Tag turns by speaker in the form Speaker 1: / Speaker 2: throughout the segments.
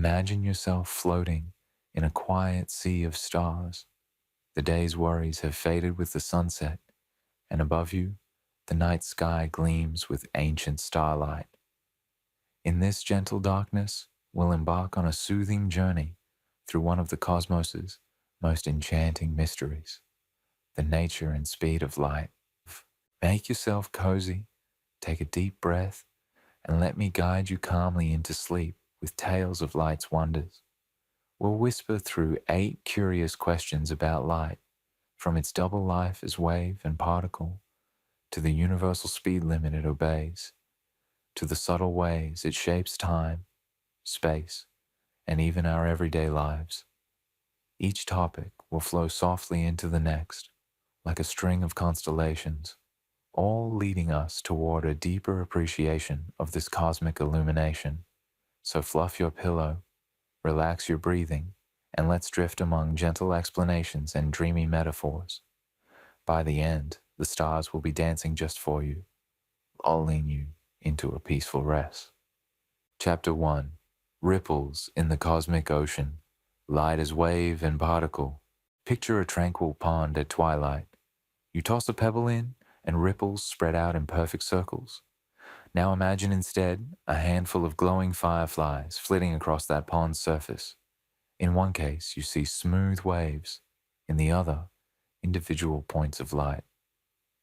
Speaker 1: Imagine yourself floating in a quiet sea of stars. The day's worries have faded with the sunset, and above you, the night sky gleams with ancient starlight. In this gentle darkness, we'll embark on a soothing journey through one of the cosmos's most enchanting mysteries, the nature and speed of light. Make yourself cozy, take a deep breath, and let me guide you calmly into sleep with tales of light's wonders. We'll whisper through 8 curious questions about light, from its double life as wave and particle, to the universal speed limit it obeys, to the subtle ways it shapes time, space, and even our everyday lives. Each topic will flow softly into the next, like a string of constellations, all leading us toward a deeper appreciation of this cosmic illumination. So fluff your pillow, relax your breathing, and let's drift among gentle explanations and dreamy metaphors. By the end, the stars will be dancing just for you, lulling you into a peaceful rest. Chapter 1. Ripples in the Cosmic Ocean. Light as wave and particle. Picture a tranquil pond at twilight. You toss a pebble in, and ripples spread out in perfect circles. Now imagine instead a handful of glowing fireflies flitting across that pond's surface. In one case, you see smooth waves. In the other, individual points of light.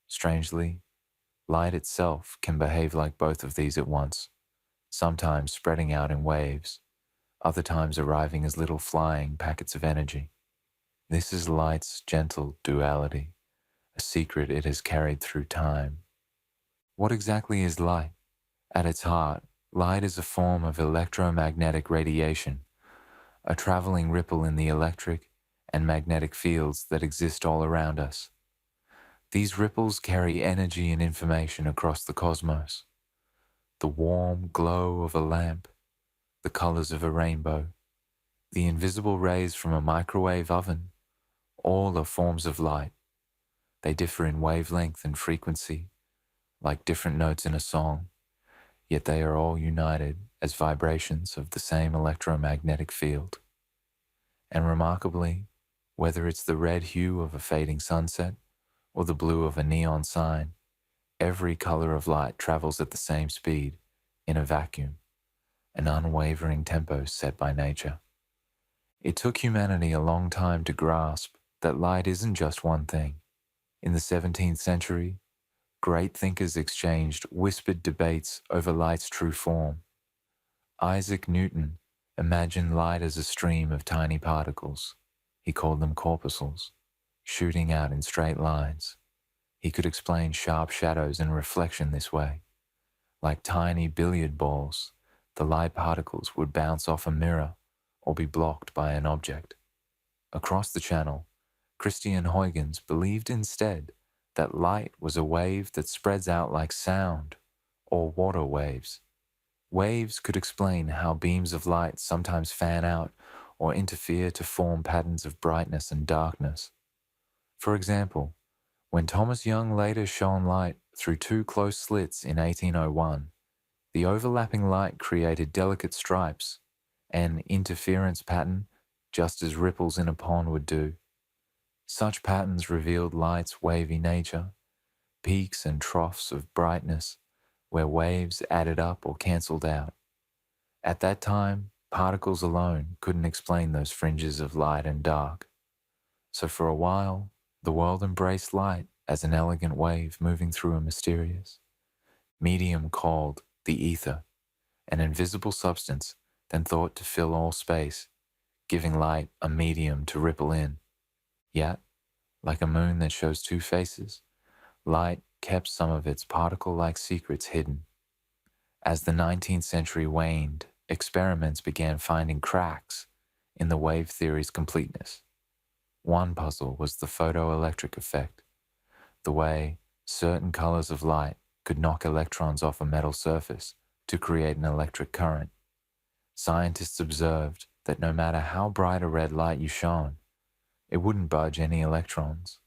Speaker 1: Strangely, light itself can behave like both of these at once, sometimes spreading out in waves, other times arriving as little flying packets of energy. This is light's gentle duality, a secret it has carried through time. What exactly is light? At its heart, light is a form of electromagnetic radiation, a traveling ripple in the electric and magnetic fields that exist all around us. These ripples carry energy and information across the cosmos. The warm glow of a lamp, the colors of a rainbow, the invisible rays from a microwave oven, all are forms of light. They differ in wavelength and frequency, like different notes in a song, yet they are all united as vibrations of the same electromagnetic field. And remarkably, whether it's the red hue of a fading sunset or the blue of a neon sign, every color of light travels at the same speed, in a vacuum, an unwavering tempo set by nature. It took humanity a long time to grasp that light isn't just one thing. In the 17th century, great thinkers exchanged whispered debates over light's true form. Isaac Newton imagined light as a stream of tiny particles. He called them corpuscles, shooting out in straight lines. He could explain sharp shadows and reflection this way. Like tiny billiard balls, the light particles would bounce off a mirror or be blocked by an object. Across the channel, Christian Huygens believed instead that light was a wave that spreads out like sound, or water waves. Waves could explain how beams of light sometimes fan out or interfere to form patterns of brightness and darkness. For example, when Thomas Young later shone light through 2 close slits in 1801, the overlapping light created delicate stripes, an interference pattern, just as ripples in a pond would do. Such patterns revealed light's wavy nature, peaks and troughs of brightness, where waves added up or cancelled out. At that time, particles alone couldn't explain those fringes of light and dark. So for a while, the world embraced light as an elegant wave moving through a mysterious medium called the ether, an invisible substance then thought to fill all space, giving light a medium to ripple in. Yet, like a moon that shows 2 faces, light kept some of its particle-like secrets hidden. As the 19th century waned, experiments began finding cracks in the wave theory's completeness. One puzzle was the photoelectric effect, the way certain colors of light could knock electrons off a metal surface to create an electric current. Scientists observed that no matter how bright a red light you shone, it wouldn't budge any electrons,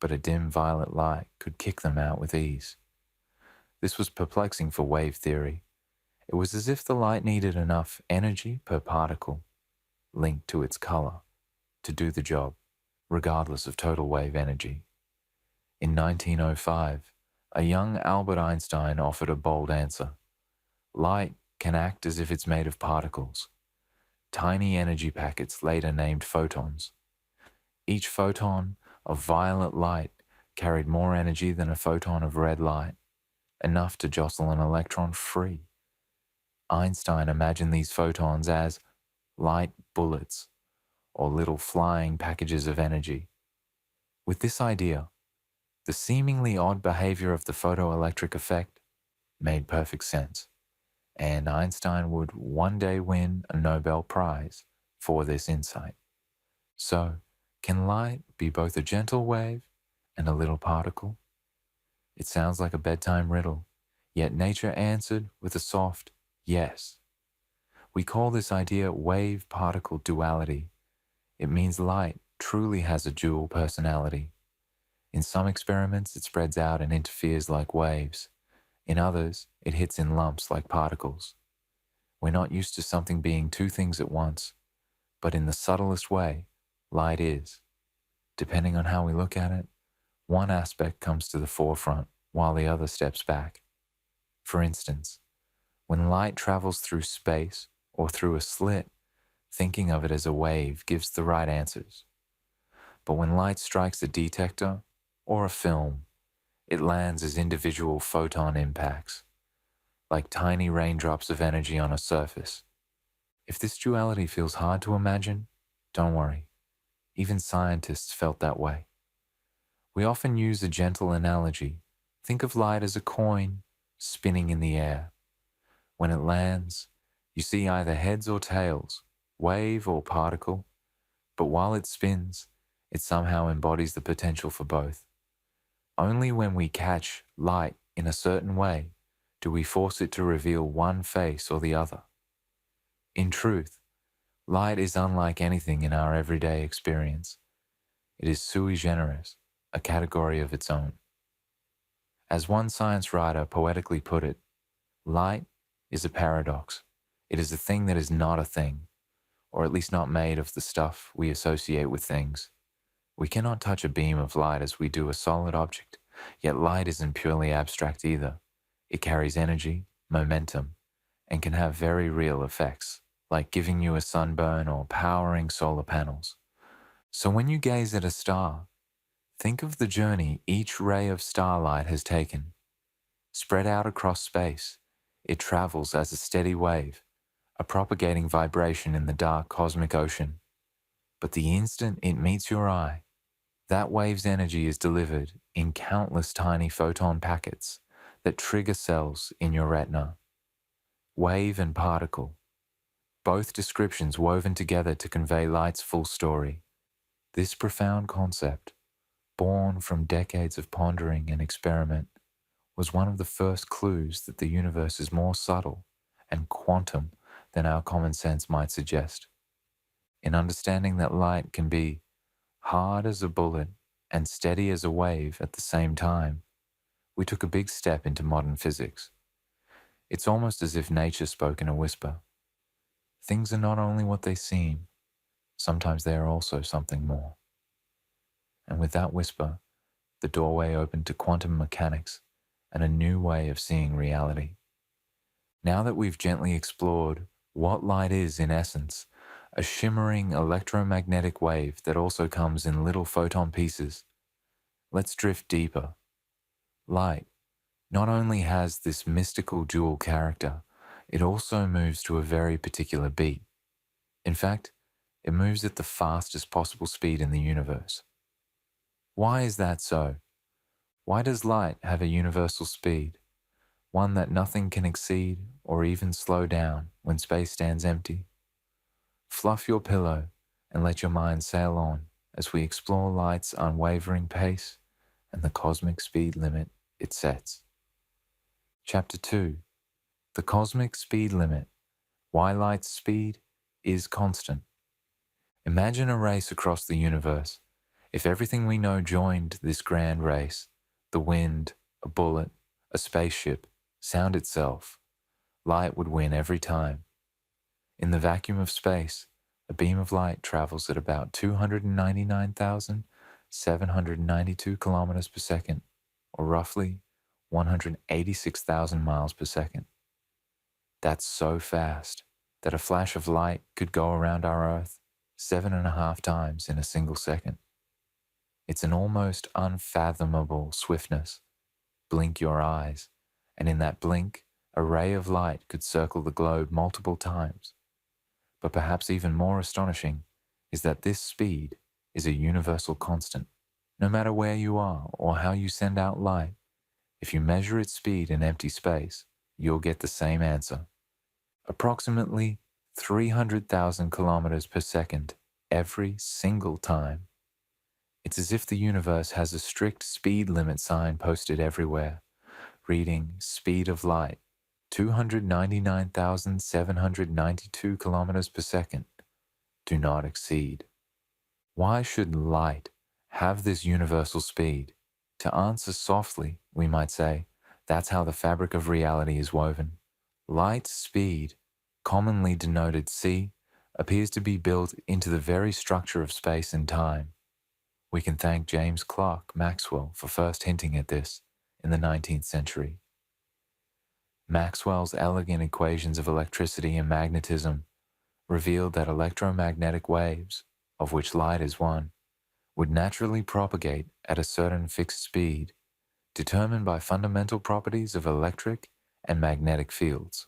Speaker 1: but a dim violet light could kick them out with ease. This was perplexing for wave theory, It was as if the light needed enough energy per particle linked to its color to do the job, regardless of total wave energy. In 1905, a young Albert Einstein offered a bold answer. Light can act as if it's made of particles, tiny energy packets later named photons. Each photon of violet light carried more energy than a photon of red light, enough to jostle an electron free. Einstein imagined these photons as light bullets or little flying packages of energy. With this idea, the seemingly odd behavior of the photoelectric effect made perfect sense, and Einstein would one day win a Nobel Prize for this insight. So, can light be both a gentle wave and a little particle? It sounds like a bedtime riddle, yet nature answered with a soft yes. We call this idea wave-particle duality. It means light truly has a dual personality. In some experiments, it spreads out and interferes like waves. In others, it hits in lumps like particles. We're not used to something being two things at once, but in the subtlest way, light is. Depending on how we look at it, one aspect comes to the forefront while the other steps back. For instance, when light travels through space or through a slit, thinking of it as a wave gives the right answers. But when light strikes a detector or a film, it lands as individual photon impacts, like tiny raindrops of energy on a surface. If this duality feels hard to imagine, don't worry. Even scientists felt that way. We often use a gentle analogy. Think of light as a coin spinning in the air. When it lands, you see either heads or tails, wave or particle, but while it spins, it somehow embodies the potential for both. Only when we catch light in a certain way do we force it to reveal one face or the other. In truth, light is unlike anything in our everyday experience. It is sui generis, a category of its own. As one science writer poetically put it, light is a paradox. It is a thing that is not a thing, or at least not made of the stuff we associate with things. We cannot touch a beam of light as we do a solid object, yet light isn't purely abstract either. It carries energy, momentum, and can have very real effects, like giving you a sunburn or powering solar panels. So when you gaze at a star, think of the journey each ray of starlight has taken. Spread out across space, it travels as a steady wave, a propagating vibration in the dark cosmic ocean. But the instant it meets your eye, that wave's energy is delivered in countless tiny photon packets that trigger cells in your retina. Wave and particle, both descriptions woven together to convey light's full story. This profound concept, born from decades of pondering and experiment, was one of the first clues that the universe is more subtle and quantum than our common sense might suggest. In understanding that light can be hard as a bullet and steady as a wave at the same time, we took a big step into modern physics. It's almost as if nature spoke in a whisper. Things are not only what they seem, sometimes they are also something more. And with that whisper, the doorway opened to quantum mechanics and a new way of seeing reality. Now that we've gently explored what light is in essence, a shimmering electromagnetic wave that also comes in little photon pieces, let's drift deeper. Light not only has this mystical dual character, it also moves to a very particular beat. In fact, it moves at the fastest possible speed in the universe. Why is that so? Why does light have a universal speed, one that nothing can exceed or even slow down when space stands empty? Fluff your pillow and let your mind sail on as we explore light's unwavering pace and the cosmic speed limit it sets. Chapter 2. The Cosmic Speed Limit. Why Light's Speed is Constant. Imagine a race across the universe. If everything we know joined this grand race, the wind, a bullet, a spaceship, sound itself, light would win every time. In the vacuum of space, a beam of light travels at about 299,792 kilometers per second, or roughly 186,000 miles per second. That's so fast that a flash of light could go around our Earth 7.5 times in a single second. It's an almost unfathomable swiftness. Blink your eyes, and in that blink, a ray of light could circle the globe multiple times. But perhaps even more astonishing is that this speed is a universal constant. No matter where you are or how you send out light, if you measure its speed in empty space, you'll get the same answer. Approximately 300,000 kilometers per second every single time. It's as if the universe has a strict speed limit sign posted everywhere, reading speed of light, 299,792 kilometers per second. Do not exceed. Why should light have this universal speed? To answer softly, we might say, that's how the fabric of reality is woven. Light's speed, commonly denoted c, appears to be built into the very structure of space and time. We can thank James Clerk Maxwell for first hinting at this in the 19th century. Maxwell's elegant equations of electricity and magnetism revealed that electromagnetic waves, of which light is one, would naturally propagate at a certain fixed speed, determined by fundamental properties of electric and magnetic fields.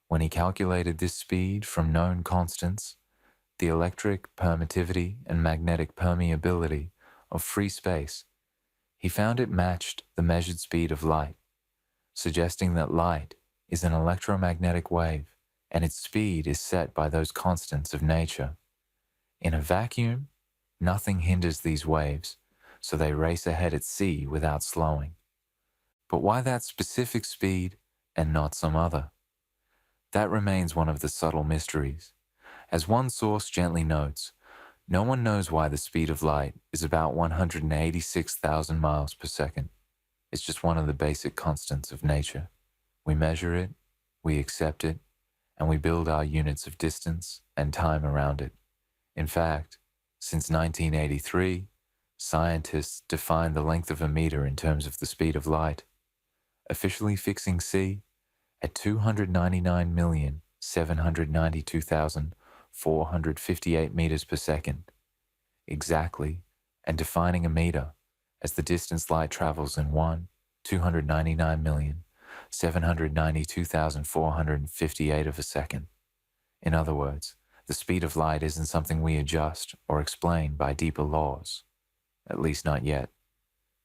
Speaker 1: When he calculated this speed from known constants, the electric permittivity and magnetic permeability of free space, he found it matched the measured speed of light, suggesting that light is an electromagnetic wave and its speed is set by those constants of nature. In a vacuum, nothing hinders these waves, so they race ahead at c without slowing. But why that specific speed and not some other? That remains one of the subtle mysteries. As one source gently notes, no one knows why the speed of light is about 186,000 miles per second. It's just one of the basic constants of nature. We measure it, we accept it, and we build our units of distance and time around it. In fact, since 1983, scientists define the length of a meter in terms of the speed of light, officially fixing c at 299,792,458 meters per second, exactly, and defining a meter as the distance light travels in 299,792,458 of a second. In other words, the speed of light isn't something we adjust or explain by deeper laws, at least not yet.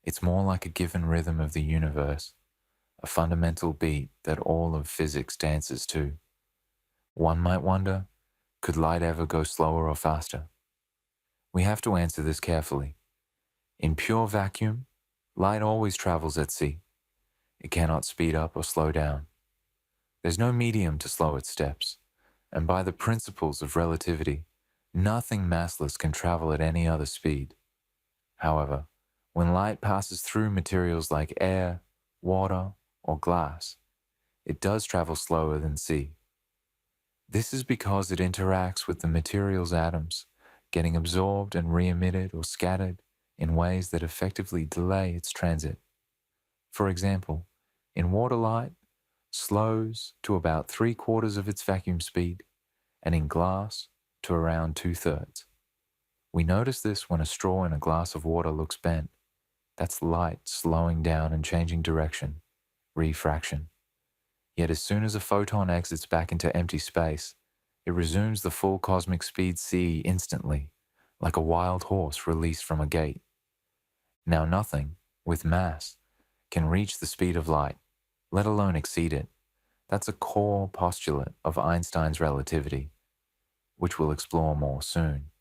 Speaker 1: It's more like a given rhythm of the universe, a fundamental beat that all of physics dances to. One might wonder, could light ever go slower or faster? We have to answer this carefully. In pure vacuum, light always travels at c. It cannot speed up or slow down. There's no medium to slow its steps, and by the principles of relativity, nothing massless can travel at any other speed. However, when light passes through materials like air, water, or glass, it does travel slower than c. This is because it interacts with the material's atoms, getting absorbed and re-emitted or scattered in ways that effectively delay its transit. For example, in water, light slows to about 3/4 of its vacuum speed, and in glass to around 2/3. We notice this when a straw in a glass of water looks bent. That's light slowing down and changing direction, refraction. Yet as soon as a photon exits back into empty space, it resumes the full cosmic speed c instantly, like a wild horse released from a gate. Now nothing, with mass, can reach the speed of light, let alone exceed it. That's a core postulate of Einstein's relativity, which we'll explore more soon.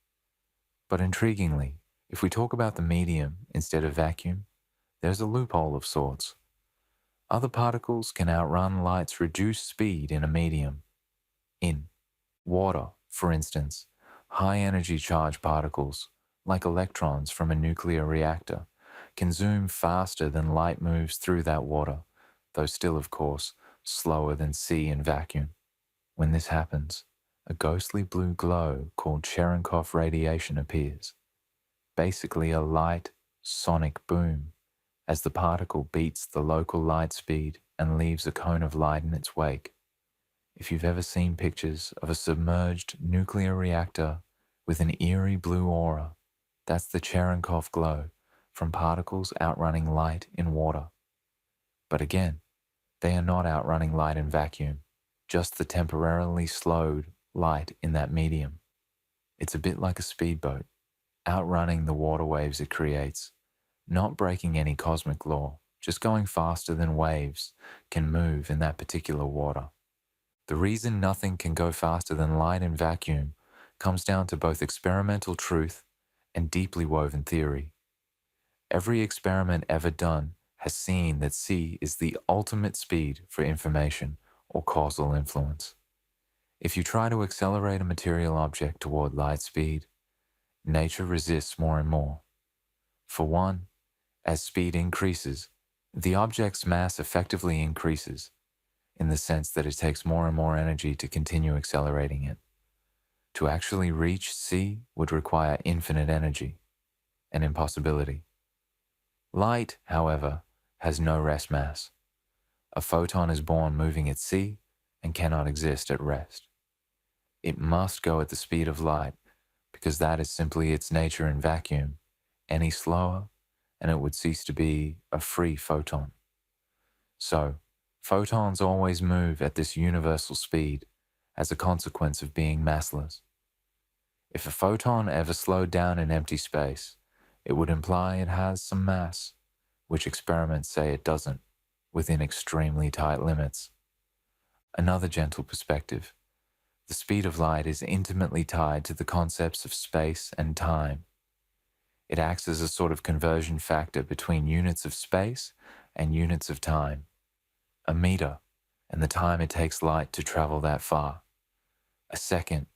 Speaker 1: But intriguingly, if we talk about the medium instead of vacuum, there's a loophole of sorts. Other particles can outrun light's reduced speed in a medium. In water, for instance, high-energy charged particles, like electrons from a nuclear reactor, can zoom faster than light moves through that water, though still, of course, slower than c in vacuum. When this happens, a ghostly blue glow called Cherenkov radiation appears, basically a light, sonic boom, as the particle beats the local light speed and leaves a cone of light in its wake. If you've ever seen pictures of a submerged nuclear reactor with an eerie blue aura, that's the Cherenkov glow from particles outrunning light in water. But again, they are not outrunning light in vacuum, just the temporarily slowed light in that medium. It's a bit like a speedboat, outrunning the water waves it creates, not breaking any cosmic law, just going faster than waves can move in that particular water. The reason nothing can go faster than light in vacuum comes down to both experimental truth and deeply woven theory. Every experiment ever done has seen that c is the ultimate speed for information or causal influence. If you try to accelerate a material object toward light speed, nature resists more and more. For one, as speed increases, the object's mass effectively increases, in the sense that it takes more and more energy to continue accelerating it. To actually reach c would require infinite energy, an impossibility. Light, however, has no rest mass. A photon is born moving at c and cannot exist at rest. It must go at the speed of light because that is simply its nature in vacuum. Any slower, and it would cease to be a free photon. So, photons always move at this universal speed as a consequence of being massless. If a photon ever slowed down in empty space, it would imply it has some mass, which experiments say it doesn't, within extremely tight limits. Another gentle perspective: the speed of light is intimately tied to the concepts of space and time. It acts as a sort of conversion factor between units of space and units of time. A meter, and the time it takes light to travel that far. A second,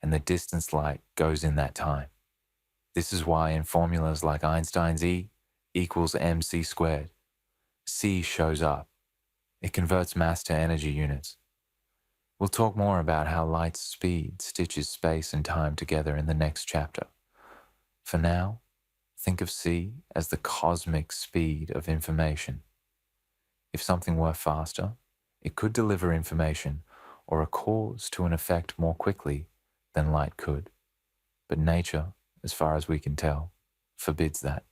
Speaker 1: and the distance light goes in that time. This is why in formulas like Einstein's E equals mc squared, c shows up. It converts mass to energy units. We'll talk more about how light's speed stitches space and time together in the next chapter. For now, think of c as the cosmic speed of information. If something were faster, it could deliver information or a cause to an effect more quickly than light could. But nature, as far as we can tell, forbids that.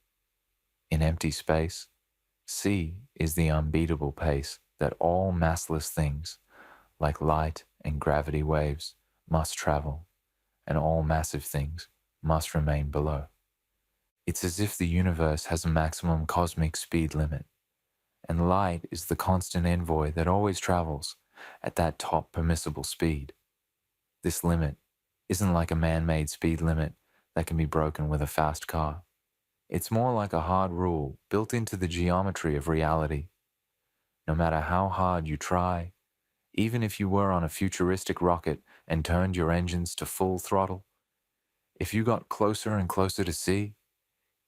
Speaker 1: In empty space, c is the unbeatable pace that all massless things, like light and gravity waves, must travel, and all massive things must remain below. It's as if the universe has a maximum cosmic speed limit, and light is the constant envoy that always travels at that top permissible speed. This limit isn't like a man-made speed limit that can be broken with a fast car. It's more like a hard rule built into the geometry of reality. No matter how hard you try, even if you were on a futuristic rocket and turned your engines to full throttle, if you got closer and closer to C,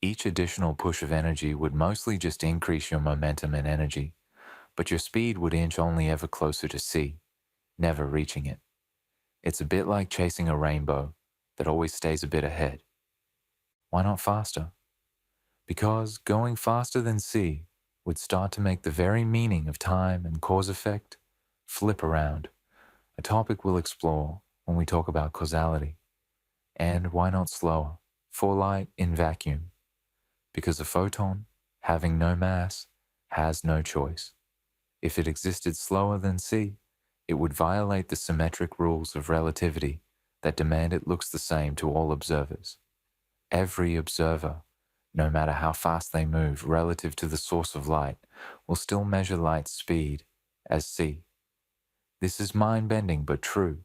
Speaker 1: each additional push of energy would mostly just increase your momentum and energy, but your speed would inch only ever closer to C, never reaching it. It's a bit like chasing a rainbow that always stays a bit ahead. Why not faster? Because going faster than C would start to make the very meaning of time and cause-effect flip around, a topic we'll explore when we talk about causality. And why not slower, for light in vacuum? Because a photon, having no mass, has no choice. If it existed slower than C, it would violate the symmetric rules of relativity that demand it looks the same to all observers. Every observer, no matter how fast they move relative to the source of light, will still measure light's speed as c. This is mind-bending but true.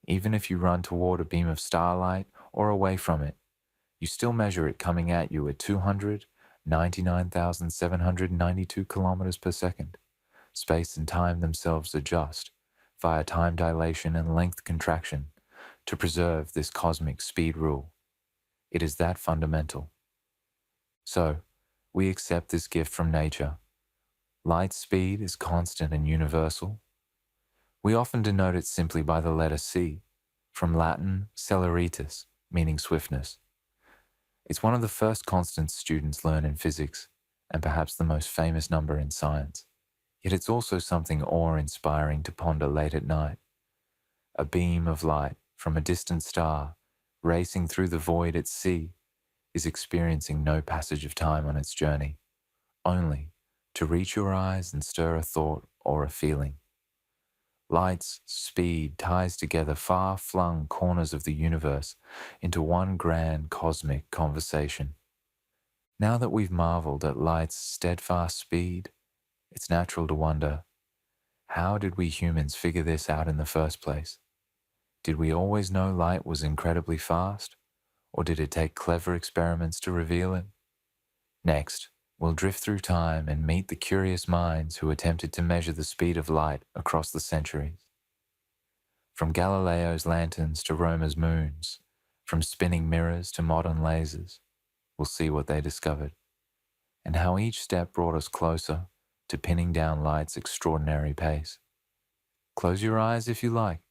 Speaker 1: Even if you run toward a beam of starlight or away from it, you still measure it coming at you at 299,792 kilometers per second. Space and time themselves adjust via time dilation and length contraction to preserve this cosmic speed rule. It is that fundamental. So, we accept this gift from nature. Light's speed is constant and universal, We often denote it simply by the letter c, from Latin celeritas, meaning swiftness. It's one of the first constants students learn in physics, and perhaps the most famous number in science. Yet it's also something awe-inspiring to ponder late at night. A beam of light from a distant star, racing through the void at sea, is experiencing no passage of time on its journey, only to reach your eyes and stir a thought or a feeling. Light's speed ties together far-flung corners of the universe into one grand cosmic conversation. Now that we've marveled at light's steadfast speed, it's natural to wonder, how did we humans figure this out in the first place? Did we always know light was incredibly fast, or did it take clever experiments to reveal it? Next, we'll drift through time and meet the curious minds who attempted to measure the speed of light across the centuries. From Galileo's lanterns to Romer's moons, from spinning mirrors to modern lasers, we'll see what they discovered, and how each step brought us closer to pinning down light's extraordinary pace. Close your eyes if you like,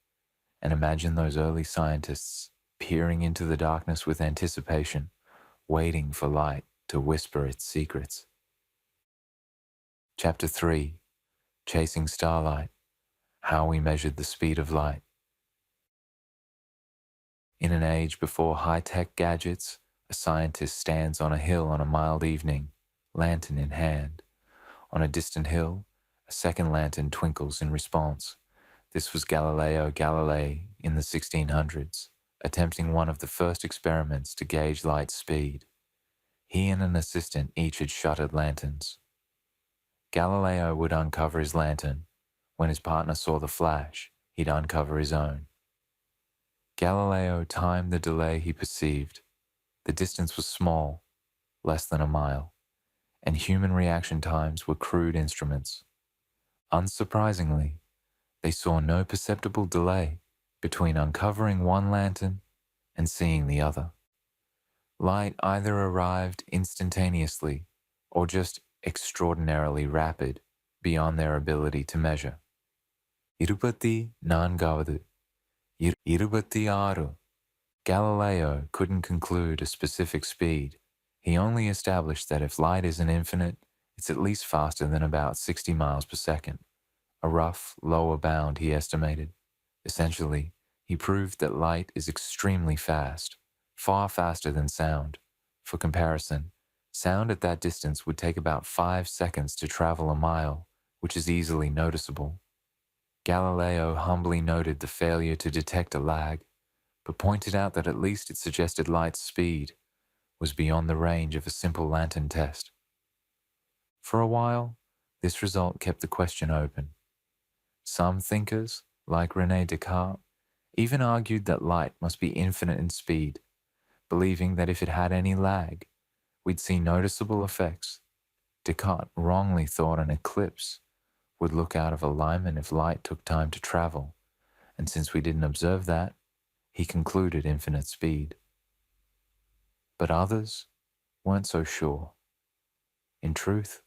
Speaker 1: and imagine those early scientists peering into the darkness with anticipation, waiting for light to whisper its secrets. Chapter 3: Chasing Starlight, How We Measured the Speed of Light. In an age before high-tech gadgets, a scientist stands on a hill on a mild evening, lantern in hand. On a distant hill, a second lantern twinkles in response. This was Galileo Galilei in the 1600s, attempting one of the first experiments to gauge light's speed. He and an assistant each had shuttered lanterns. Galileo would uncover his lantern. When his partner saw the flash, he'd uncover his own. Galileo timed the delay he perceived. The distance was small, less than a mile, and human reaction times were crude instruments. Unsurprisingly, they saw no perceptible delay between uncovering one lantern and seeing the other. Light either arrived instantaneously or just extraordinarily rapid beyond their ability to measure. Irupati Nangavadu, Irupati Aru. Galileo couldn't conclude a specific speed. He only established that if light isn't infinite, it's at least faster than about 60 miles per second, a rough, lower bound he estimated. Essentially, he proved that light is extremely fast, far faster than sound. For comparison, sound at that distance would take about 5 seconds to travel a mile, which is easily noticeable. Galileo humbly noted the failure to detect a lag, but pointed out that at least it suggested light's speed was beyond the range of a simple lantern test. For a while, this result kept the question open. Some thinkers, like René Descartes, even argued that light must be infinite in speed, believing that if it had any lag, we'd see noticeable effects. Descartes wrongly thought an eclipse would look out of alignment if light took time to travel, and since we didn't observe that, he concluded infinite speed. But others weren't so sure. In truth,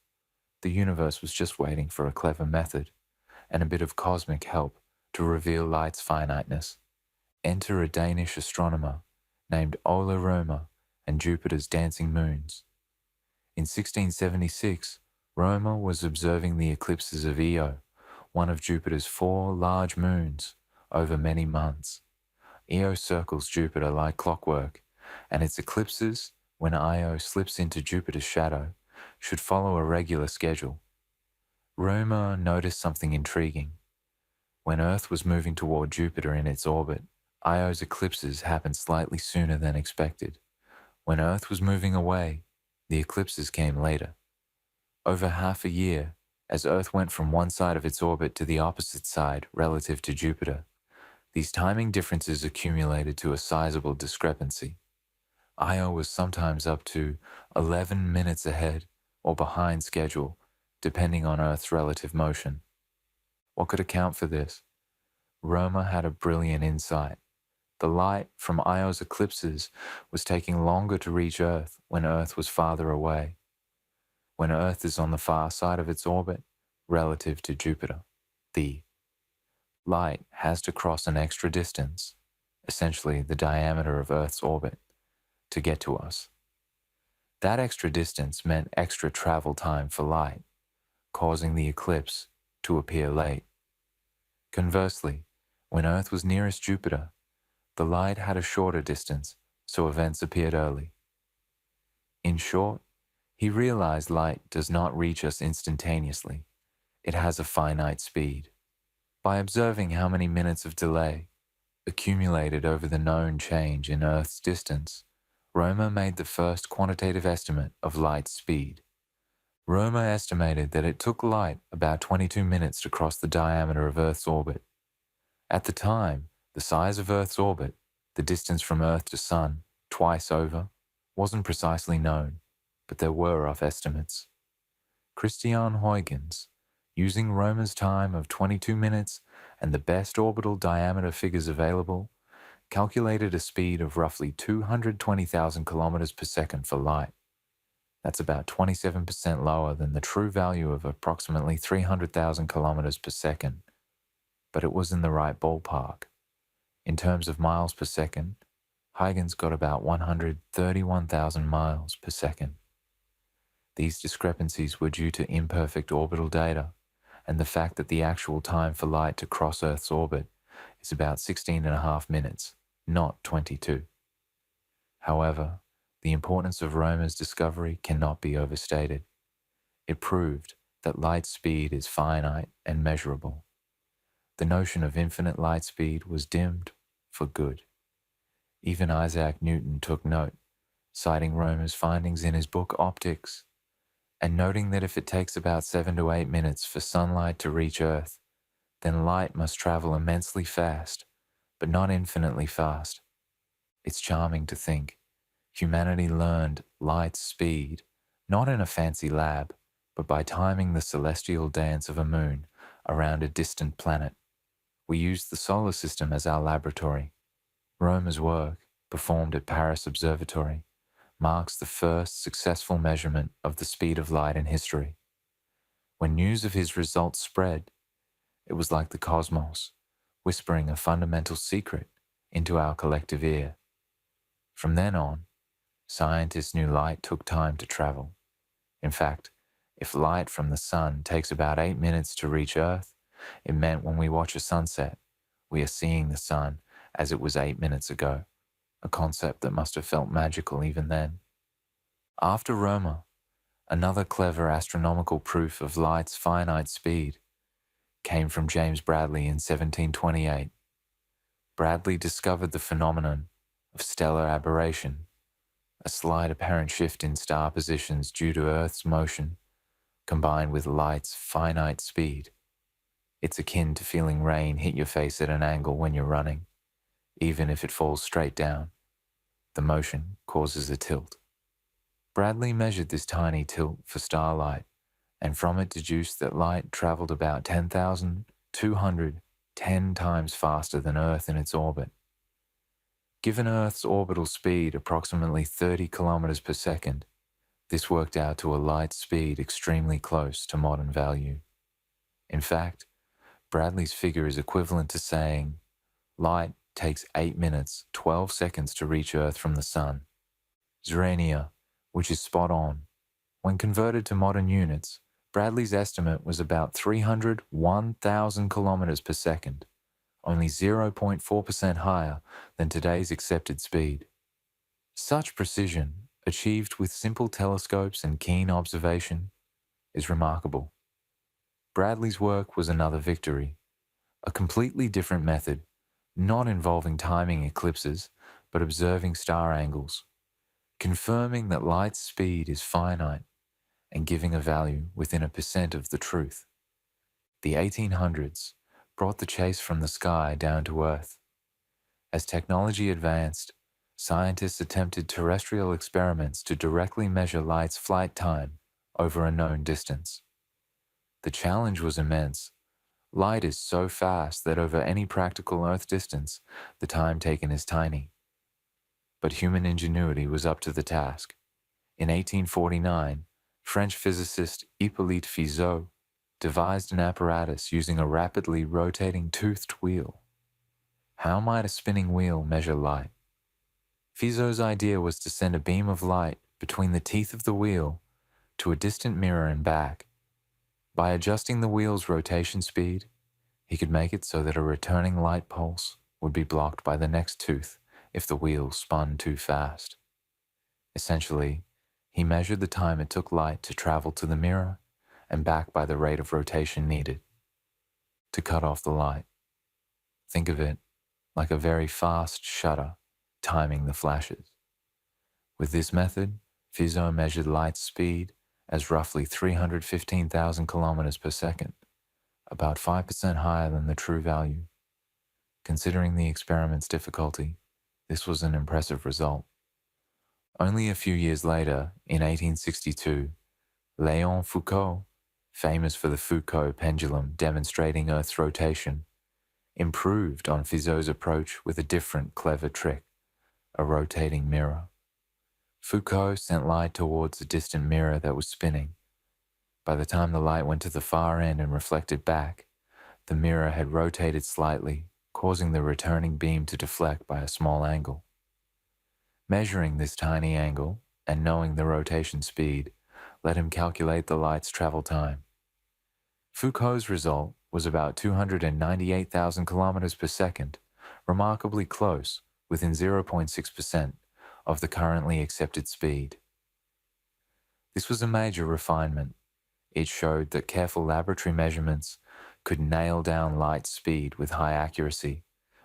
Speaker 1: the universe was just waiting for a clever method and a bit of cosmic help to reveal light's finiteness. Enter a Danish astronomer named Ole Rømer and Jupiter's dancing moons. In 1676, Rømer was observing the eclipses of Io, one of Jupiter's 4 large moons, over many months. Io circles Jupiter like clockwork, and its eclipses, when Io slips into Jupiter's shadow, should follow a regular schedule. Rømer noticed something intriguing. When Earth was moving toward Jupiter in its orbit, Io's eclipses happened slightly sooner than expected. When Earth was moving away, the eclipses came later. Over half a year, as Earth went from one side of its orbit to the opposite side relative to Jupiter, these timing differences accumulated to a sizable discrepancy. Io was sometimes up to 11 minutes ahead or behind schedule, depending on Earth's relative motion. What could account for this? Rømer had a brilliant insight. The light from Io's eclipses was taking longer to reach Earth when Earth was farther away, when Earth is on the far side of its orbit relative to Jupiter. The light has to cross an extra distance, essentially the diameter of Earth's orbit, to get to us. That extra distance meant extra travel time for light, causing the eclipse to appear late. Conversely, when Earth was nearest Jupiter, the light had a shorter distance, so events appeared early. In short, he realized light does not reach us instantaneously. It has a finite speed. By observing how many minutes of delay accumulated over the known change in Earth's distance, Rømer made the first quantitative estimate of light's speed. Rømer estimated that it took light about 22 minutes to cross the diameter of Earth's orbit. At the time, the size of Earth's orbit, the distance from Earth to Sun, twice over, wasn't precisely known, but there were rough estimates. Christian Huygens, using Rømer's time of 22 minutes and the best orbital diameter figures available, calculated a speed of roughly 220,000 kilometers per second for light. That's about 27% lower than the true value of approximately 300,000 kilometers per second, but it was in the right ballpark. In terms of miles per second, Huygens got about 131,000 miles per second. These discrepancies were due to imperfect orbital data and the fact that the actual time for light to cross Earth's orbit is about 16.5 minutes, not 22. However, the importance of Rømer's discovery cannot be overstated. It proved that light speed is finite and measurable. The notion of infinite light speed was dimmed for good. Even Isaac Newton took note, citing Rømer's findings in his book Optics, and noting that if it takes about 7 to 8 minutes for sunlight to reach Earth, then light must travel immensely fast, but not infinitely fast. It's charming to think humanity learned light's speed, not in a fancy lab, but by timing the celestial dance of a moon around a distant planet. We used the solar system as our laboratory. Rømer's work, performed at Paris Observatory, marks the first successful measurement of the speed of light in history. When news of his results spread, it was like the cosmos, whispering a fundamental secret into our collective ear. From then on, scientists knew light took time to travel. In fact, if light from the sun takes about 8 minutes to reach Earth, it meant when we watch a sunset, we are seeing the sun as it was 8 minutes ago, a concept that must have felt magical even then. After Rømer, another clever astronomical proof of light's finite speed came from James Bradley in 1728. Bradley discovered the phenomenon of stellar aberration, a slight apparent shift in star positions due to Earth's motion, combined with light's finite speed. It's akin to feeling rain hit your face at an angle when you're running. Even if it falls straight down, the motion causes a tilt. Bradley measured this tiny tilt for starlight, and from it deduced that light traveled about 10,210 times faster than Earth in its orbit. Given Earth's orbital speed approximately 30 kilometers per second, this worked out to a light speed extremely close to modern value. In fact, Bradley's figure is equivalent to saying light takes 8 minutes, 12 seconds to reach Earth from the sun. Zrania, which is spot on. When converted to modern units, Bradley's estimate was about 301,000 kilometers per second, only 0.4% higher than today's accepted speed. Such precision, achieved with simple telescopes and keen observation, is remarkable. Bradley's work was another victory, a completely different method, not involving timing eclipses, but observing star angles, confirming that light's speed is finite and giving a value within a percent of the truth. The 1800s brought the chase from the sky down to Earth. As technology advanced, scientists attempted terrestrial experiments to directly measure light's flight time over a known distance. The challenge was immense. Light is so fast that over any practical Earth distance, the time taken is tiny. But human ingenuity was up to the task. In 1849, French physicist Hippolyte Fizeau devised an apparatus using a rapidly rotating toothed wheel. How might a spinning wheel measure light? Fizeau's idea was to send a beam of light between the teeth of the wheel to a distant mirror and back. By adjusting the wheel's rotation speed, he could make it so that a returning light pulse would be blocked by the next tooth if the wheel spun too fast. Essentially, he measured the time it took light to travel to the mirror and back by the rate of rotation needed to cut off the light. Think of it like a very fast shutter timing the flashes. With this method, Fizeau measured light's speed as roughly 315,000 kilometers per second, about 5% higher than the true value. Considering the experiment's difficulty, this was an impressive result. Only a few years later, in 1862, Léon Foucault, famous for the Foucault pendulum demonstrating Earth's rotation, improved on Fizeau's approach with a different clever trick, a rotating mirror. Foucault sent light towards a distant mirror that was spinning. By the time the light went to the far end and reflected back, the mirror had rotated slightly, causing the returning beam to deflect by a small angle. Measuring this tiny angle and knowing the rotation speed let him calculate the light's travel time. Foucault's result was about 298,000 kilometers per second, remarkably close, within 0.6% of the currently accepted speed. This was a major refinement. It showed that careful laboratory measurements could nail down light speed with high accuracy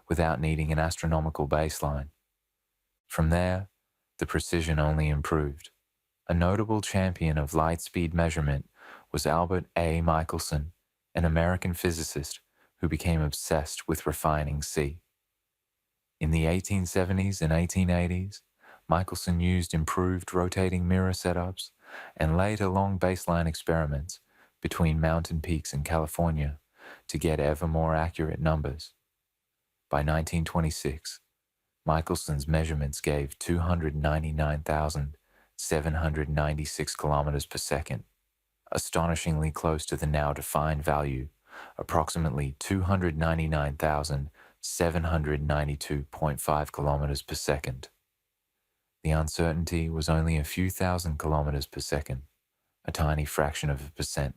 Speaker 1: without needing an astronomical baseline. From there, the precision only improved. A notable champion of light speed measurement was Albert A. Michelson, an American physicist who became obsessed with refining C. In the 1870s and 1880s, Michelson used improved rotating mirror setups and later long baseline experiments between mountain peaks in California to get ever more accurate numbers. By 1926, Michelson's measurements gave 299,796 kilometers per second, astonishingly close to the now defined value, approximately 299,792.5 kilometers per second. The uncertainty was only a few thousand kilometers per second, a tiny fraction of a percent.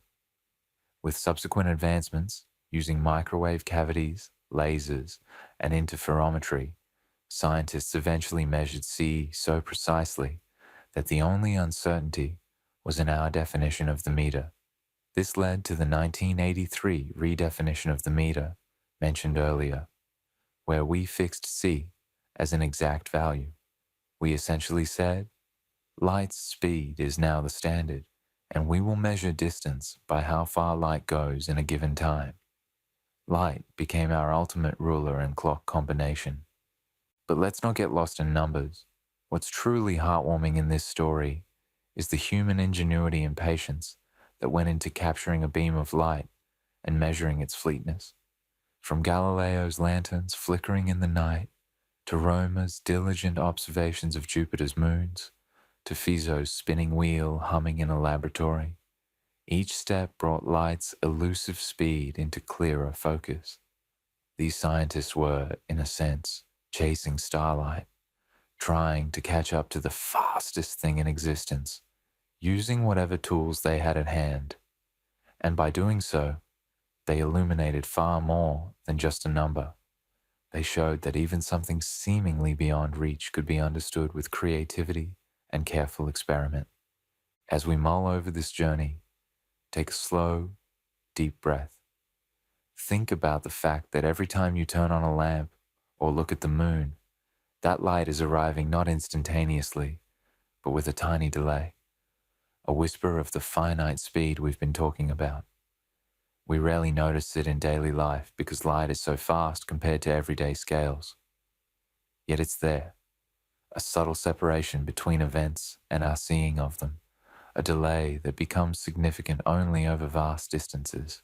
Speaker 1: With subsequent advancements, using microwave cavities, lasers, and interferometry, scientists eventually measured C so precisely that the only uncertainty was in our definition of the meter. This led to the 1983 redefinition of the meter mentioned earlier, where we fixed C as an exact value. We essentially said, light's speed is now the standard, and we will measure distance by how far light goes in a given time. Light became our ultimate ruler and clock combination. But let's not get lost in numbers. What's truly heartwarming in this story is the human ingenuity and patience that went into capturing a beam of light and measuring its fleetness. From Galileo's lanterns flickering in the night, to Romer's diligent observations of Jupiter's moons, to Fizeau's spinning wheel humming in a laboratory, each step brought light's elusive speed into clearer focus. These scientists were, in a sense, chasing starlight, trying to catch up to the fastest thing in existence, using whatever tools they had at hand. And by doing so, they illuminated far more than just a number. They showed that even something seemingly beyond reach could be understood with creativity and careful experiment. As we mull over this journey, take a slow, deep breath. Think about the fact that every time you turn on a lamp or look at the moon, that light is arriving not instantaneously, but with a tiny delay, a whisper of the finite speed we've been talking about. We rarely notice it in daily life because light is so fast compared to everyday scales. Yet it's there, a subtle separation between events and our seeing of them, a delay that becomes significant only over vast distances.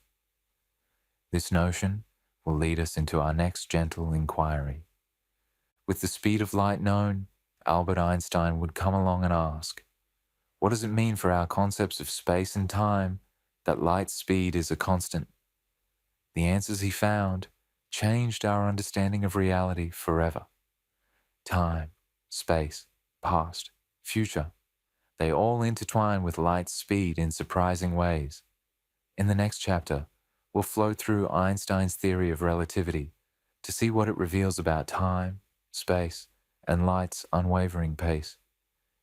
Speaker 1: This notion will lead us into our next gentle inquiry. With the speed of light known, Albert Einstein would come along and ask, what does it mean for our concepts of space and time that light speed is a constant. The answers he found changed our understanding of reality forever. Time, space, past, future, they all intertwine with light speed in surprising ways. In the next chapter, we'll flow through Einstein's theory of relativity to see what it reveals about time, space, and light's unwavering pace.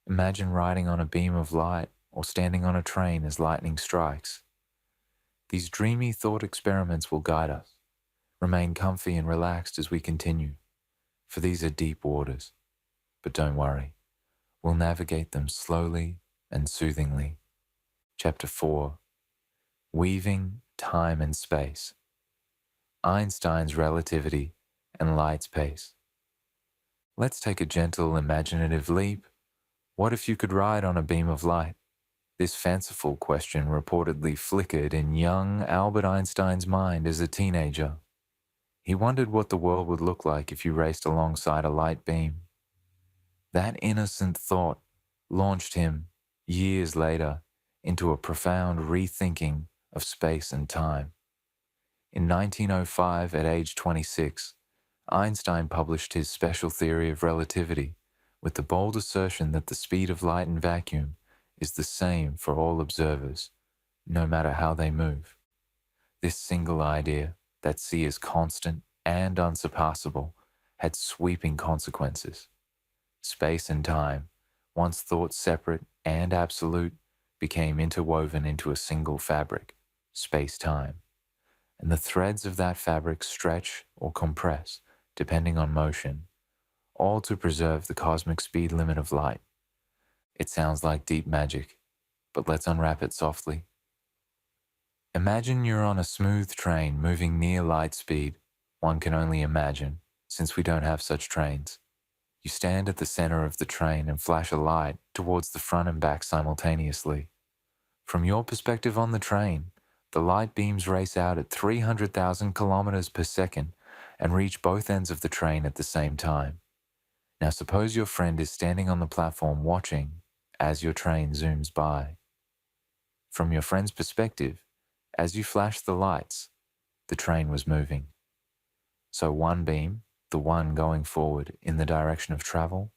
Speaker 1: Imagine riding on a beam of light or standing on a train as lightning strikes. These dreamy thought experiments will guide us. Remain comfy and relaxed as we continue, for these are deep waters. But don't worry, we'll navigate them slowly and soothingly. Chapter 4: Weaving Time and Space. Einstein's relativity and light's pace. Let's take a gentle imaginative leap. What if you could ride on a beam of light? This fanciful question reportedly flickered in young Albert Einstein's mind as a teenager. He wondered what the world would look like if you raced alongside a light beam. That innocent thought launched him, years later, into a profound rethinking of space and time. In 1905, at age 26, Einstein published his special theory of relativity with the bold assertion that the speed of light in vacuum is the same for all observers, no matter how they move. This single idea, that C is constant and unsurpassable, had sweeping consequences. Space and time, once thought separate and absolute, became interwoven into a single fabric, space-time. And the threads of that fabric stretch or compress, depending on motion, all to preserve the cosmic speed limit of light. It sounds like deep magic, but let's unwrap it softly. Imagine you're on a smooth train moving near light speed. One can only imagine, since we don't have such trains. You stand at the center of the train and flash a light towards the front and back simultaneously. From your perspective on the train, the light beams race out at 300,000 kilometers per second and reach both ends of the train at the same time. Now suppose your friend is standing on the platform watching as your train zooms by. From your friend's perspective, as you flashed the lights, the train was moving. So one beam, the one going forward in the direction of travel,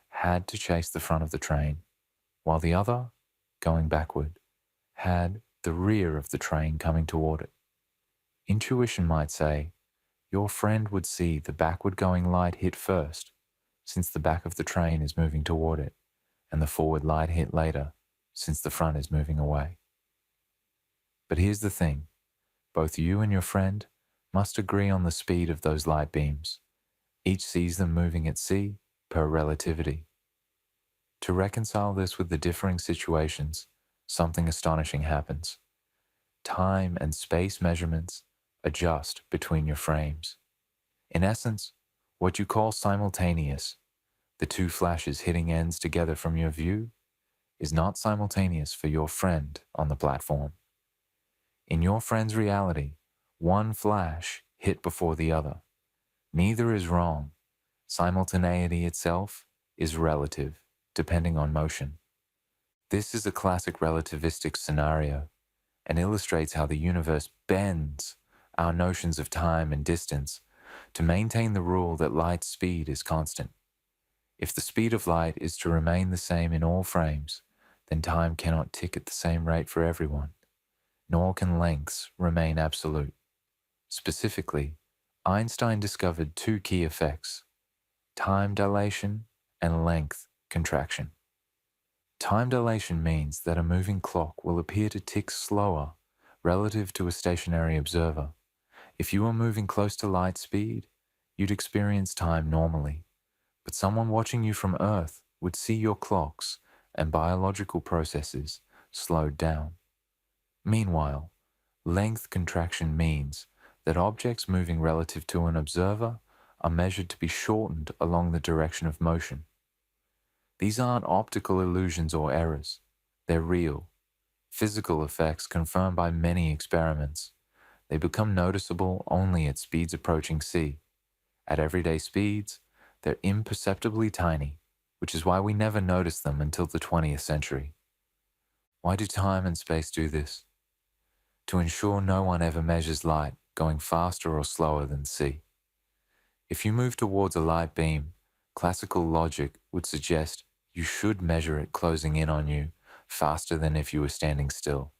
Speaker 1: had to chase the front of the train, while the other, going backward, had the rear of the train coming toward it. Intuition might say, your friend would see the backward-going light hit first, since the back of the train is moving toward it, and the forward light hit later, since the front is moving away. But here's the thing, both you and your friend must agree on the speed of those light beams. Each sees them moving at c per relativity. To reconcile this with the differing situations, something astonishing happens. Time and space measurements adjust between your frames. In essence, what you call simultaneous, the two flashes hitting ends together from your view, is not simultaneous for your friend on the platform. In your friend's reality, one flash hit before the other. Neither is wrong. Simultaneity itself is relative, depending on motion. This is a classic relativistic scenario and illustrates how the universe bends our notions of time and distance to maintain the rule that light speed is constant. If the speed of light is to remain the same in all frames, then time cannot tick at the same rate for everyone, nor can lengths remain absolute. Specifically, Einstein discovered two key effects: time dilation and length contraction. Time dilation means that a moving clock will appear to tick slower relative to a stationary observer. If you were moving close to light speed, you'd experience time normally, but someone watching you from Earth would see your clocks and biological processes slowed down. Meanwhile, length contraction means that objects moving relative to an observer are measured to be shortened along the direction of motion. These aren't optical illusions or errors. They're real, physical effects confirmed by many experiments. They become noticeable only at speeds approaching c. At everyday speeds, they're imperceptibly tiny, which is why we never noticed them until the 20th century. Why do time and space do this? to ensure no one ever measures light going faster or slower than c. If you move towards a light beam, classical logic would suggest you should measure it closing in on you faster than if you were standing still.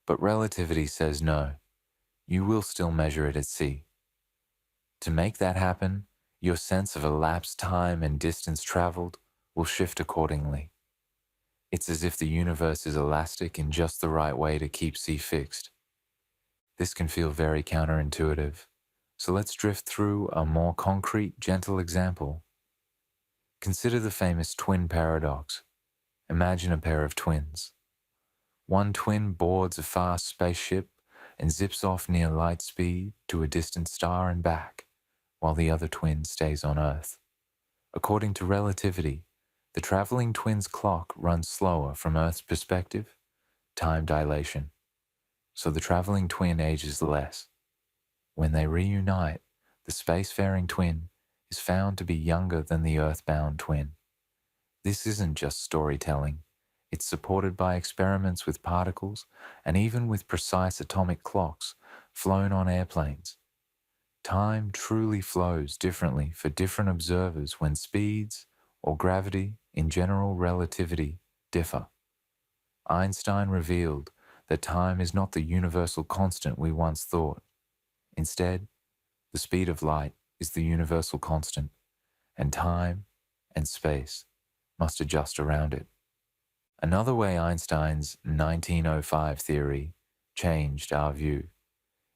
Speaker 1: But relativity says no, you will still measure it at c. To make that happen, your sense of elapsed time and distance traveled will shift accordingly. It's as if the universe is elastic in just the right way to keep c fixed. This can feel very counterintuitive, so let's drift through a more concrete, gentle example. Consider the famous twin paradox. Imagine a pair of twins. One twin boards a fast spaceship and zips off near light speed to a distant star and back, while the other twin stays on Earth. According to relativity, the traveling twin's clock runs slower from Earth's perspective, time dilation, so the traveling twin ages less. When they reunite, the spacefaring twin is found to be younger than the Earth-bound twin. This isn't just storytelling. It's supported by experiments with particles and even with precise atomic clocks flown on airplanes. Time truly flows differently for different observers when speeds or gravity in general relativity differ. Einstein revealed that time is not the universal constant we once thought. Instead, the speed of light is the universal constant, and time and space must adjust around it. Another way Einstein's 1905 theory changed our view.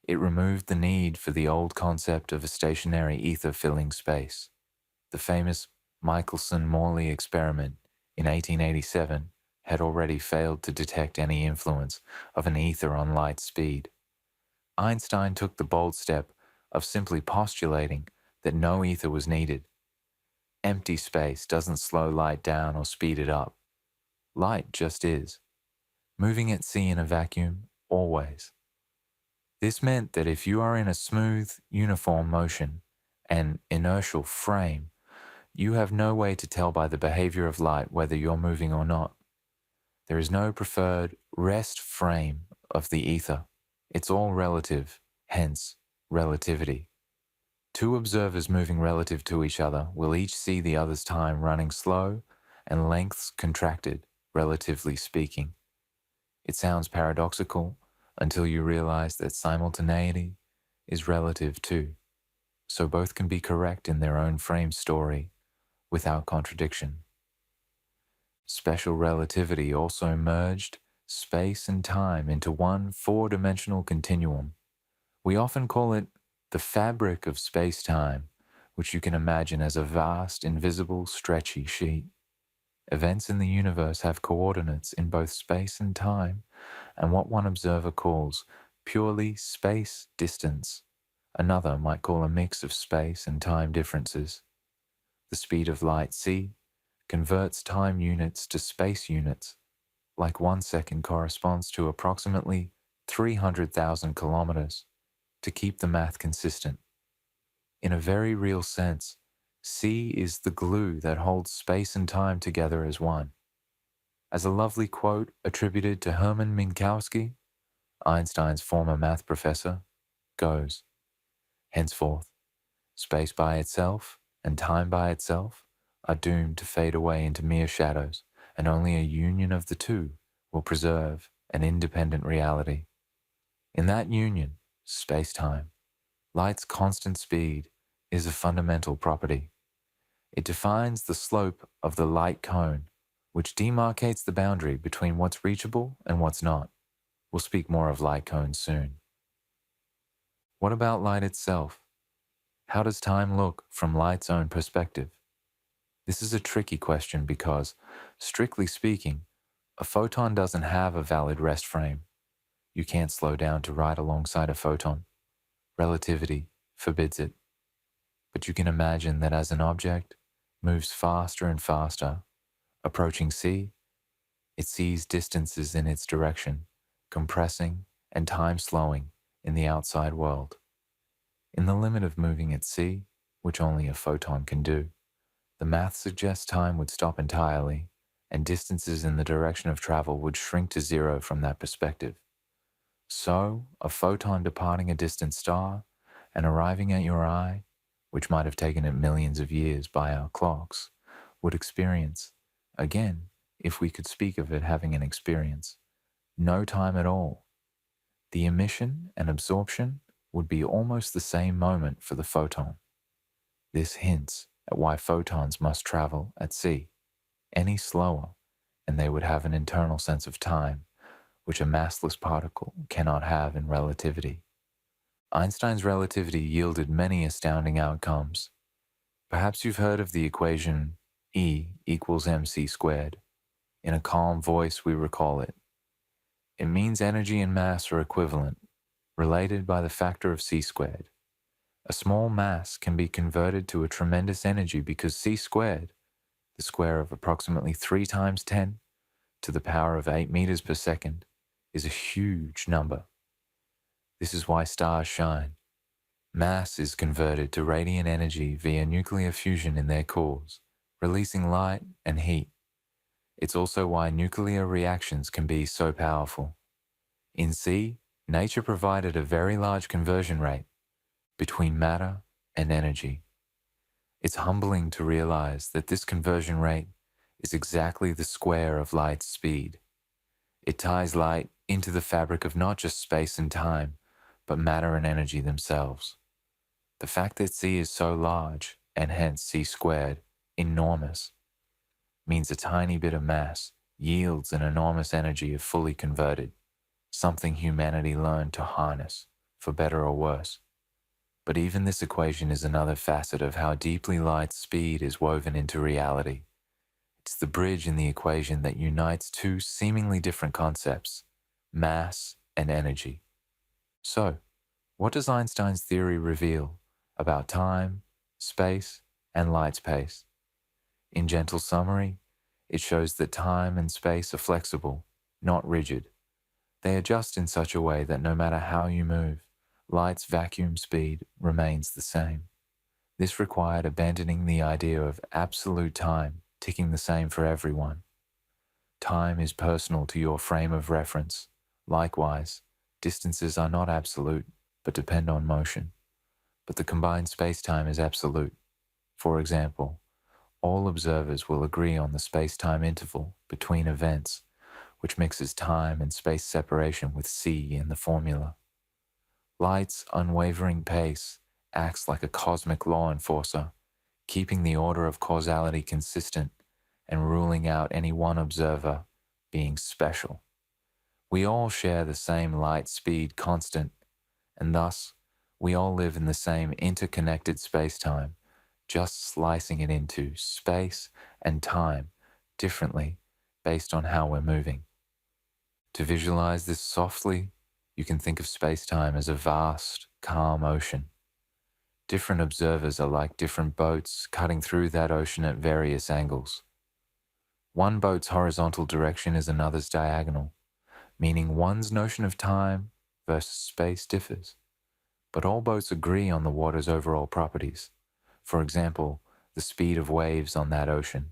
Speaker 1: It removed the need for the old concept of a stationary ether filling space. The famous Michelson-Morley experiment in 1887 had already failed to detect any influence of an ether on light speed. Einstein took the bold step of simply postulating that no ether was needed. Empty space doesn't slow light down or speed it up. Light just is, moving at c in a vacuum, always. This meant that if you are in a smooth, uniform motion, an inertial frame, you have no way to tell by the behavior of light whether you're moving or not. There is no preferred rest frame of the ether. It's all relative, hence relativity. Two observers moving relative to each other will each see the other's time running slow and lengths contracted, relatively speaking. It sounds paradoxical until you realize that simultaneity is relative too, so both can be correct in their own frame story without contradiction. Special relativity also merged space and time into one four-dimensional continuum. We often call it the fabric of space-time, which you can imagine as a vast, invisible, stretchy sheet. Events in the universe have coordinates in both space and time, and what one observer calls purely space distance, another might call a mix of space and time differences. The speed of light, c, converts time units to space units, like 1 second corresponds to approximately 300,000 kilometers, to keep the math consistent. In a very real sense, c is the glue that holds space and time together as one. As a lovely quote attributed to Hermann Minkowski, Einstein's former math professor, goes, "Henceforth, space by itself and time by itself are doomed to fade away into mere shadows, and only a union of the two will preserve an independent reality. In that union, space-time, light's constant speed is a fundamental property. It defines the slope of the light cone, which demarcates the boundary between what's reachable and what's not. We'll speak more of light cones soon. What about light itself? How does time look from light's own perspective? This is a tricky question because, strictly speaking, a photon doesn't have a valid rest frame. You can't slow down to ride alongside a photon. Relativity forbids it. But you can imagine that as an object moves faster and faster, approaching c, it sees distances in its direction, compressing and time slowing in the outside world. In the limit of moving at c, which only a photon can do, the math suggests time would stop entirely, and distances in the direction of travel would shrink to zero from that perspective. So, a photon departing a distant star and arriving at your eye, which might have taken it millions of years by our clocks, would experience, again, if we could speak of it having an experience, no time at all. The emission and absorption would be almost the same moment for the photon. This hints at why photons must travel at sea. Any slower, and they would have an internal sense of time, which a massless particle cannot have in relativity. Einstein's relativity yielded many astounding outcomes. Perhaps you've heard of the equation E equals mc squared. In a calm voice, we recall it. It means energy and mass are equivalent, related by the factor of c squared. A small mass can be converted to a tremendous energy because c squared, the square of approximately 3 times 10 to the power of 8 meters per second, is a huge number. This is why stars shine. Mass is converted to radiant energy via nuclear fusion in their cores, releasing light and heat. It's also why nuclear reactions can be so powerful. In C, nature provided a very large conversion rate between matter and energy. It's humbling to realize that this conversion rate is exactly the square of light's speed. It ties light into the fabric of not just space and time, but matter and energy themselves. The fact that c is so large, and hence c squared, enormous, means a tiny bit of mass yields an enormous energy if fully converted, something humanity learned to harness, for better or worse. But even this equation is another facet of how deeply light's speed is woven into reality. It's the bridge in the equation that unites two seemingly different concepts, mass and energy. So, what does Einstein's theory reveal about time, space, and light's pace? In gentle summary, it shows that time and space are flexible, not rigid. They adjust in such a way that no matter how you move, light's vacuum speed remains the same. This required abandoning the idea of absolute time ticking the same for everyone. Time is personal to your frame of reference. Likewise, distances are not absolute, but depend on motion. But the combined space-time is absolute. For example, all observers will agree on the space-time interval between events, which mixes time and space separation with c in the formula. Light's unwavering pace acts like a cosmic law enforcer, keeping the order of causality consistent and ruling out any one observer being special. We all share the same light speed constant, and thus we all live in the same interconnected space-time, just slicing it into space and time differently based on how we're moving. To visualize this softly, you can think of space-time as a vast, calm ocean. Different observers are like different boats cutting through that ocean at various angles. One boat's horizontal direction is another's diagonal, meaning one's notion of time versus space differs. But all boats agree on the water's overall properties. For example, the speed of waves on that ocean.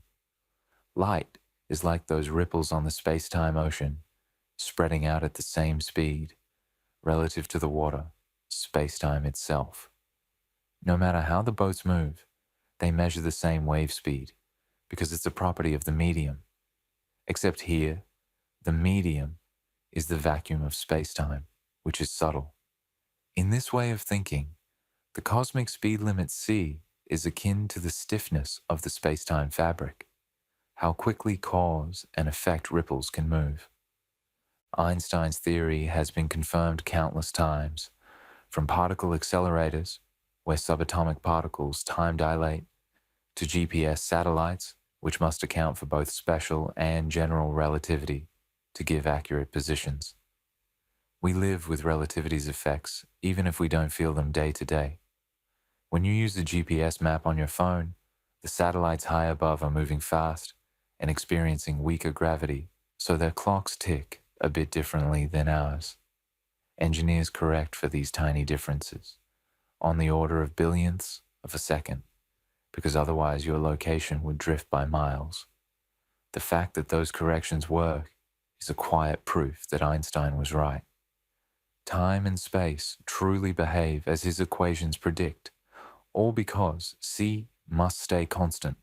Speaker 1: Light is like those ripples on the space-time ocean, spreading out at the same speed, relative to the water, space-time itself. No matter how the boats move, they measure the same wave speed, because it's a property of the medium. Except here, the medium is the vacuum of space-time, which is subtle. In this way of thinking, the cosmic speed limit c is akin to the stiffness of the space-time fabric, how quickly cause and effect ripples can move. Einstein's theory has been confirmed countless times, from particle accelerators, where subatomic particles time dilate, to GPS satellites, which must account for both special and general relativity to give accurate positions. We live with relativity's effects, even if we don't feel them day to day. When you use the GPS map on your phone, the satellites high above are moving fast and experiencing weaker gravity, so their clocks tick a bit differently than ours. Engineers correct for these tiny differences, on the order of billionths of a second, because otherwise your location would drift by miles. The fact that those corrections work is a quiet proof that Einstein was right. time and space truly behave as his equations predict, all because c must stay constant.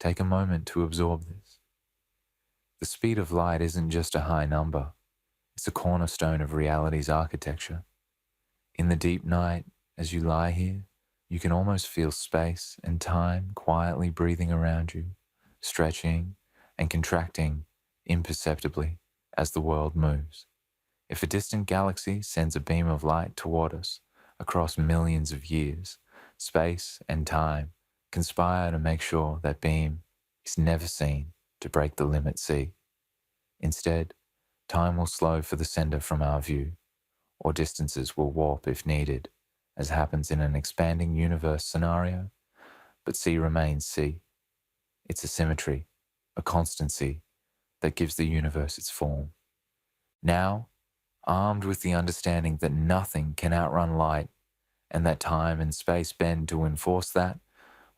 Speaker 1: Take a moment to absorb this. The speed of light isn't just a high number, it's a cornerstone of reality's architecture. In the deep night, as you lie here, you can almost feel space and time quietly breathing around you, stretching and contracting imperceptibly as the world moves. If a distant galaxy sends a beam of light toward us across millions of years, space and time conspire to make sure that beam is never seen to break the limit c. Instead, time will slow for the sender from our view, or distances will warp if needed, as happens in an expanding universe scenario, but c remains c. It's a symmetry, a constancy that gives the universe its form. Now, armed with the understanding that nothing can outrun light and that time and space bend to enforce that,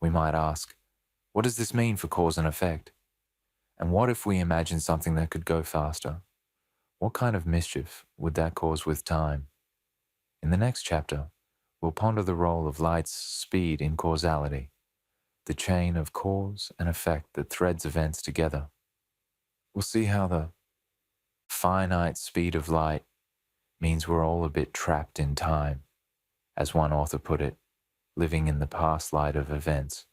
Speaker 1: we might ask, what does this mean for cause and effect? And what if we imagine something that could go faster? What kind of mischief would that cause with time? In the next chapter, we'll ponder the role of light's speed in causality, the chain of cause and effect that threads events together. We'll see how the finite speed of light means we're all a bit trapped in time. As one author put it, living in the past light of events.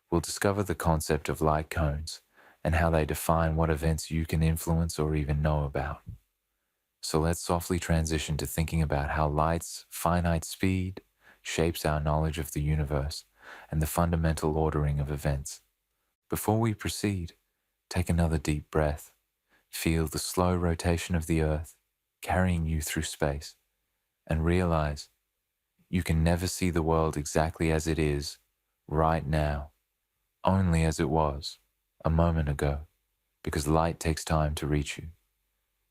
Speaker 1: We'll discover the concept of light cones and how they define what events you can influence or even know about. So let's softly transition to thinking about how light's finite speed shapes our knowledge of the universe and the fundamental ordering of events. Before we proceed, take another deep breath. Feel the slow rotation of the Earth carrying you through space, and realize you can never see the world exactly as it is right now, only as it was a moment ago, because light takes time to reach you.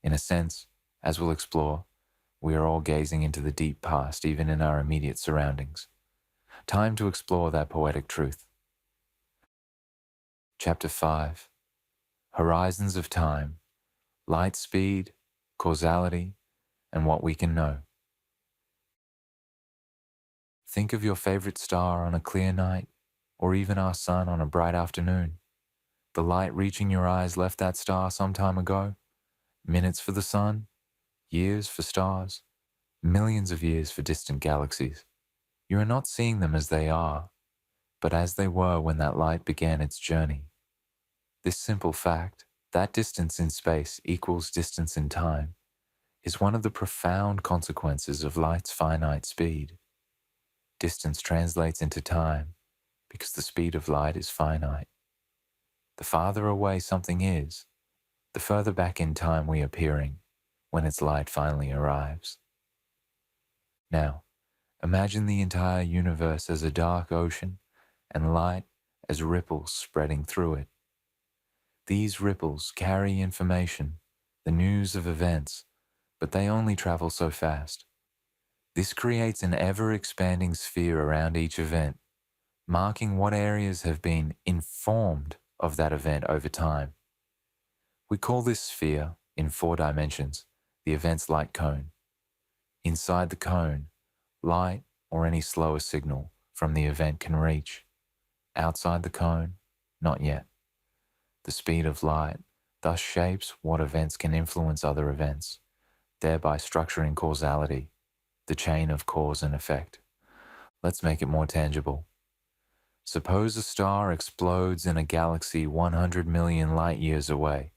Speaker 1: In a sense, as we'll explore, we are all gazing into the deep past, even in our immediate surroundings. Time to explore that poetic truth. Chapter 5. Horizons of Time, Light Speed, Causality, and What We Can Know. Think of your favorite star on a clear night, or even our sun on a bright afternoon. The light reaching your eyes left that star some time ago. Minutes for the sun, years for stars, millions of years for distant galaxies. You are not seeing them as they are, but as they were when that light began its journey. This simple fact, that distance in space equals distance in time, is one of the profound consequences of light's finite speed. Distance translates into time because the speed of light is finite. The farther away something is, the further back in time we are peering when its light finally arrives. Now, imagine the entire universe as a dark ocean and light as ripples spreading through it. These ripples carry information, the news of events, but they only travel so fast. This creates an ever-expanding sphere around each event, marking what areas have been informed of that event over time. We call this sphere, in 4 dimensions, the event's light cone. Inside the cone, light or any slower signal from the event can reach. Outside the cone, not yet. The speed of light thus shapes what events can influence other events, thereby structuring causality, the chain of cause and effect. Let's make it more tangible. Suppose a star explodes in a galaxy 100 million light years away.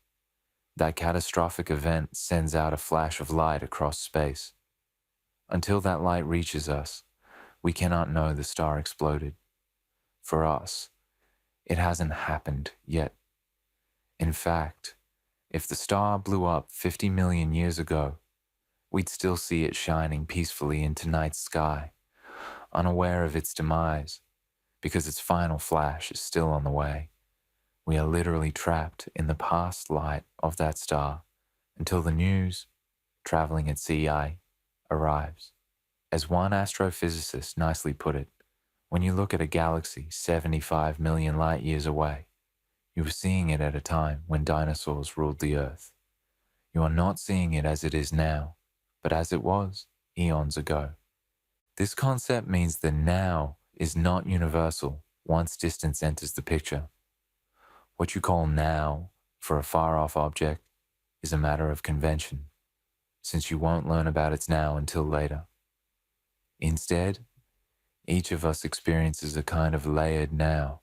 Speaker 1: That catastrophic event sends out a flash of light across space. Until that light reaches us, we cannot know the star exploded. For us, it hasn't happened yet. In fact, if the star blew up 50 million years ago, we'd still see it shining peacefully into night sky, unaware of its demise, because its final flash is still on the way. We are literally trapped in the past light of that star until the news, traveling at CI, arrives. As one astrophysicist nicely put it, when you look at a galaxy 75 million light years away, you are seeing it at a time when dinosaurs ruled the Earth. You are not seeing it as it is now, but as it was eons ago. This concept means the now is not universal once distance enters the picture. What you call now for a far-off object is a matter of convention, since you won't learn about its now until later. Instead, each of us experiences a kind of layered now,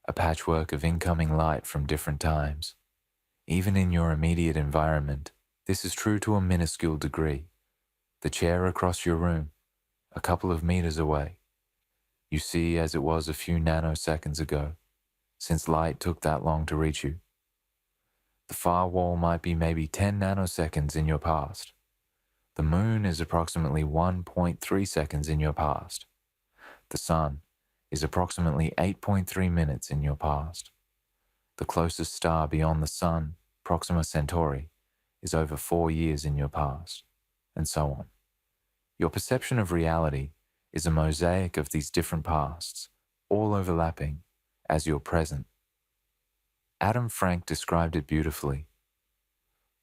Speaker 1: a patchwork of incoming light from different times. Even in your immediate environment, this is true to a minuscule degree. The chair across your room, a couple of meters away, you see as it was a few nanoseconds ago, since light took that long to reach you. The far wall might be maybe 10 nanoseconds in your past. The moon is approximately 1.3 seconds in your past. The sun is approximately 8.3 minutes in your past. The closest star beyond the sun, Proxima Centauri, is over 4 years in your past, and so on. Your perception of reality is a mosaic of these different pasts, all overlapping as your present. Adam Frank described it beautifully.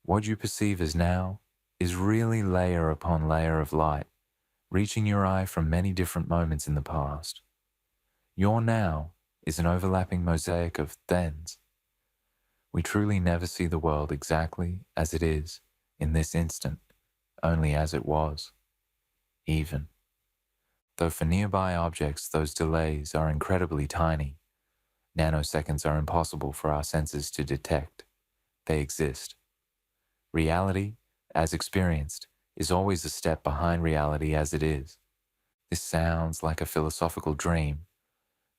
Speaker 1: What you perceive as now is really layer upon layer of light, reaching your eye from many different moments in the past. Your now is an overlapping mosaic of thens. We truly never see the world exactly as it is in this instant, only as it was, even. Though for nearby objects those delays are incredibly tiny, nanoseconds are impossible for our senses to detect. They exist. Reality, as experienced, is always a step behind reality as it is. This sounds like a philosophical dream,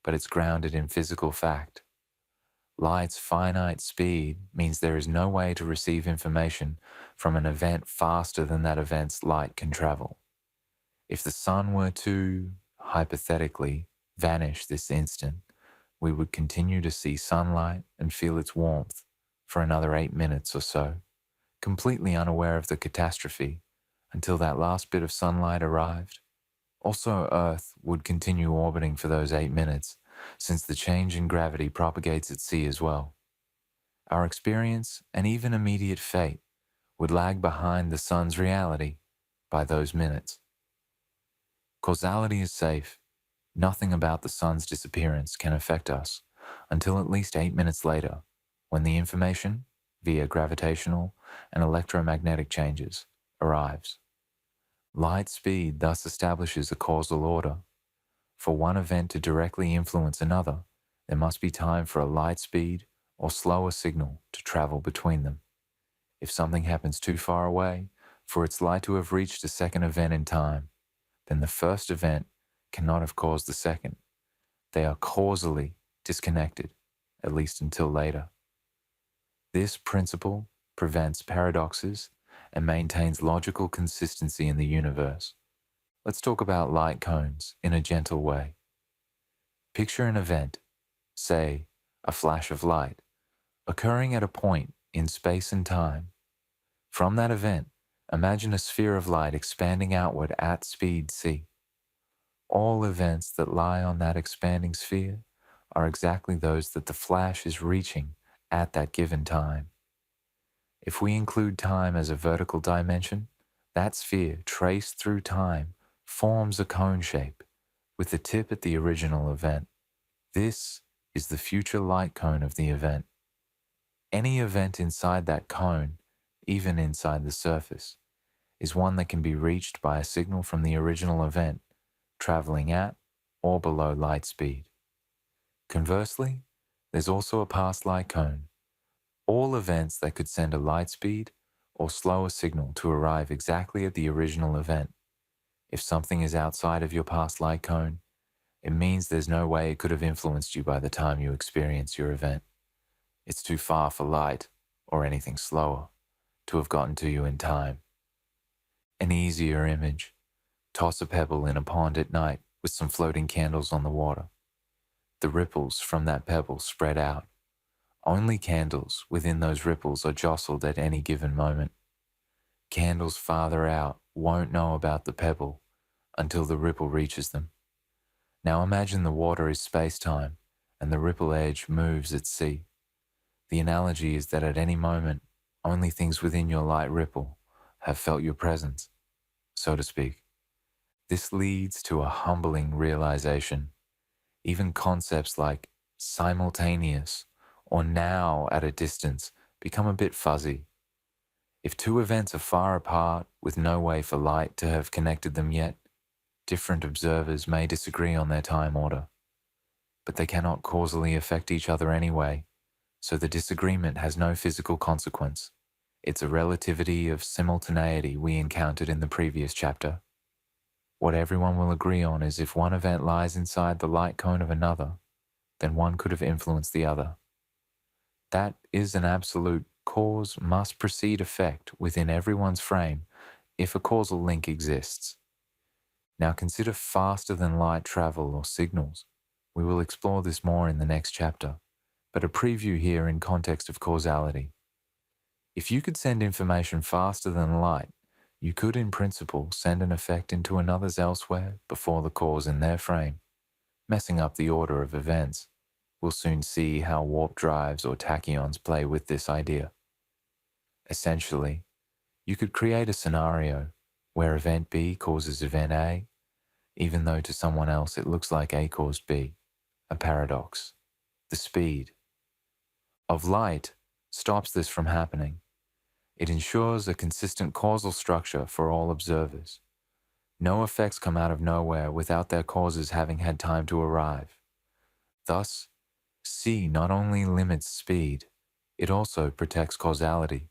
Speaker 1: but it's grounded in physical fact. Light's finite speed means there is no way to receive information from an event faster than that event's light can travel. If the sun were to, hypothetically, vanish this instant, we would continue to see sunlight and feel its warmth for another 8 minutes or so, completely unaware of the catastrophe until that last bit of sunlight arrived. Also, Earth would continue orbiting for those 8 minutes, since the change in gravity propagates at sea as well. Our experience and even immediate fate would lag behind the sun's reality by those minutes. Causality is safe. Nothing about the sun's disappearance can affect us until at least 8 minutes later, when the information, via gravitational and electromagnetic changes, arrives. Light speed thus establishes a causal order. For one event to directly influence another, there must be time for a light speed or slower signal to travel between them. If something happens too far away for its light to have reached a second event in time, then the first event cannot have caused the second. They are causally disconnected, at least until later. This principle prevents paradoxes and maintains logical consistency in the universe. Let's talk about light cones in a gentle way. Picture an event, say a flash of light, occurring at a point in space and time. From that event, imagine a sphere of light expanding outward at speed c. All events that lie on that expanding sphere are exactly those that the flash is reaching at that given time. If we include time as a vertical dimension, that sphere traced through time forms a cone shape with the tip at the original event. This is the future light cone of the event. Any event inside that cone, even inside the surface, is one that can be reached by a signal from the original event, traveling at or below light speed. Conversely, there's also a past light cone. All events that could send a light speed or slower signal to arrive exactly at the original event. If something is outside of your past light cone, it means there's no way it could have influenced you by the time you experience your event. It's too far for light, or anything slower, to have gotten to you in time. An easier image: toss a pebble in a pond at night with some floating candles on the water. The ripples from that pebble spread out. Only candles within those ripples are jostled at any given moment. Candles farther out won't know about the pebble until the ripple reaches them. Now imagine the water is space-time and the ripple edge moves at sea. The analogy is that at any moment, only things within your light ripple have felt your presence. so to speak. This leads to a humbling realization. Even concepts like simultaneous or now at a distance become a bit fuzzy. If two events are far apart with no way for light to have connected them yet, different observers may disagree on their time order. But they cannot causally affect each other anyway, so the disagreement has no physical consequence. It's a relativity of simultaneity we encountered in the previous chapter. What everyone will agree on is if one event lies inside the light cone of another, then one could have influenced the other. That is an absolute cause must precede effect within everyone's frame if a causal link exists. Now consider faster than light travel or signals. We will explore this more in the next chapter, but a preview here in context of causality. If you could send information faster than light, you could in principle send an effect into another's elsewhere before the cause in their frame, messing up the order of events. We'll soon see how warp drives or tachyons play with this idea. Essentially, you could create a scenario where event B causes event A, even though to someone else it looks like A caused B, a paradox. The speed of light stops this from happening. It ensures a consistent causal structure for all observers. No effects come out of nowhere without their causes having had time to arrive. Thus, C not only limits speed, it also protects causality.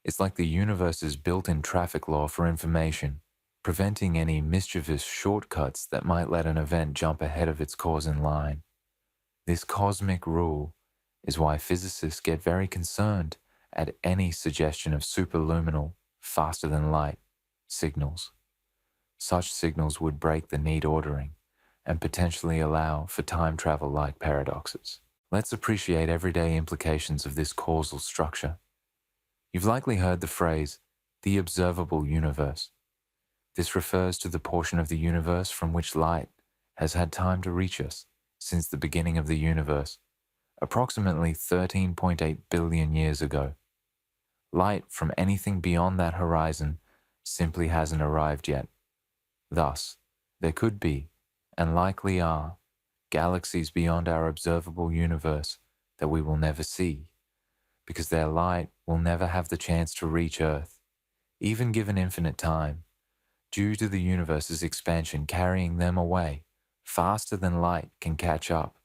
Speaker 1: It's like the universe's built-in traffic law for information, preventing any mischievous shortcuts that might let an event jump ahead of its cause in line. This cosmic rule is why physicists get very concerned at any suggestion of superluminal, faster-than-light signals. Such signals would break the neat ordering and potentially allow for time travel-like paradoxes. Let's appreciate everyday implications of this causal structure. You've likely heard the phrase, the observable universe. This refers to the portion of the universe from which light has had time to reach us since the beginning of the universe, approximately 13.8 billion years ago. Light from anything beyond that horizon simply hasn't arrived yet. Thus, there could be, and likely are, galaxies beyond our observable universe that we will never see, because their light will never have the chance to reach Earth, even given infinite time, due to the universe's expansion carrying them away faster than light can catch up.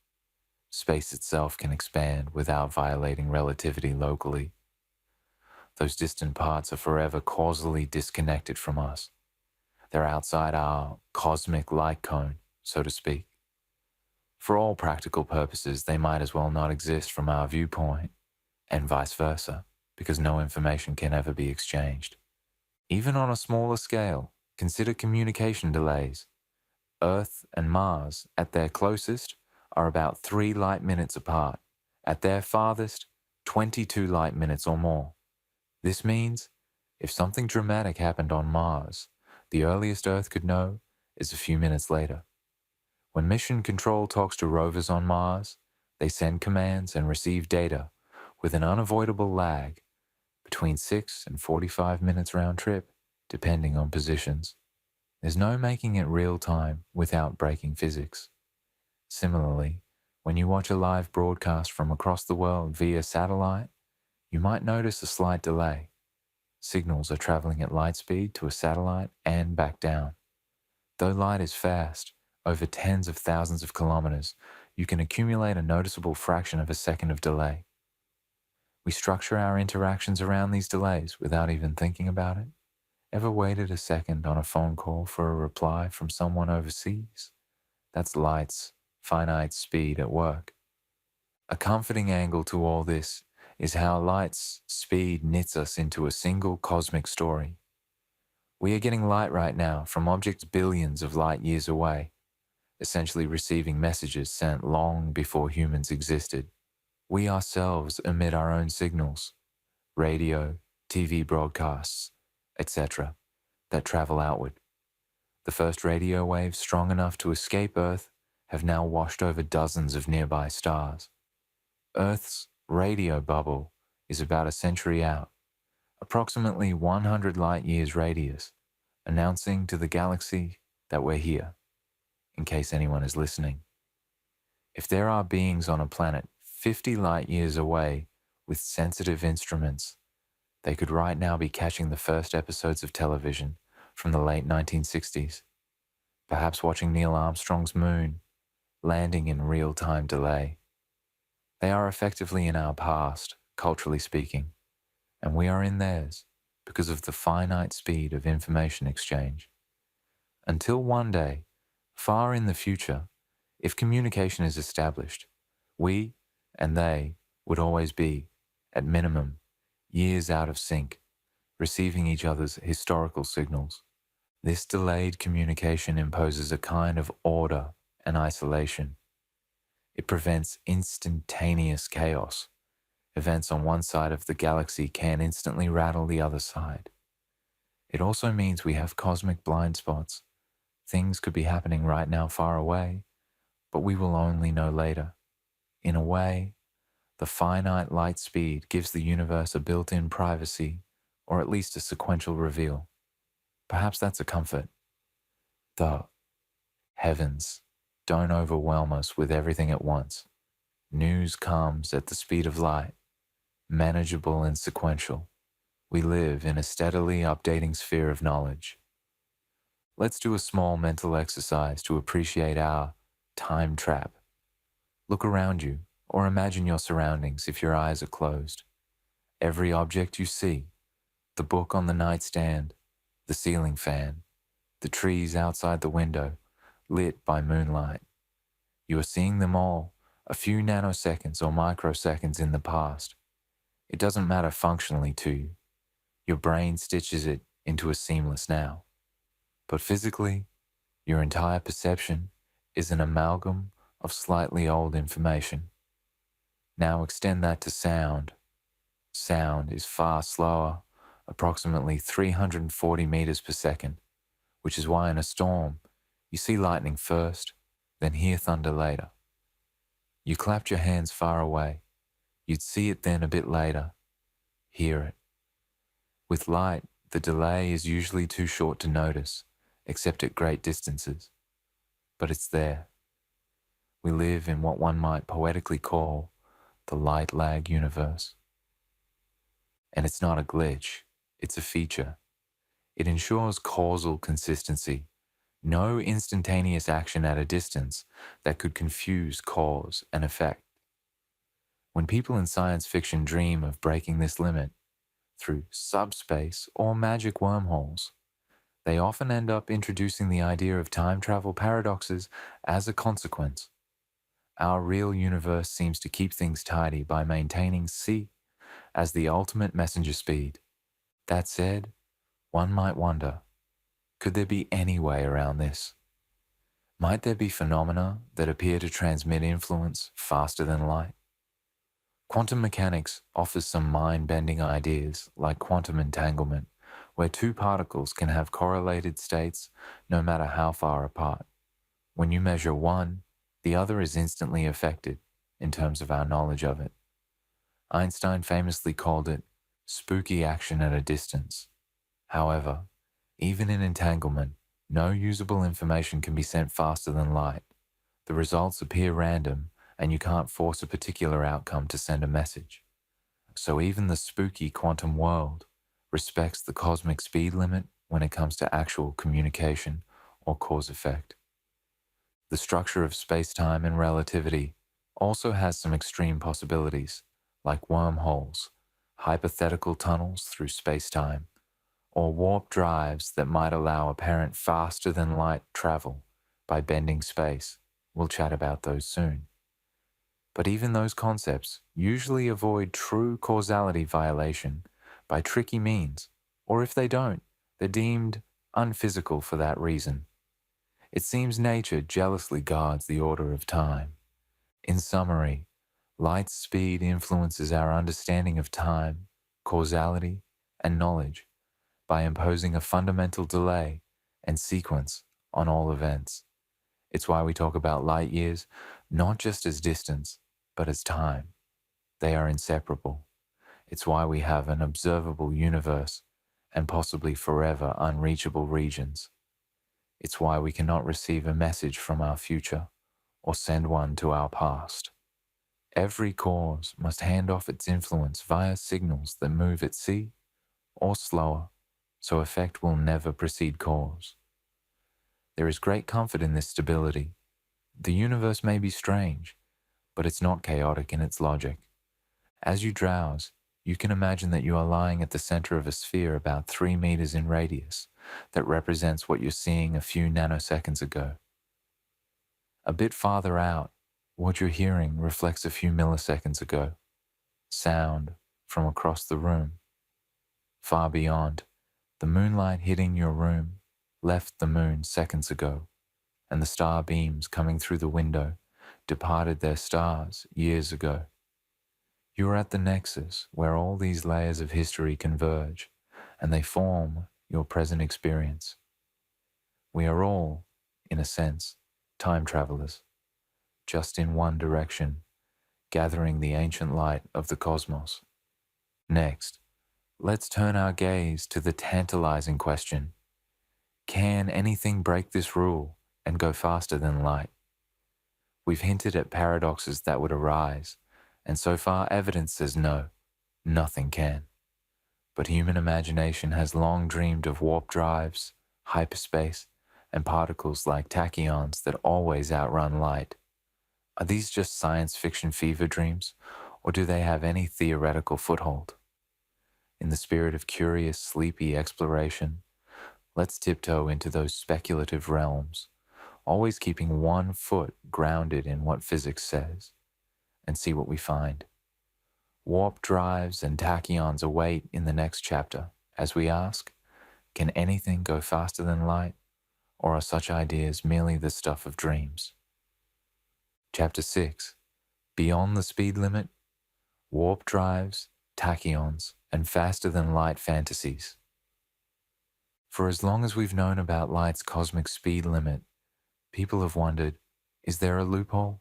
Speaker 1: Space itself can expand without violating relativity locally. Those distant parts are forever causally disconnected from us. They're outside our cosmic light cone, so to speak. For all practical purposes, they might as well not exist from our viewpoint, and vice versa, because no information can ever be exchanged. Even on a smaller scale, consider communication delays. Earth and Mars, at their closest, are about 3 light minutes apart. At their farthest, 22 light minutes or more. This means, if something dramatic happened on Mars, the earliest Earth could know is a few minutes later. When Mission Control talks to rovers on Mars, they send commands and receive data with an unavoidable lag between 6 and 45 minutes round trip, depending on positions. There's no making it real time without breaking physics. Similarly, when you watch a live broadcast from across the world via satellite, you might notice a slight delay. Signals are traveling at light speed to a satellite and back down. Though light is fast, over tens of thousands of kilometers, you can accumulate a noticeable fraction of a second of delay. We structure our interactions around these delays without even thinking about it. Ever waited a second on a phone call for a reply from someone overseas? That's light's finite speed at work. A comforting angle to all this is how light's speed knits us into a single cosmic story. We are getting light right now from objects billions of light years away, essentially receiving messages sent long before humans existed. We ourselves emit our own signals, radio, TV broadcasts, etc., that travel outward. The first radio waves strong enough to escape Earth have now washed over dozens of nearby stars. Earth's radio bubble is about a century out, approximately 100 light years radius, announcing to the galaxy that we're here, in case anyone is listening. If there are beings on a planet 50 light years away with sensitive instruments, they could right now be catching the first episodes of television from the late 1960s, perhaps watching Neil Armstrong's moon landing in real-time delay. They are effectively in our past, culturally speaking, and we are in theirs because of the finite speed of information exchange. Until one day, far in the future, if communication is established, we and they would always be, at minimum, years out of sync, receiving each other's historical signals. This delayed communication imposes a kind of order and isolation. It prevents instantaneous chaos. Events on one side of the galaxy can instantly rattle the other side. It also means we have cosmic blind spots. Things could be happening right now far away, but we will only know later. In a way, the finite light speed gives the universe a built-in privacy, or at least a sequential reveal. Perhaps that's a comfort. The heavens don't overwhelm us with everything at once. News comes at the speed of light, manageable and sequential. We live in a steadily updating sphere of knowledge. Let's do a small mental exercise to appreciate our time trap. Look around you, or imagine your surroundings if your eyes are closed. Every object you see, the book on the nightstand, the ceiling fan, the trees outside the window, lit by moonlight. You are seeing them all a few nanoseconds or microseconds in the past. It doesn't matter functionally to you. Your brain stitches it into a seamless now. But physically, your entire perception is an amalgam of slightly old information. Now extend that to sound. Sound is far slower, approximately 340 meters per second, which is why in a storm, you see lightning first, then hear thunder later. You clapped your hands far away. You'd see it then a bit later, hear it. With light, the delay is usually too short to notice, except at great distances. But it's there. We live in what one might poetically call the light lag universe. And it's not a glitch, it's a feature. It ensures causal consistency, no instantaneous action at a distance that could confuse cause and effect. When people in science fiction dream of breaking this limit through subspace or magic wormholes, they often end up introducing the idea of time travel paradoxes as a consequence. Our real universe seems to keep things tidy by maintaining c as the ultimate messenger speed. That said, one might wonder, could there be any way around this? Might there be phenomena that appear to transmit influence faster than light? Quantum mechanics offers some mind-bending ideas like quantum entanglement, where two particles can have correlated states no matter how far apart. When you measure one, the other is instantly affected in terms of our knowledge of it. Einstein famously called it spooky action at a distance. However, even in entanglement, no usable information can be sent faster than light. The results appear random, and you can't force a particular outcome to send a message. So even the spooky quantum world respects the cosmic speed limit when it comes to actual communication or cause-effect. The structure of space-time and relativity also has some extreme possibilities, like wormholes, hypothetical tunnels through space-time, or warp drives that might allow apparent faster-than-light travel by bending space. We'll chat about those soon. But even those concepts usually avoid true causality violation by tricky means, or if they don't, they're deemed unphysical for that reason. It seems nature jealously guards the order of time. In summary, light's speed influences our understanding of time, causality, and knowledge by imposing a fundamental delay and sequence on all events. It's why we talk about light years not just as distance, but as time. They are inseparable. It's why we have an observable universe and possibly forever unreachable regions. It's why we cannot receive a message from our future or send one to our past. Every cause must hand off its influence via signals that move at c or slower, so effect will never precede cause. There is great comfort in this stability. The universe may be strange, but it's not chaotic in its logic. As you drowse, you can imagine that you are lying at the center of a sphere about 3 meters in radius that represents what you're seeing a few nanoseconds ago. A bit farther out, what you're hearing reflects a few milliseconds ago. Sound from across the room. Far beyond, the moonlight hitting your room left the moon seconds ago, and the star beams coming through the window departed their stars years ago. You are at the nexus where all these layers of history converge, and they form your present experience. We are all, in a sense, time travelers, just in one direction, gathering the ancient light of the cosmos. Next, let's turn our gaze to the tantalizing question: can anything break this rule and go faster than light? We've hinted at paradoxes that would arise, and so far evidence says no, nothing can. But human imagination has long dreamed of warp drives, hyperspace, and particles like tachyons that always outrun light. Are these just science fiction fever dreams, or do they have any theoretical foothold? In the spirit of curious, sleepy exploration, let's tiptoe into those speculative realms, always keeping one foot grounded in what physics says, and see what we find. Warp drives and tachyons await in the next chapter as we ask, can anything go faster than light, or are such ideas merely the stuff of dreams? Chapter 6. Beyond the speed limit, warp drives, tachyons, and faster than light fantasies. For as long as we've known about light's cosmic speed limit, people have wondered, is there a loophole?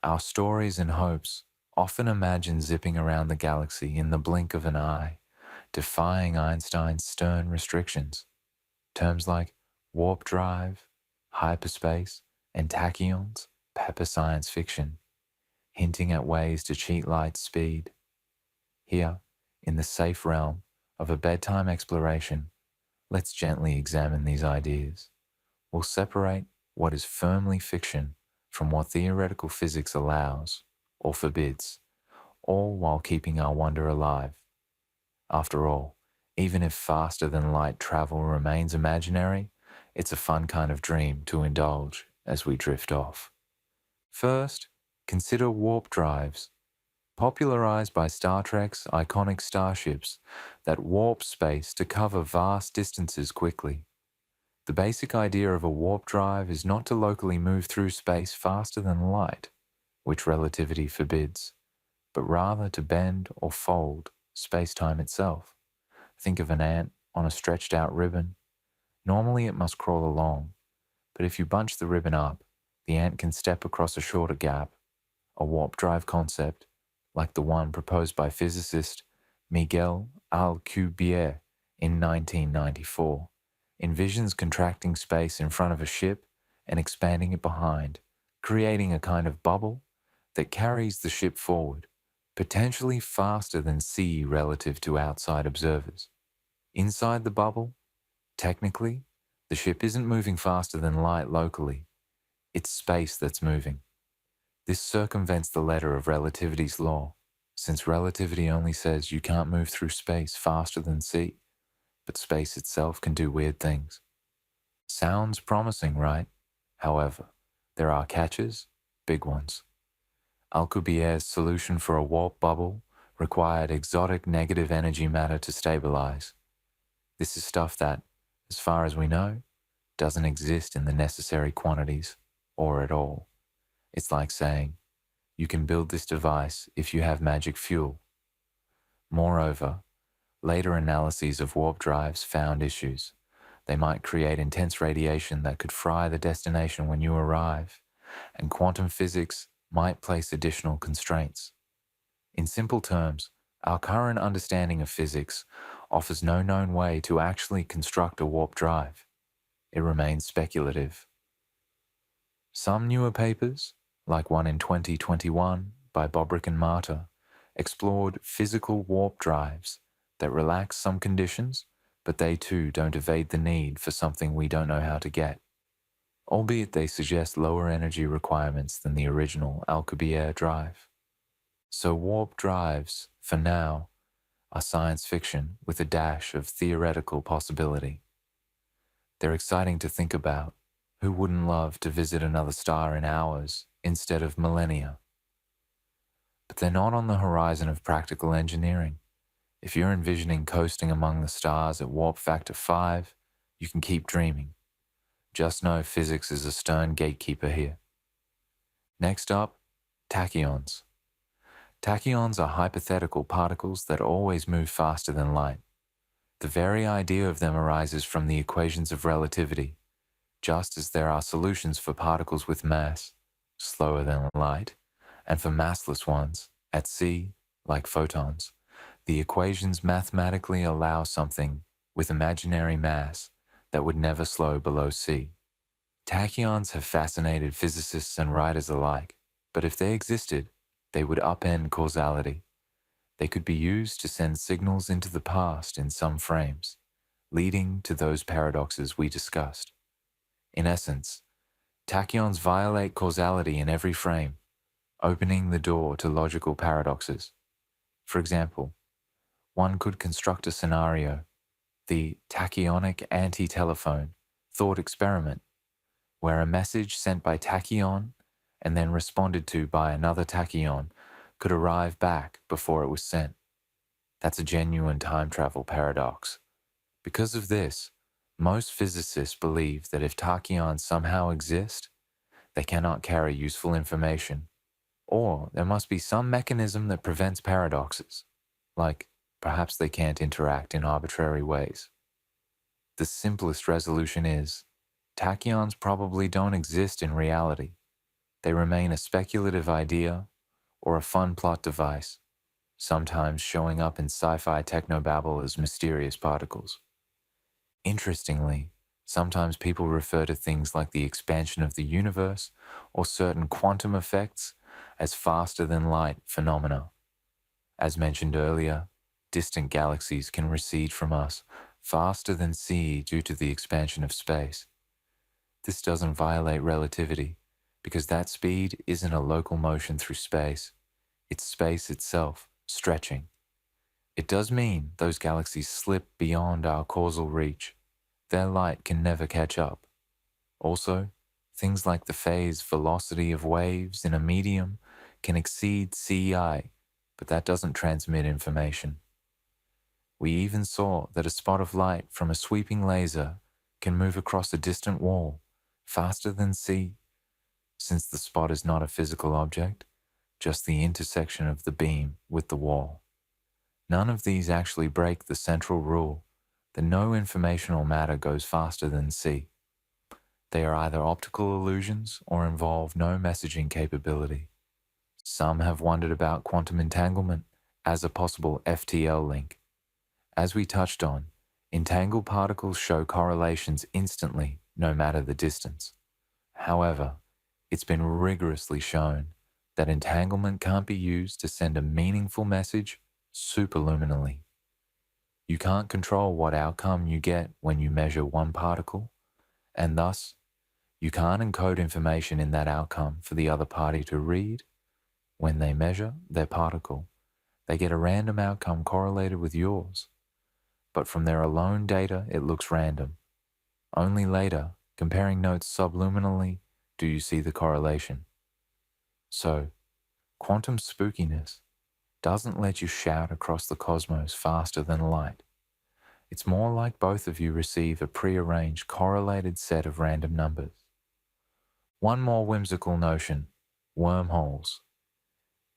Speaker 1: Our stories and hopes often imagine zipping around the galaxy in the blink of an eye, defying Einstein's stern restrictions. Terms like warp drive, hyperspace, and tachyons pepper science fiction, hinting at ways to cheat light's speed. Here, in the safe realm of a bedtime exploration, let's gently examine these ideas. We'll separate what is firmly fiction from what theoretical physics allows or forbids, all while keeping our wonder alive. After all, even if faster than light travel remains imaginary, it's a fun kind of dream to indulge as we drift off. First, consider warp drives, popularized by Star Trek's iconic starships that warp space to cover vast distances quickly. The basic idea of a warp drive is not to locally move through space faster than light, which relativity forbids, but rather to bend or fold space-time itself. Think of an ant on a stretched out ribbon. Normally it must crawl along, but if you bunch the ribbon up, the ant can step across a shorter gap. A warp drive concept, like the one proposed by physicist Miguel Alcubierre in 1994, envisions contracting space in front of a ship and expanding it behind, creating a kind of bubble that carries the ship forward, potentially faster than c relative to outside observers. Inside the bubble, technically, the ship isn't moving faster than light locally. It's space that's moving. This circumvents the letter of relativity's law, since relativity only says you can't move through space faster than c, but space itself can do weird things. Sounds promising, right? However, there are catches, big ones. Alcubierre's solution for a warp bubble required exotic negative energy matter to stabilize. This is stuff that, as far as we know, doesn't exist in the necessary quantities, or at all. It's like saying, you can build this device if you have magic fuel. Moreover, later analyses of warp drives found issues. They might create intense radiation that could fry the destination when you arrive, and quantum physics might place additional constraints. In simple terms, our current understanding of physics offers no known way to actually construct a warp drive. It remains speculative. Some newer papers, like one in 2021 by Bobrick and Marta, explored physical warp drives that relax some conditions, but they too don't evade the need for something we don't know how to get, albeit they suggest lower energy requirements than the original Alcubierre drive. So warp drives, for now, are science fiction with a dash of theoretical possibility. They're exciting to think about. Who wouldn't love to visit another star in hours instead of millennia? But they're not on the horizon of practical engineering. If you're envisioning coasting among the stars at warp factor 5, you can keep dreaming. Just know physics is a stern gatekeeper here. Next up, tachyons. Tachyons are hypothetical particles that always move faster than light. The very idea of them arises from the equations of relativity, just as there are solutions for particles with mass, slower than light, and for massless ones, at sea, like photons. The equations mathematically allow something with imaginary mass that would never slow below c. Tachyons have fascinated physicists and writers alike, but if they existed, they would upend causality. They could be used to send signals into the past in some frames, leading to those paradoxes we discussed. In essence, tachyons violate causality in every frame, opening the door to logical paradoxes. For example, one could construct a scenario, the tachyonic anti-telephone thought experiment, where a message sent by tachyon and then responded to by another tachyon could arrive back before it was sent. That's a genuine time travel paradox. Because of this, most physicists believe that if tachyons somehow exist, they cannot carry useful information, or there must be some mechanism that prevents paradoxes, like perhaps they can't interact in arbitrary ways. The simplest resolution is, tachyons probably don't exist in reality. They remain a speculative idea or a fun plot device, sometimes showing up in sci-fi technobabble as mysterious particles. Interestingly, sometimes people refer to things like the expansion of the universe or certain quantum effects as faster-than-light phenomena. As mentioned earlier, distant galaxies can recede from us faster than c due to the expansion of space. This doesn't violate relativity, because that speed isn't a local motion through space, it's space itself, stretching. It does mean those galaxies slip beyond our causal reach. Their light can never catch up. Also, things like the phase velocity of waves in a medium can exceed CI, but that doesn't transmit information. We even saw that a spot of light from a sweeping laser can move across a distant wall faster than c, since the spot is not a physical object, just the intersection of the beam with the wall. None of these actually break the central rule that no informational matter goes faster than c. They are either optical illusions or involve no messaging capability. Some have wondered about quantum entanglement as a possible FTL link. As we touched on, entangled particles show correlations instantly, no matter the distance. However, it's been rigorously shown that entanglement can't be used to send a meaningful message superluminally. You can't control what outcome you get when you measure one particle, and thus, you can't encode information in that outcome for the other party to read. When they measure their particle, they get a random outcome correlated with yours. But from their alone data, it looks random. Only later, comparing notes subluminally, do you see the correlation. So, quantum spookiness doesn't let you shout across the cosmos faster than light. It's more like both of you receive a prearranged correlated set of random numbers. One more whimsical notion, wormholes.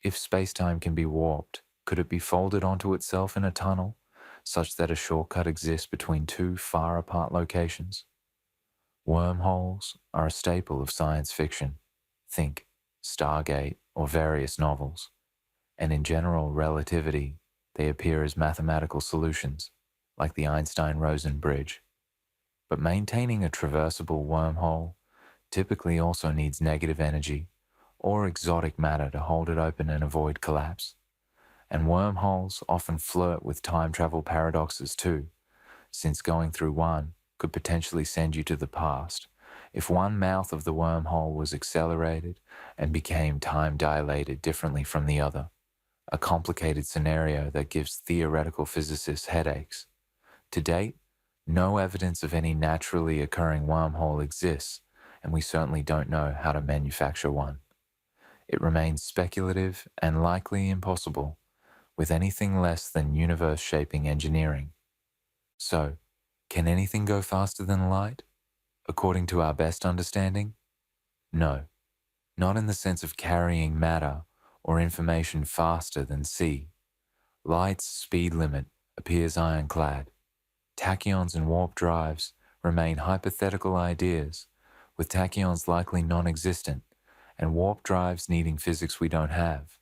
Speaker 1: If spacetime can be warped, could it be folded onto itself in a tunnel, such that a shortcut exists between two far apart locations? Wormholes are a staple of science fiction. Think Stargate or various novels. And in general relativity, they appear as mathematical solutions, like the Einstein-Rosen bridge. But maintaining a traversable wormhole typically also needs negative energy or exotic matter to hold it open and avoid collapse. And wormholes often flirt with time travel paradoxes too, since going through one could potentially send you to the past if one mouth of the wormhole was accelerated and became time dilated differently from the other, a complicated scenario that gives theoretical physicists headaches. To date, no evidence of any naturally occurring wormhole exists, and we certainly don't know how to manufacture one. It remains speculative and likely impossible with anything less than universe-shaping engineering. So, can anything go faster than light? According to our best understanding? No, not in the sense of carrying matter or information faster than c. Light's speed limit appears ironclad. Tachyons and warp drives remain hypothetical ideas, with tachyons likely non-existent and warp drives needing physics we don't have.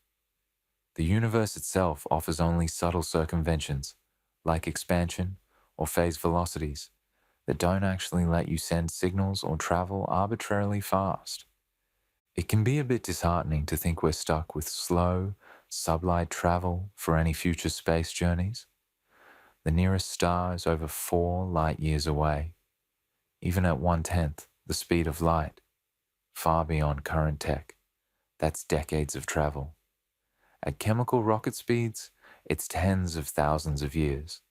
Speaker 1: The universe itself offers only subtle circumventions, like expansion or phase velocities, that don't actually let you send signals or travel arbitrarily fast. It can be a bit disheartening to think we're stuck with slow, sublight travel for any future space journeys. The nearest star is over 4 light years away, even at 1/10 the speed of light, far beyond current tech. That's decades of travel. At chemical rocket speeds, it's tens of thousands of years.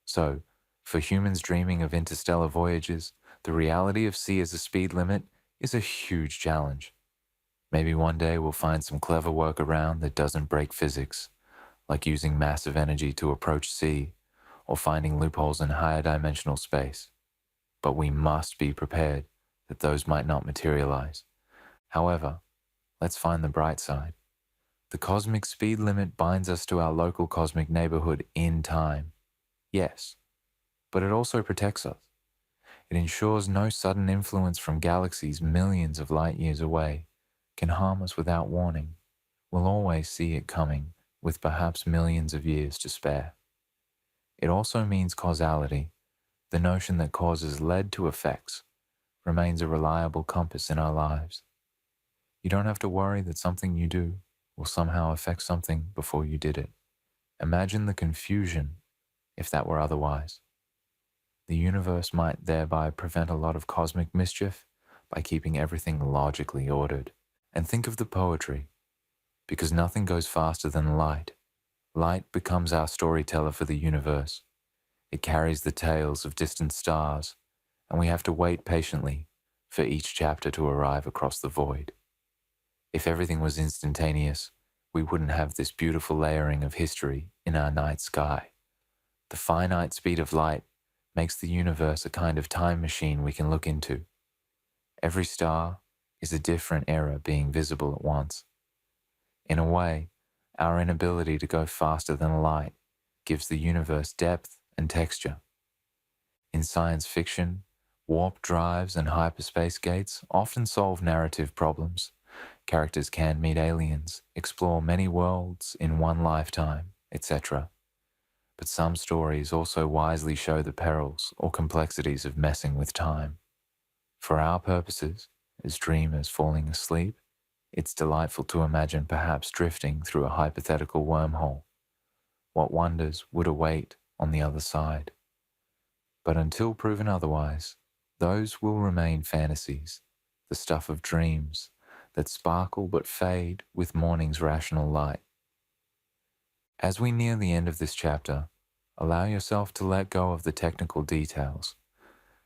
Speaker 1: So, for humans dreaming of interstellar voyages, the reality of c as a speed limit is a huge challenge. Maybe one day we'll find some clever workaround that doesn't break physics, like using massive energy to approach c, or finding loopholes in higher dimensional space. But we must be prepared that those might not materialize. However, let's find the bright side. The cosmic speed limit binds us to our local cosmic neighborhood in time. Yes, but it also protects us. It ensures no sudden influence from galaxies millions of light years away can harm us without warning. We'll always see it coming, with perhaps millions of years to spare. It also means causality. The notion that causes led to effects remains a reliable compass in our lives. You don't have to worry that something you do will somehow affect something before you did it. Imagine the confusion if that were otherwise. The universe might thereby prevent a lot of cosmic mischief by keeping everything logically ordered. And think of the poetry. Because nothing goes faster than light, light becomes our storyteller for the universe. It carries the tales of distant stars, and we have to wait patiently for each chapter to arrive across the void. If everything was instantaneous, we wouldn't have this beautiful layering of history in our night sky. The finite speed of light makes the universe a kind of time machine we can look into. Every star is a different era being visible at once. In a way, our inability to go faster than light gives the universe depth and texture. In science fiction, warp drives and hyperspace gates often solve narrative problems. Characters can meet aliens, explore many worlds in one lifetime, etc. But some stories also wisely show the perils or complexities of messing with time. For our purposes, as dreamers falling asleep, it's delightful to imagine perhaps drifting through a hypothetical wormhole. What wonders would await on the other side? But until proven otherwise, those will remain fantasies, the stuff of dreams that sparkle but fade with morning's rational light. As we near the end of this chapter, allow yourself to let go of the technical details.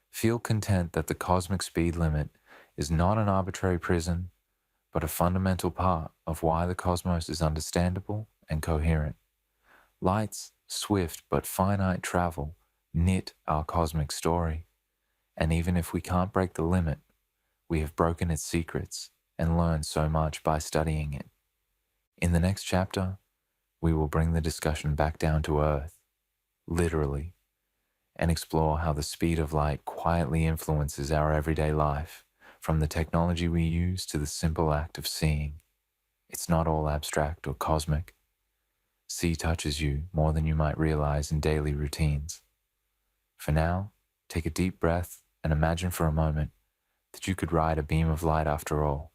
Speaker 1: Feel content that the cosmic speed limit is not an arbitrary prison, but a fundamental part of why the cosmos is understandable and coherent. Light's swift but finite travel knit our cosmic story, and even if we can't break the limit, we have broken its secrets and learned so much by studying it. In the next chapter, we will bring the discussion back down to Earth, literally, and explore how the speed of light quietly influences our everyday life, from the technology we use to the simple act of seeing. It's not all abstract or cosmic. See touches you more than you might realize in daily routines. For now, take a deep breath and imagine for a moment that you could ride a beam of light after all.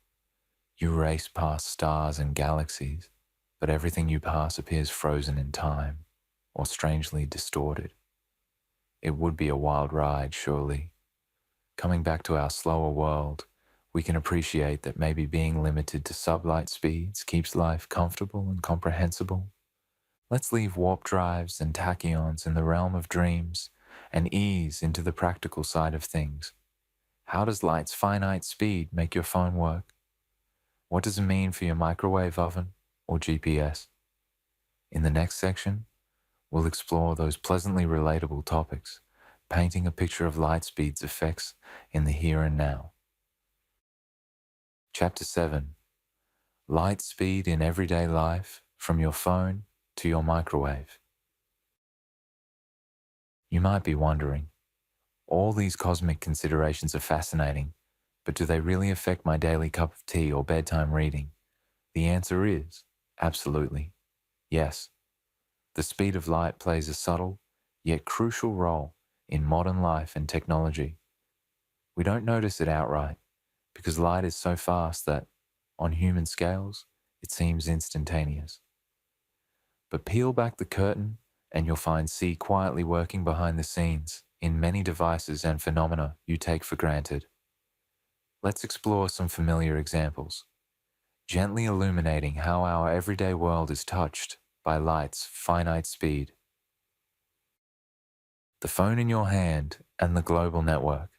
Speaker 1: You race past stars and galaxies, but everything you pass appears frozen in time or strangely distorted. It would be a wild ride, surely. Coming back to our slower world, we can appreciate that maybe being limited to sublight speeds keeps life comfortable and comprehensible. Let's leave warp drives and tachyons in the realm of dreams and ease into the practical side of things. How does light's finite speed make your phone work? What does it mean for your microwave oven or GPS? In the next section, we'll explore those pleasantly relatable topics, painting a picture of light speed's effects in the here and now. Chapter 7. Light speed in everyday life, from your phone to your microwave. You might be wondering, all these cosmic considerations are fascinating, but do they really affect my daily cup of tea or bedtime reading? The answer is, absolutely, yes. The speed of light plays a subtle, yet crucial role in modern life and technology. We don't notice it outright, because light is so fast that, on human scales, it seems instantaneous. But peel back the curtain and you'll find C quietly working behind the scenes in many devices and phenomena you take for granted. Let's explore some familiar examples, gently illuminating how our everyday world is touched by light's finite speed. The phone in your hand and the global network.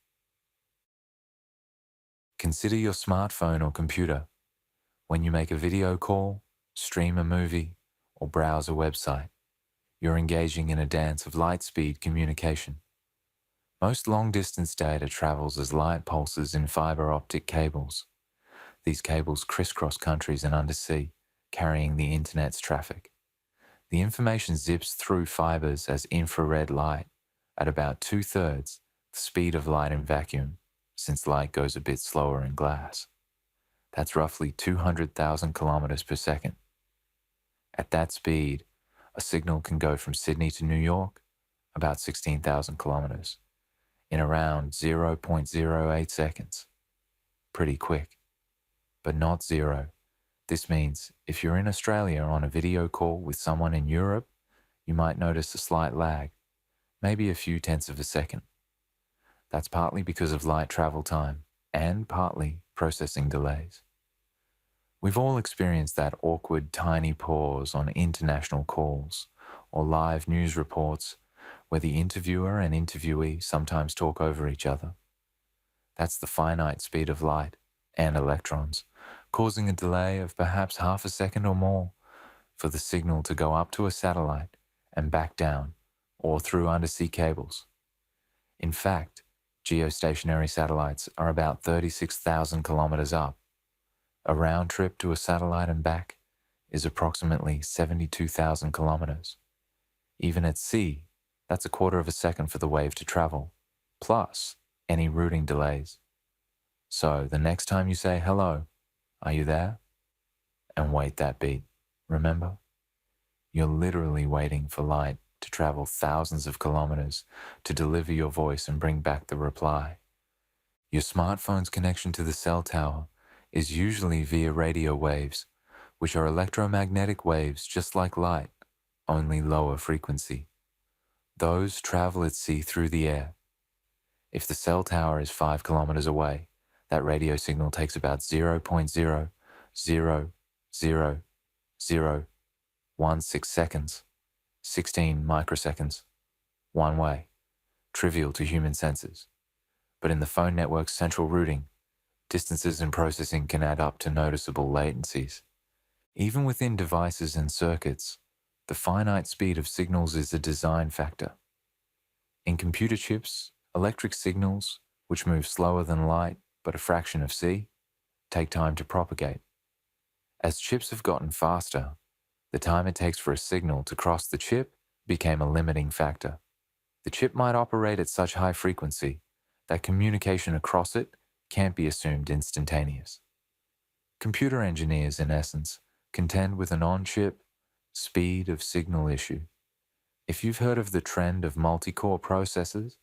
Speaker 1: Consider your smartphone or computer. When you make a video call, stream a movie, or browse a website, you're engaging in a dance of light-speed communication. Most long-distance data travels as light pulses in fiber optic cables. These cables crisscross countries and undersea, carrying the internet's traffic. The information zips through fibers as infrared light at about 2/3 the speed of light in vacuum, since light goes a bit slower in glass. That's roughly 200,000 kilometers per second. At that speed, a signal can go from Sydney to New York, about 16,000 kilometers, in around 0.08 seconds. Pretty quick, but not zero. This means if you're in Australia on a video call with someone in Europe, you might notice a slight lag, maybe a few tenths of a second. That's partly because of light travel time and partly processing delays. We've all experienced that awkward tiny pause on international calls or live news reports where the interviewer and interviewee sometimes talk over each other. That's the finite speed of light and electrons, causing a delay of perhaps half a second or more for the signal to go up to a satellite and back down or through undersea cables. In fact, geostationary satellites are about 36,000 kilometers up. A round trip to a satellite and back is approximately 72,000 kilometers. Even at sea, that's a quarter of a second for the wave to travel, plus any routing delays. So the next time you say hello, are you there? And wait that beat, remember? You're literally waiting for light to travel thousands of kilometers to deliver your voice and bring back the reply. Your smartphone's connection to the cell tower is usually via radio waves, which are electromagnetic waves just like light, only lower frequency. Those travel at sea through the air. If the cell tower is 5 kilometers away, that radio signal takes about 0.0000016 seconds, 16 microseconds, one way, trivial to human senses. But in the phone network's central routing, distances and processing can add up to noticeable latencies. Even within devices and circuits, the finite speed of signals is a design factor. In computer chips, electric signals, which move slower than light but a fraction of c, take time to propagate. As chips have gotten faster, the time it takes for a signal to cross the chip became a limiting factor. The chip might operate at such high frequency that communication across it can't be assumed instantaneous. Computer engineers, in essence, contend with an on-chip speed of signal issue. If you've heard of the trend of multi-core processors,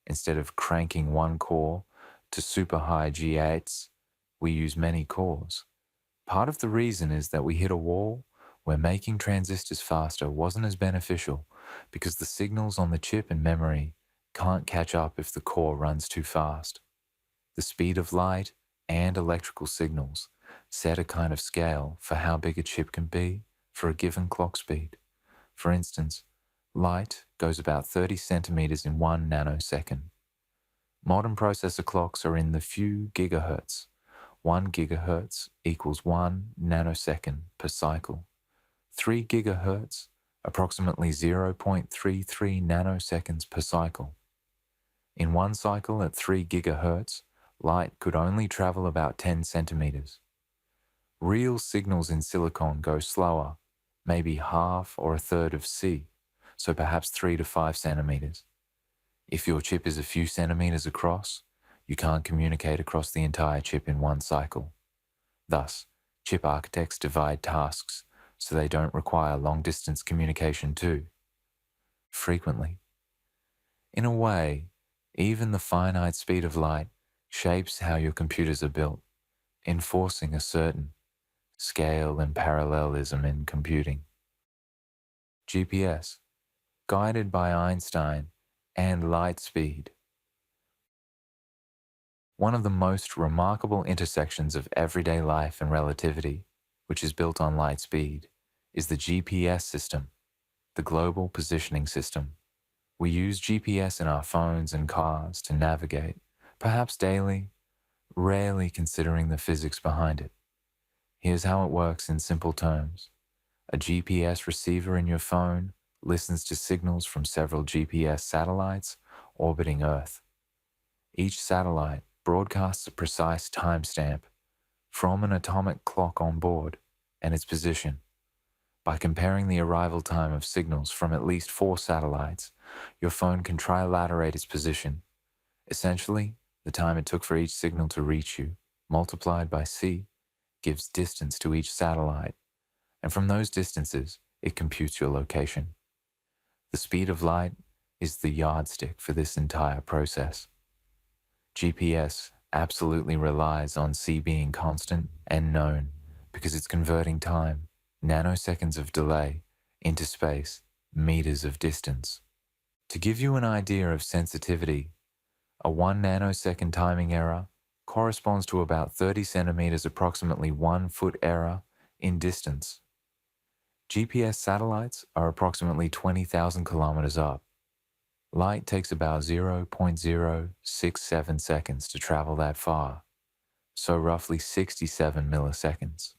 Speaker 1: instead of cranking one core to super high G8s, we use many cores. Part of the reason is that we hit a wall where making transistors faster wasn't as beneficial because the signals on the chip and memory can't catch up if the core runs too fast. The speed of light and electrical signals set a kind of scale for how big a chip can be for a given clock speed. For instance, light goes about 30 centimeters in 1 nanosecond. Modern processor clocks are in the few gigahertz. 1 gigahertz equals 1 nanosecond per cycle. 3 gigahertz, approximately 0.33 nanoseconds per cycle. In one cycle at 3 gigahertz, light could only travel about 10 centimeters. Real signals in silicon go slower, maybe half or a third of C, so perhaps 3 to 5 centimeters. If your chip is a few centimeters across, you can't communicate across the entire chip in one cycle. Thus, chip architects divide tasks so they don't require long-distance communication too. Frequently. In a way, even the finite speed of light shapes how your computers are built, enforcing a certain scale and parallelism in computing. GPS, guided by Einstein and light speed. One of the most remarkable intersections of everyday life and relativity, which is built on light speed, is the GPS system, the Global Positioning System. We use GPS in our phones and cars to navigate, perhaps daily, rarely considering the physics behind it. Here's how it works in simple terms. A GPS receiver in your phone listens to signals from several GPS satellites orbiting Earth. Each satellite broadcasts a precise timestamp from an atomic clock on board and its position. By comparing the arrival time of signals from at least 4 satellites, your phone can trilaterate its position. Essentially, the time it took for each signal to reach you, multiplied by C, gives distance to each satellite, and from those distances, it computes your location. The speed of light is the yardstick for this entire process. GPS absolutely relies on C being constant and known because it's converting time, nanoseconds of delay, into space, meters of distance. To give you an idea of sensitivity, a 1 nanosecond timing error corresponds to about 30 centimeters, approximately 1 foot error in distance. GPS satellites are approximately 20,000 kilometers up. Light takes about 0.067 seconds to travel that far, so roughly 67 milliseconds.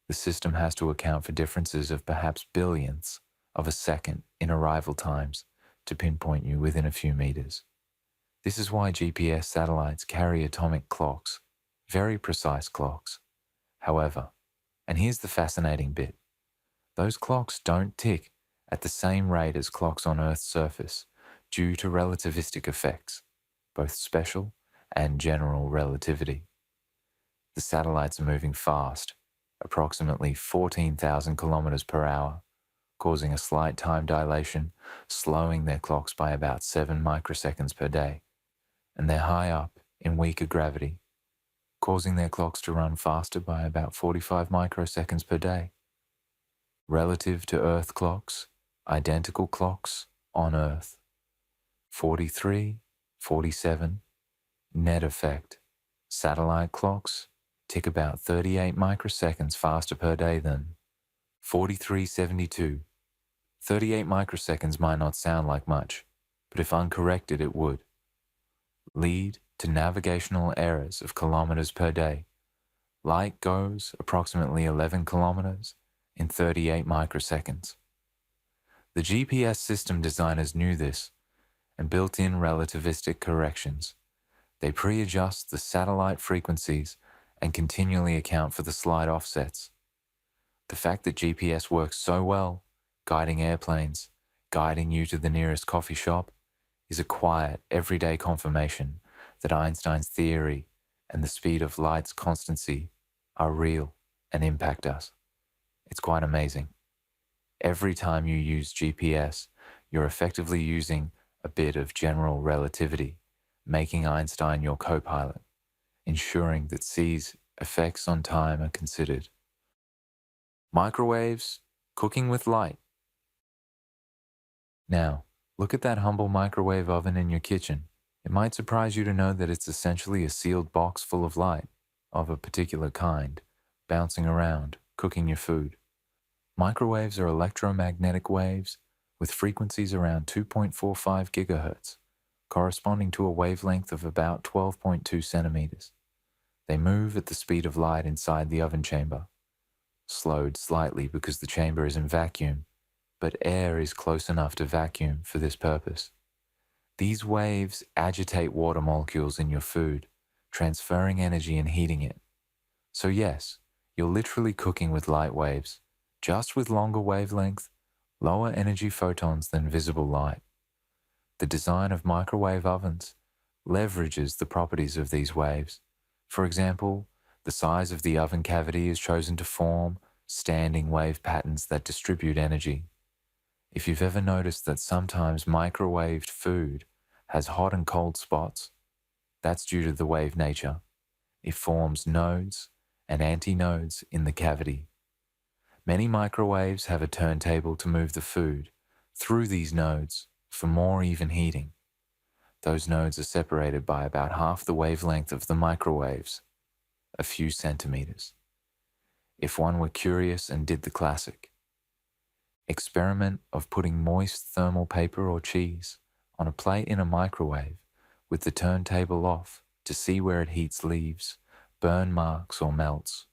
Speaker 1: The system has to account for differences of perhaps billionths of a second in arrival times to pinpoint you within a few meters. This is why GPS satellites carry atomic clocks, very precise clocks. However, and here's the fascinating bit, those clocks don't tick at the same rate as clocks on Earth's surface due to relativistic effects, both special and general relativity. The satellites are moving fast, approximately 14,000 kilometers per hour, causing a slight time dilation, slowing their clocks by about 7 microseconds per day. And they're high up in weaker gravity, causing their clocks to run faster by about 45 microseconds per day. Relative to Earth clocks, identical clocks on Earth. 43, 47, net effect. Satellite clocks tick about 38 microseconds faster per day than 4372. 38 microseconds might not sound like much, but if uncorrected it would lead to navigational errors of kilometers per day. Light goes approximately 11 kilometers in 38 microseconds. The GPS system designers knew this and built in relativistic corrections. They pre-adjust the satellite frequencies and continually account for the slight offsets. The fact that GPS works so well, guiding airplanes, guiding you to the nearest coffee shop, is a quiet, everyday confirmation that Einstein's theory and the speed of light's constancy are real and impact us. It's quite amazing. Every time you use GPS, you're effectively using a bit of general relativity, making Einstein your co-pilot, ensuring that C's effects on time are considered. Microwaves, cooking with light. Now, look at that humble microwave oven in your kitchen. It might surprise you to know that it's essentially a sealed box full of light, of a particular kind, bouncing around, cooking your food. Microwaves are electromagnetic waves with frequencies around 2.45 gigahertz, corresponding to a wavelength of about 12.2 centimeters. They move at the speed of light inside the oven chamber, slowed slightly because the chamber is in vacuum, but air is close enough to vacuum for this purpose. These waves agitate water molecules in your food, transferring energy and heating it. So yes, you're literally cooking with light waves, just with longer wavelength, lower energy photons than visible light. The design of microwave ovens leverages the properties of these waves. For example, the size of the oven cavity is chosen to form standing wave patterns that distribute energy. If you've ever noticed that sometimes microwaved food has hot and cold spots, that's due to the wave nature. It forms nodes and antinodes in the cavity. Many microwaves have a turntable to move the food through these nodes for more even heating. Those nodes are separated by about half the wavelength of the microwaves, a few centimeters. If one were curious and did the classic experiment of putting moist thermal paper or cheese on a plate in a microwave with the turntable off to see where it heats leaves, burn marks, or melts,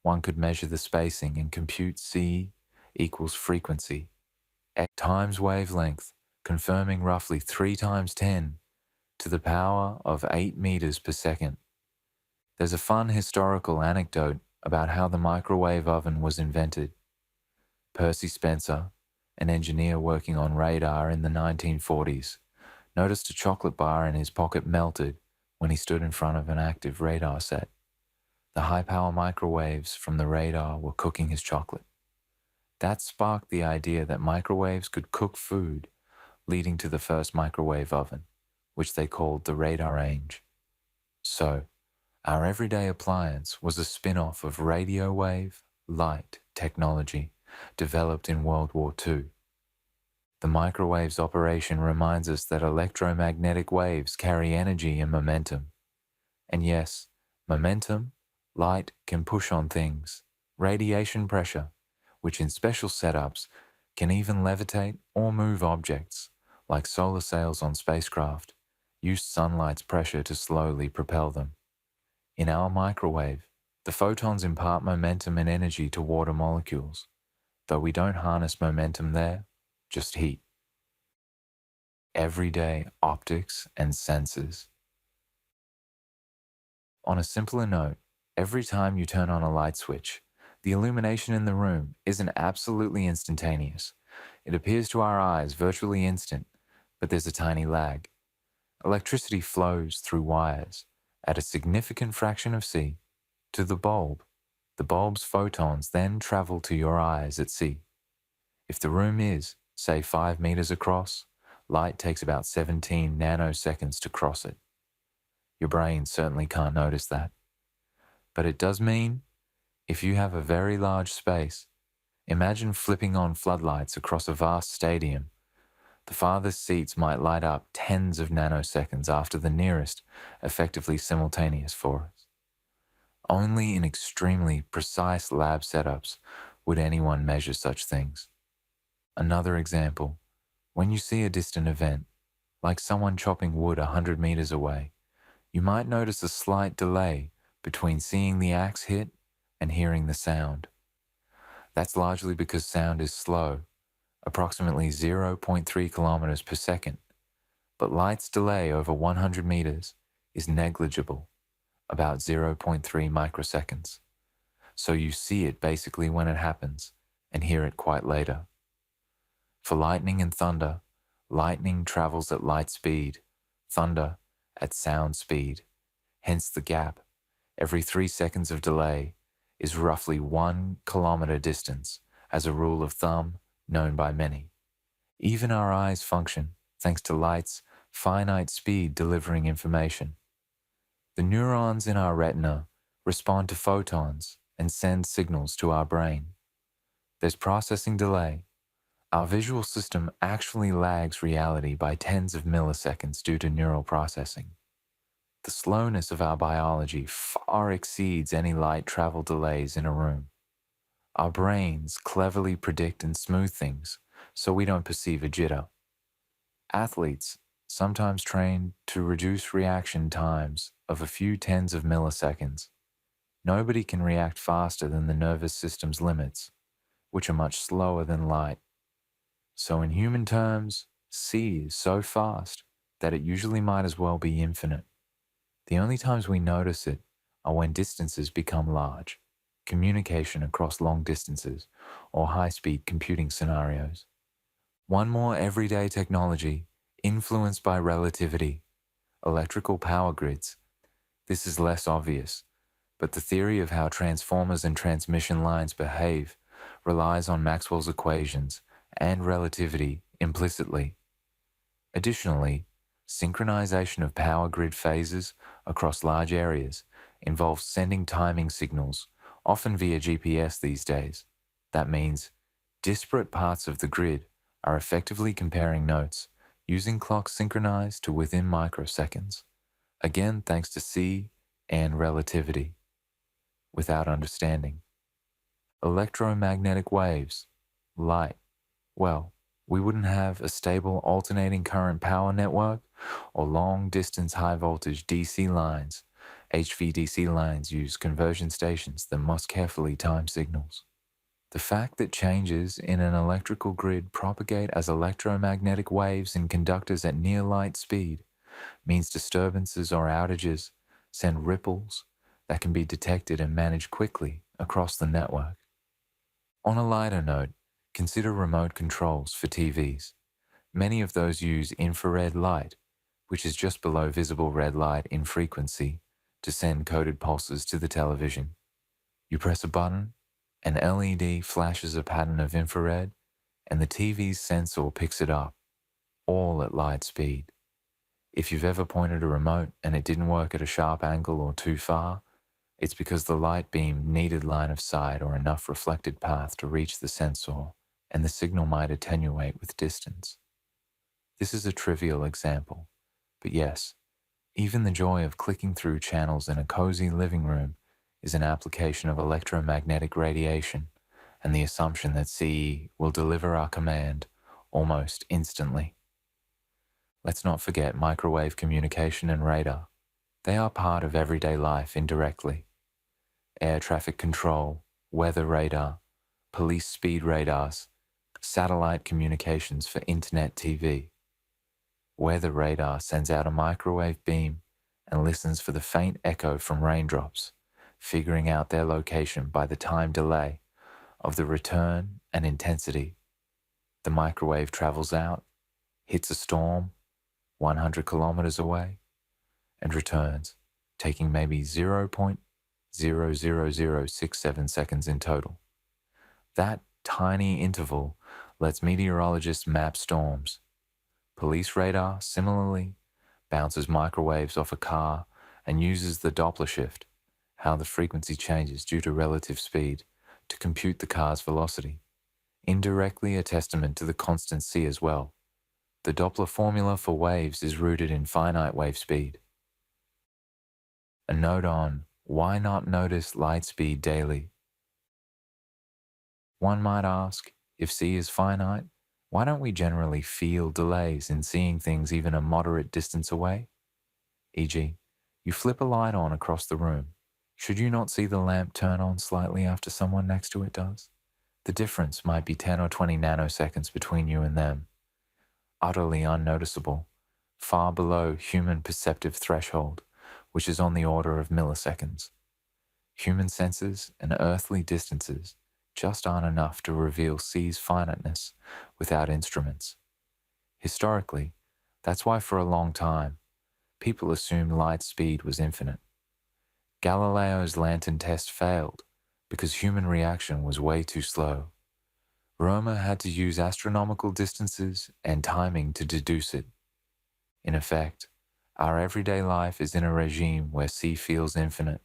Speaker 1: one could measure the spacing and compute C equals frequency, X times wavelength, confirming roughly 3 times 10 to the power of 8 meters per second. There's a fun historical anecdote about how the microwave oven was invented. Percy Spencer, an engineer working on radar in the 1940s, noticed a chocolate bar in his pocket melted when he stood in front of an active radar set. The high-power microwaves from the radar were cooking his chocolate. That sparked the idea that microwaves could cook food, leading to the first microwave oven, which they called the radar range. So, our everyday appliance was a spin-off of radio wave, light technology developed in World War II. The microwave's operation reminds us that electromagnetic waves carry energy and momentum. And yes, momentum, light can push on things. Radiation pressure, which in special setups can even levitate or move objects, like solar sails on spacecraft, use sunlight's pressure to slowly propel them. In our microwave, the photons impart momentum and energy to water molecules, though we don't harness momentum there, just heat. Everyday optics and sensors. On a simpler note, every time you turn on a light switch, the illumination in the room isn't absolutely instantaneous. It appears to our eyes virtually instant, but there's a tiny lag. Electricity flows through wires at a significant fraction of C to the bulb. The bulb's photons then travel to your eyes at C. If the room is, say, 5 meters across, light takes about 17 nanoseconds to cross it. Your brain certainly can't notice that. But it does mean, if you have a very large space, imagine flipping on floodlights across a vast stadium. The farthest seats might light up tens of nanoseconds after the nearest, effectively simultaneous for us. Only in extremely precise lab setups would anyone measure such things. Another example, when you see a distant event, like someone chopping wood 100 meters away, you might notice a slight delay between seeing the axe hit and hearing the sound. That's largely because sound is slow, approximately 0.3 kilometers per second, but light's delay over 100 meters is negligible, about 0.3 microseconds. So you see it basically when it happens and hear it quite later. For lightning and thunder, lightning travels at light speed, thunder at sound speed. Hence the gap, every 3 seconds of delay, is roughly 1 kilometer distance as a rule of thumb known by many. Even our eyes function thanks to light's finite speed delivering information. The neurons in our retina respond to photons and send signals to our brain. There's processing delay. Our visual system actually lags reality by tens of milliseconds due to neural processing. The slowness of our biology far exceeds any light travel delays in a room. Our brains cleverly predict and smooth things so we don't perceive a jitter. Athletes sometimes train to reduce reaction times of a few tens of milliseconds. Nobody can react faster than the nervous system's limits, which are much slower than light. So in human terms, C is so fast that it usually might as well be infinite. The only times we notice it are when distances become large, communication across long distances, or high-speed computing scenarios. One more everyday technology influenced by relativity, electrical power grids. This is less obvious, but the theory of how transformers and transmission lines behave relies on Maxwell's equations and relativity implicitly. Additionally, synchronization of power grid phases across large areas involves sending timing signals, often via GPS these days. That means disparate parts of the grid are effectively comparing notes, using clocks synchronized to within microseconds, again thanks to C and relativity. Without understanding electromagnetic waves, light, well, we wouldn't have a stable alternating current power network or long-distance high-voltage DC lines. HVDC lines use conversion stations that must carefully time signals. The fact that changes in an electrical grid propagate as electromagnetic waves in conductors at near light speed means disturbances or outages send ripples that can be detected and managed quickly across the network. On a lighter note, consider remote controls for TVs. Many of those use infrared light, which is just below visible red light in frequency, to send coded pulses to the television. You press a button, an LED flashes a pattern of infrared, and the TV's sensor picks it up, all at light speed. If you've ever pointed a remote and it didn't work at a sharp angle or too far, it's because the light beam needed line of sight or enough reflected path to reach the sensor, and the signal might attenuate with distance. This is a trivial example, but yes, even the joy of clicking through channels in a cozy living room is an application of electromagnetic radiation and the assumption that CE will deliver our command almost instantly. Let's not forget microwave communication and radar. They are part of everyday life indirectly. Air traffic control, weather radar, police speed radars, satellite communications for internet TV. Weather radar sends out a microwave beam and listens for the faint echo from raindrops, figuring out their location by the time delay of the return and intensity. The microwave travels out, hits a storm 100 kilometers away, and returns, taking maybe 0.00067 seconds in total. That tiny interval lets meteorologists map storms. Police radar, similarly, bounces microwaves off a car and uses the Doppler shift, how the frequency changes due to relative speed, to compute the car's velocity. Indirectly a testament to the constant C as well. The Doppler formula for waves is rooted in finite wave speed. A note on why not notice light speed daily. One might ask, if C is finite, why don't we generally feel delays in seeing things even a moderate distance away? E.g., you flip a light on across the room. Should you not see the lamp turn on slightly after someone next to it does? The difference might be 10 or 20 nanoseconds between you and them. Utterly unnoticeable, far below human perceptive threshold, which is on the order of milliseconds. Human senses and earthly distances just aren't enough to reveal C's finiteness without instruments. Historically, that's why for a long time, people assumed light speed was infinite. Galileo's lantern test failed because human reaction was way too slow. Römer had to use astronomical distances and timing to deduce it. In effect, our everyday life is in a regime where c feels infinite,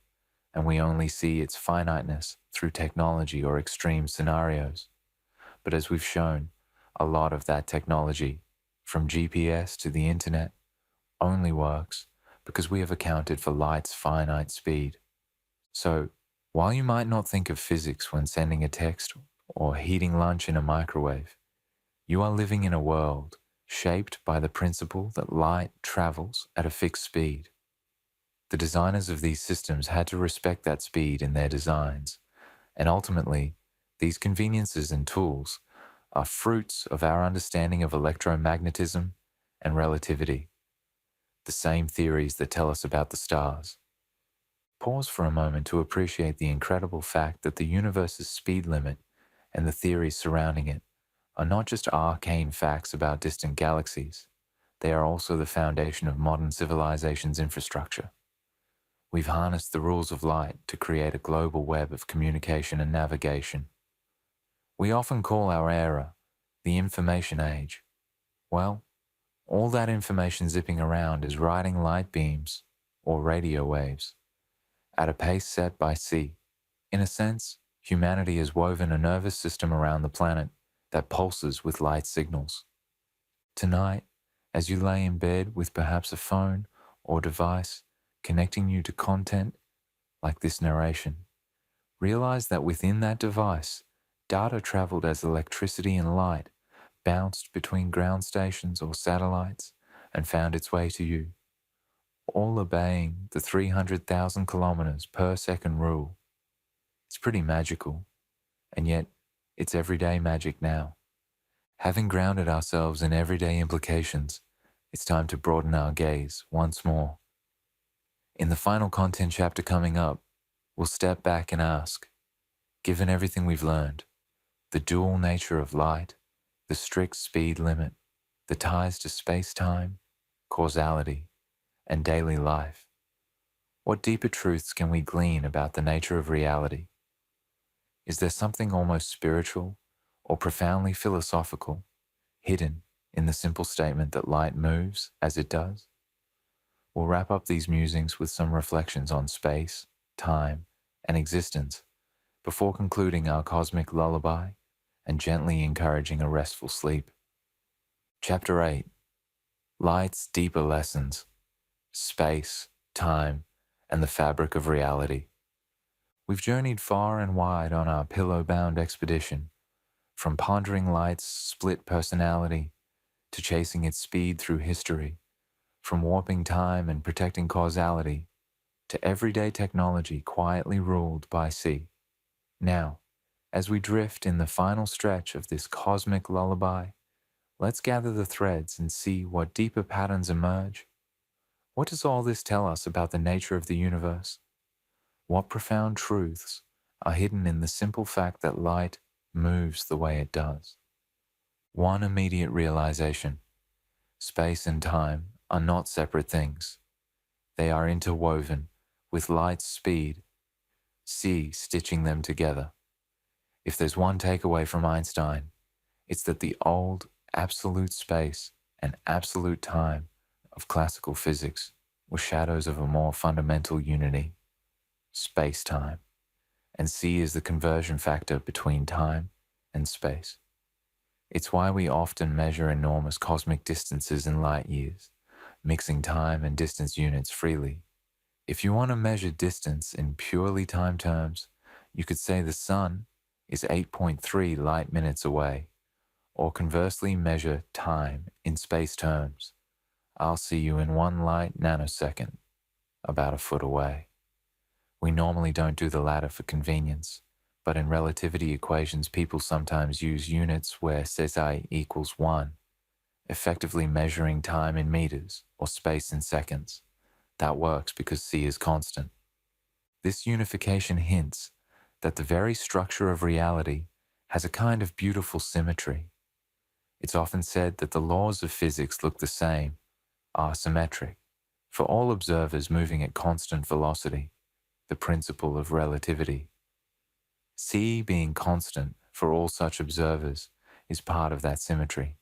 Speaker 1: and we only see its finiteness through technology or extreme scenarios. But as we've shown, a lot of that technology, from GPS to the internet, only works because we have accounted for light's finite speed. So, while you might not think of physics when sending a text or heating lunch in a microwave, you are living in a world shaped by the principle that light travels at a fixed speed. The designers of these systems had to respect that speed in their designs, and ultimately, these conveniences and tools are fruits of our understanding of electromagnetism and relativity, the same theories that tell us about the stars. Pause for a moment to appreciate the incredible fact that the universe's speed limit and the theories surrounding it are not just arcane facts about distant galaxies, they are also the foundation of modern civilization's infrastructure. We've harnessed the rules of light to create a global web of communication and navigation. We often call our era the information age. Well, all that information zipping around is riding light beams or radio waves at a pace set by c. In a sense, humanity has woven a nervous system around the planet that pulses with light signals. Tonight, as you lay in bed with perhaps a phone or device connecting you to content like this narration, realize that within that device, data traveled as electricity and light bounced between ground stations or satellites and found its way to you, all obeying the 300,000 kilometers per second rule. It's pretty magical, and yet it's everyday magic now. Having grounded ourselves in everyday implications, it's time to broaden our gaze once more. In the final content chapter coming up, we'll step back and ask, given everything we've learned, the dual nature of light, the strict speed limit, the ties to space-time, causality, and daily life, what deeper truths can we glean about the nature of reality? Is there something almost spiritual or profoundly philosophical hidden in the simple statement that light moves as it does? We'll wrap up these musings with some reflections on space, time, and existence before concluding our cosmic lullaby and gently encouraging a restful sleep. Chapter 8. Light's Deeper Lessons: Space, Time, and the Fabric of Reality. We've journeyed far and wide on our pillow-bound expedition, from pondering light's split personality to chasing its speed through history, from warping time and protecting causality to everyday technology quietly ruled by C. Now, as we drift in the final stretch of this cosmic lullaby, let's gather the threads and see what deeper patterns emerge. What does all this tell us about the nature of the universe? What profound truths are hidden in the simple fact that light moves the way it does? One immediate realization: space and time are not separate things. They are interwoven, with light's speed, c stitching them together. If there's one takeaway from Einstein, it's that the old absolute space and absolute time of classical physics were shadows of a more fundamental unity, space-time, and c is the conversion factor between time and space. It's why we often measure enormous cosmic distances in light years, mixing time and distance units freely. If you want to measure distance in purely time terms, you could say the sun is 8.3 light minutes away, or conversely measure time in space terms. I'll see you in 1 light nanosecond, about a foot away. We normally don't do the latter for convenience, but in relativity equations people sometimes use units where Cesi equals 1, effectively measuring time in meters or space in seconds. That works because c is constant. This unification hints that the very structure of reality has a kind of beautiful symmetry. It's often said that the laws of physics look the same, are symmetric, for all observers moving at constant velocity, the principle of relativity. C being constant for all such observers is part of that symmetry.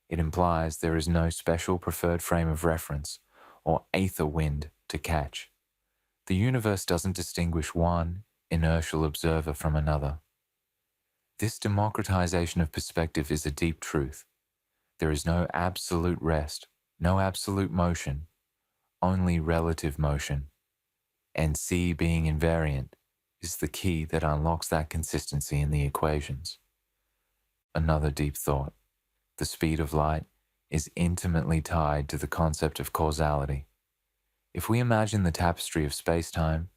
Speaker 1: It implies there is no special preferred frame of reference or aether wind to catch. The universe doesn't distinguish one inertial observer from another. This democratization of perspective is a deep truth. There is no absolute rest, no absolute motion, only relative motion. And C being invariant is the key that unlocks that consistency in the equations. Another deep thought. The speed of light is intimately tied to the concept of causality. If we imagine the tapestry of space-time,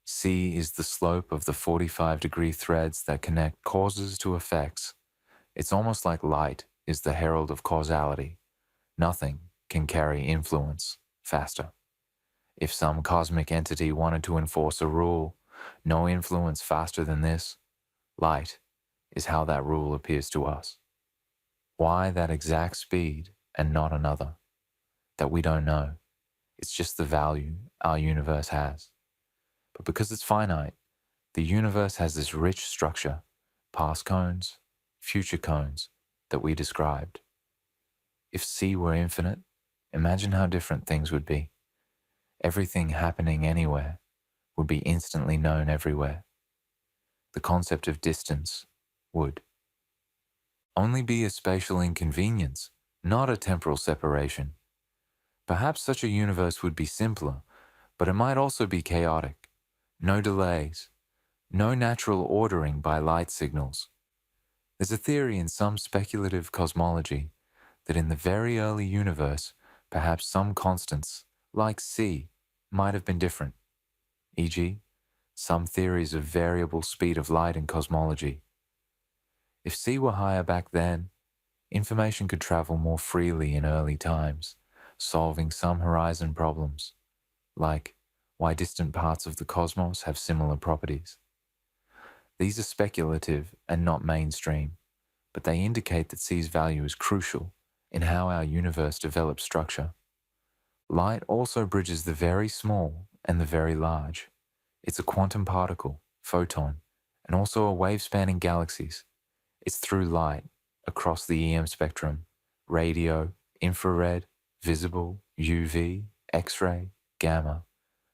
Speaker 1: C is the slope of the 45-degree threads that connect causes to effects. It's almost like light is the herald of causality. Nothing can carry influence faster. If some cosmic entity wanted to enforce a rule, no influence faster than this, light is how that rule appears to us. Why that exact speed and not another? That we don't know. It's just the value our universe has. But because it's finite, the universe has this rich structure, past cones, future cones, that we described. If C were infinite, imagine how different things would be. Everything happening anywhere would be instantly known everywhere. The concept of distance would only be a spatial inconvenience, not a temporal separation. Perhaps such a universe would be simpler, but it might also be chaotic. No delays, no natural ordering by light signals. There's a theory in some speculative cosmology that in the very early universe, perhaps some constants, like C, might have been different, e.g., some theories of variable speed of light in cosmology. If C were higher back then, information could travel more freely in early times, solving some horizon problems, like why distant parts of the cosmos have similar properties. These are speculative and not mainstream, but they indicate that C's value is crucial in how our universe develops structure. Light also bridges the very small and the very large. It's a quantum particle, photon, and also a wave spanning galaxies. It's through light, across the EM spectrum, radio, infrared, visible, UV, X-ray, gamma,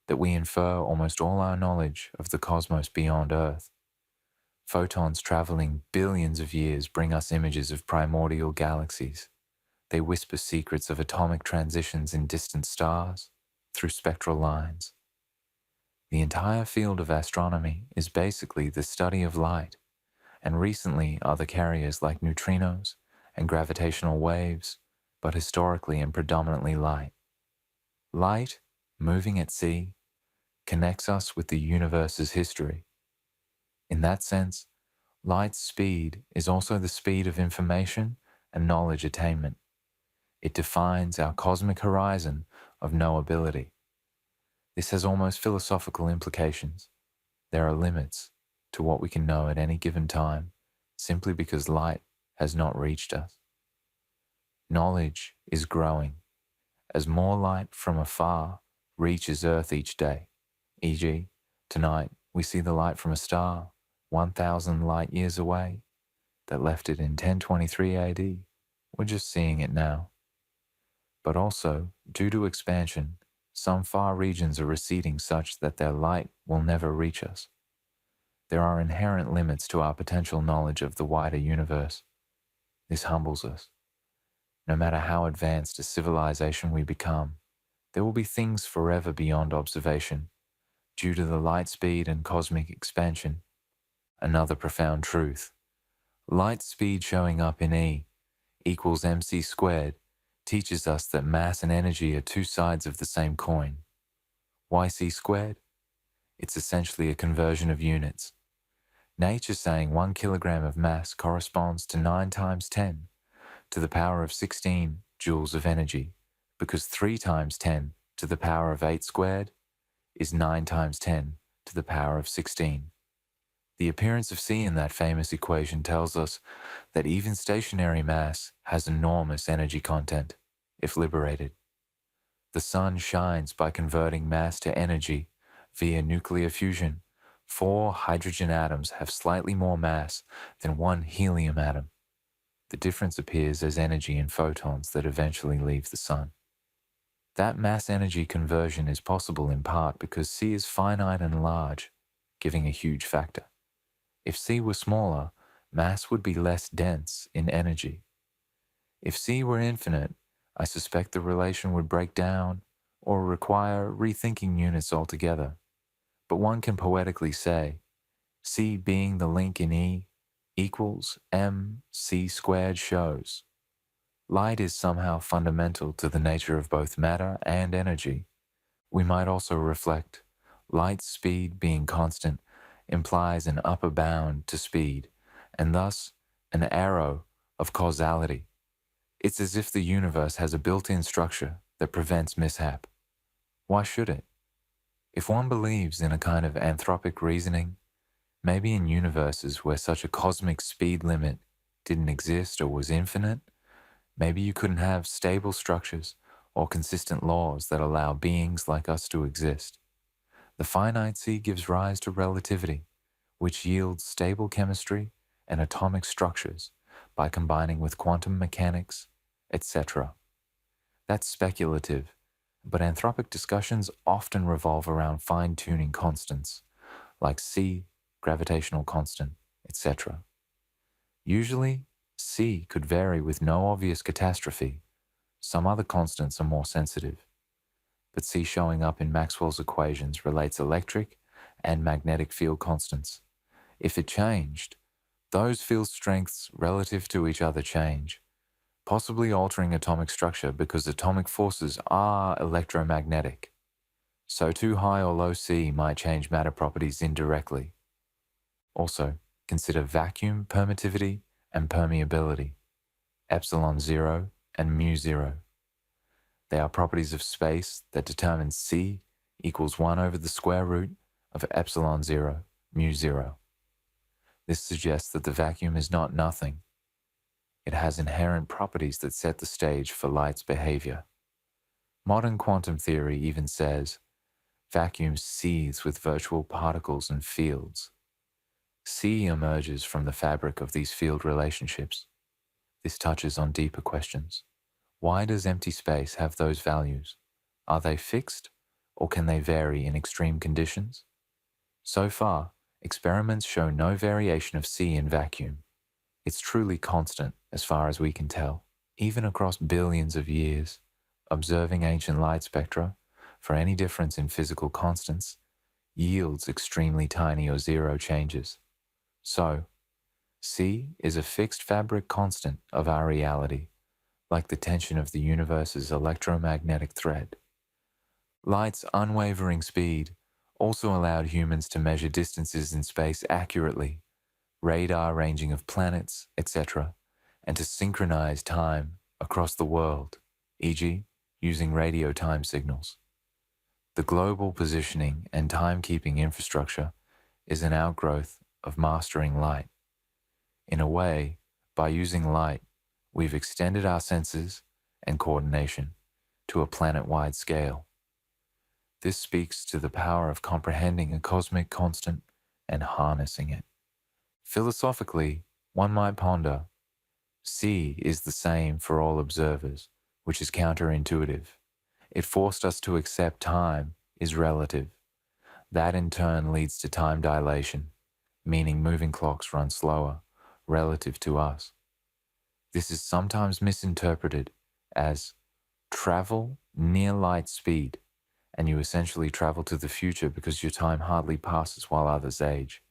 Speaker 1: that we infer almost all our knowledge of the cosmos beyond Earth. Photons traveling billions of years bring us images of primordial galaxies. They whisper secrets of atomic transitions in distant stars through spectral lines. The entire field of astronomy is basically the study of light, and recently other carriers like neutrinos and gravitational waves, but historically and predominantly light. Light, moving at sea, connects us with the universe's history. In that sense, light's speed is also the speed of information and knowledge attainment. It defines our cosmic horizon of knowability. This has almost philosophical implications. There are limits to what we can know at any given time, simply because light has not reached us. Knowledge is growing as more light from afar reaches Earth each day. E.g., tonight we see the light from a star 1,000 light years away that left it in 1023 AD. We're just seeing it now. But also, due to expansion, some far regions are receding such that their light will never reach us. There are inherent limits to our potential knowledge of the wider universe. This humbles us. No matter how advanced a civilization we become, there will be things forever beyond observation, due to the light speed and cosmic expansion. Another profound truth. Light speed showing up in E equals mc squared teaches us that mass and energy are two sides of the same coin. Why c squared? It's essentially a conversion of units. Nature saying 1 kilogram of mass corresponds to 9 times 10 to the power of 16 joules of energy, because 3 times 10 to the power of 8 squared is 9 times 10 to the power of 16. The appearance of C in that famous equation tells us that even stationary mass has enormous energy content, if liberated. The sun shines by converting mass to energy via nuclear fusion 4 hydrogen atoms have slightly more mass than 1 helium atom. The difference appears as energy in photons that eventually leave the sun. That mass-energy conversion is possible in part because C is finite and large, giving a huge factor. If C were smaller, mass would be less dense in energy. If C were infinite, I suspect the relation would break down or require rethinking units altogether. But one can poetically say, C being the link in E equals mc squared shows. Light is somehow fundamental to the nature of both matter and energy. We might also reflect, light's speed being constant implies an upper bound to speed, and thus an arrow of causality. It's as if the universe has a built-in structure that prevents mishap. Why should it? If one believes in a kind of anthropic reasoning, maybe in universes where such a cosmic speed limit didn't exist or was infinite, maybe you couldn't have stable structures or consistent laws that allow beings like us to exist. The finite C gives rise to relativity, which yields stable chemistry and atomic structures by combining with quantum mechanics, etc. That's speculative, but anthropic discussions often revolve around fine-tuning constants, like C, gravitational constant, etc. Usually, C could vary with no obvious catastrophe. Some other constants are more sensitive. But C showing up in Maxwell's equations relates electric and magnetic field constants. If it changed, those field strengths relative to each other change, possibly altering atomic structure because atomic forces are electromagnetic. So too high or low C might change matter properties indirectly. Also, consider vacuum permittivity and permeability, epsilon 0 and mu 0. They are properties of space that determine C equals 1 over the square root of epsilon 0, mu 0. This suggests that the vacuum is not nothing. It has inherent properties that set the stage for light's behavior. Modern quantum theory even says, vacuum seethes with virtual particles and fields. C emerges from the fabric of these field relationships. This touches on deeper questions. Why does empty space have those values? Are they fixed, or can they vary in extreme conditions? So far, experiments show no variation of C in vacuum. It's truly constant as far as we can tell. Even across billions of years, observing ancient light spectra for any difference in physical constants yields extremely tiny or zero changes. So, C is a fixed fabric constant of our reality, like the tension of the universe's electromagnetic thread. Light's unwavering speed also allowed humans to measure distances in space accurately, radar ranging of planets, etc., and to synchronize time across the world, e.g., using radio time signals. The global positioning and timekeeping infrastructure is an outgrowth of mastering light. In a way, by using light, we've extended our senses and coordination to a planet-wide scale. This speaks to the power of comprehending a cosmic constant and harnessing it. Philosophically, one might ponder, C is the same for all observers, which is counterintuitive. It forced us to accept time is relative. That in turn leads to time dilation, meaning moving clocks run slower relative to us. This is sometimes misinterpreted as travel near light speed, and you essentially travel to the future because your time hardly passes while others age.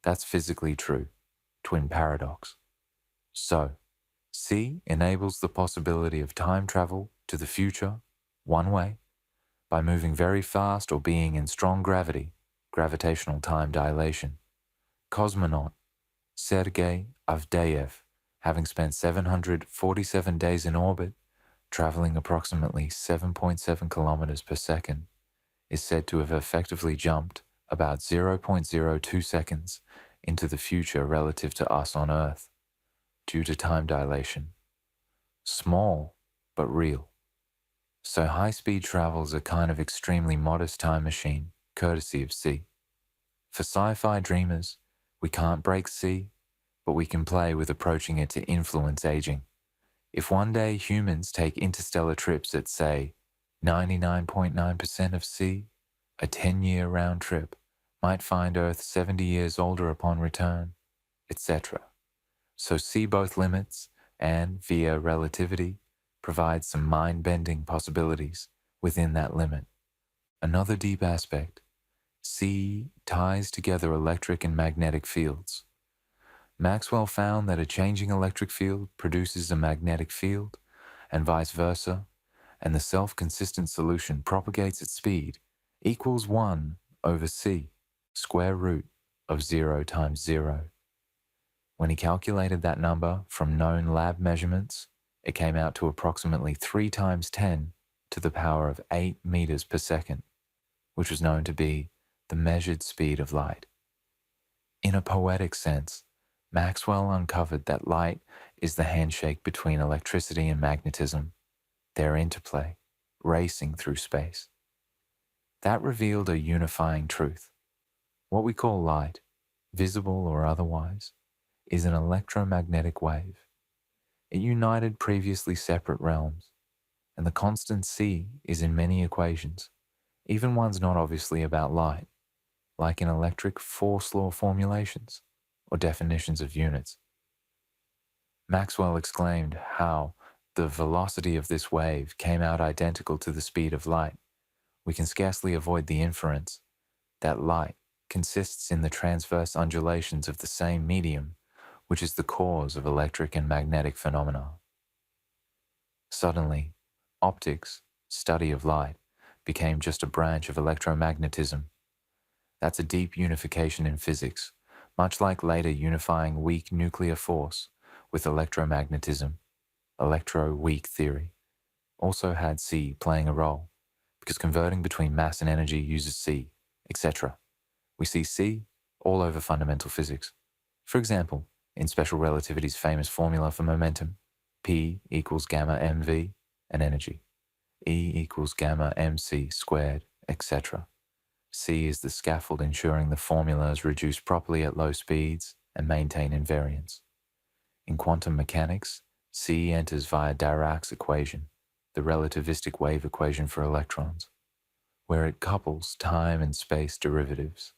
Speaker 1: That's physically true, twin paradox. So, C enables the possibility of time travel to the future, one way, by moving very fast or being in strong gravity, gravitational time dilation. Cosmonaut Sergei Avdeyev, having spent 747 days in orbit, traveling approximately 7.7 kilometers per second, is said to have effectively jumped about 0.02 seconds into the future relative to us on Earth, due to time dilation. Small, but real. So high-speed travel is a kind of extremely modest time machine, courtesy of C. For sci-fi dreamers, we can't break C, but we can play with approaching it to influence aging. If one day humans take interstellar trips at, say, 99.9% of C, a 10-year round trip might find Earth 70 years older upon return, etc. So see both limits and, via relativity, provide some mind-bending possibilities within that limit. Another deep aspect, C ties together electric and magnetic fields. Maxwell found that a changing electric field produces a magnetic field, and vice versa, and the self-consistent solution propagates at speed equals 1 over C, square root of 0 times 0. When he calculated that number from known lab measurements, it came out to approximately 3 times 10 to the power of 8 meters per second, which was known to be the measured speed of light. In a poetic sense, Maxwell uncovered that light is the handshake between electricity and magnetism, their interplay, racing through space. That revealed a unifying truth. What we call light, visible or otherwise, is an electromagnetic wave. It united previously separate realms, and the constant C is in many equations, even ones not obviously about light, like in electric force law formulations or definitions of units. Maxwell exclaimed how the velocity of this wave came out identical to the speed of light. We can scarcely avoid the inference that light consists in the transverse undulations of the same medium, which is the cause of electric and magnetic phenomena. Suddenly, optics, study of light, became just a branch of electromagnetism. That's a deep unification in physics, much like later unifying weak nuclear force with electromagnetism. Electro-weak theory also had C playing a role, because converting between mass and energy uses C, etc. We see C all over fundamental physics. For example, in special relativity's famous formula for momentum, P equals gamma mv, and energy, E equals gamma mc squared, etc. C is the scaffold ensuring the formula is reduced properly at low speeds and maintain invariance. In quantum mechanics, C enters via Dirac's equation, the relativistic wave equation for electrons, where it couples time and space derivatives.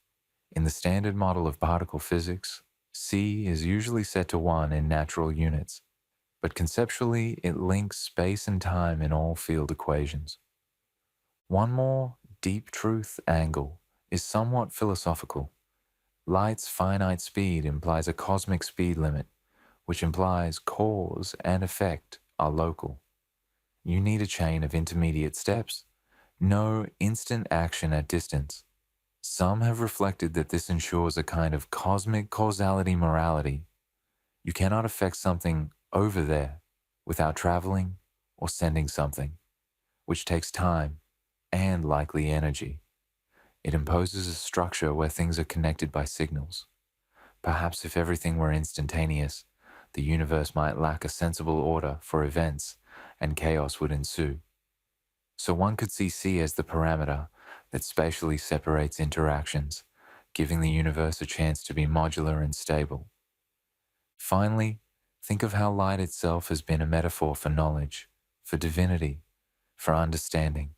Speaker 1: In the standard model of particle physics, C is usually set to 1 in natural units, but conceptually it links space and time in all field equations. One more deep truth angle is somewhat philosophical. Light's finite speed implies a cosmic speed limit, which implies cause and effect are local. You need a chain of intermediate steps, no instant action at distance. Some have reflected that this ensures a kind of cosmic causality morality. You cannot affect something over there without traveling or sending something, which takes time and likely energy. It imposes a structure where things are connected by signals. Perhaps if everything were instantaneous, the universe might lack a sensible order for events and chaos would ensue. So one could see C as the parameter that spatially separates interactions, giving the universe a chance to be modular and stable. Finally, think of how light itself has been a metaphor for knowledge, for divinity, for understanding,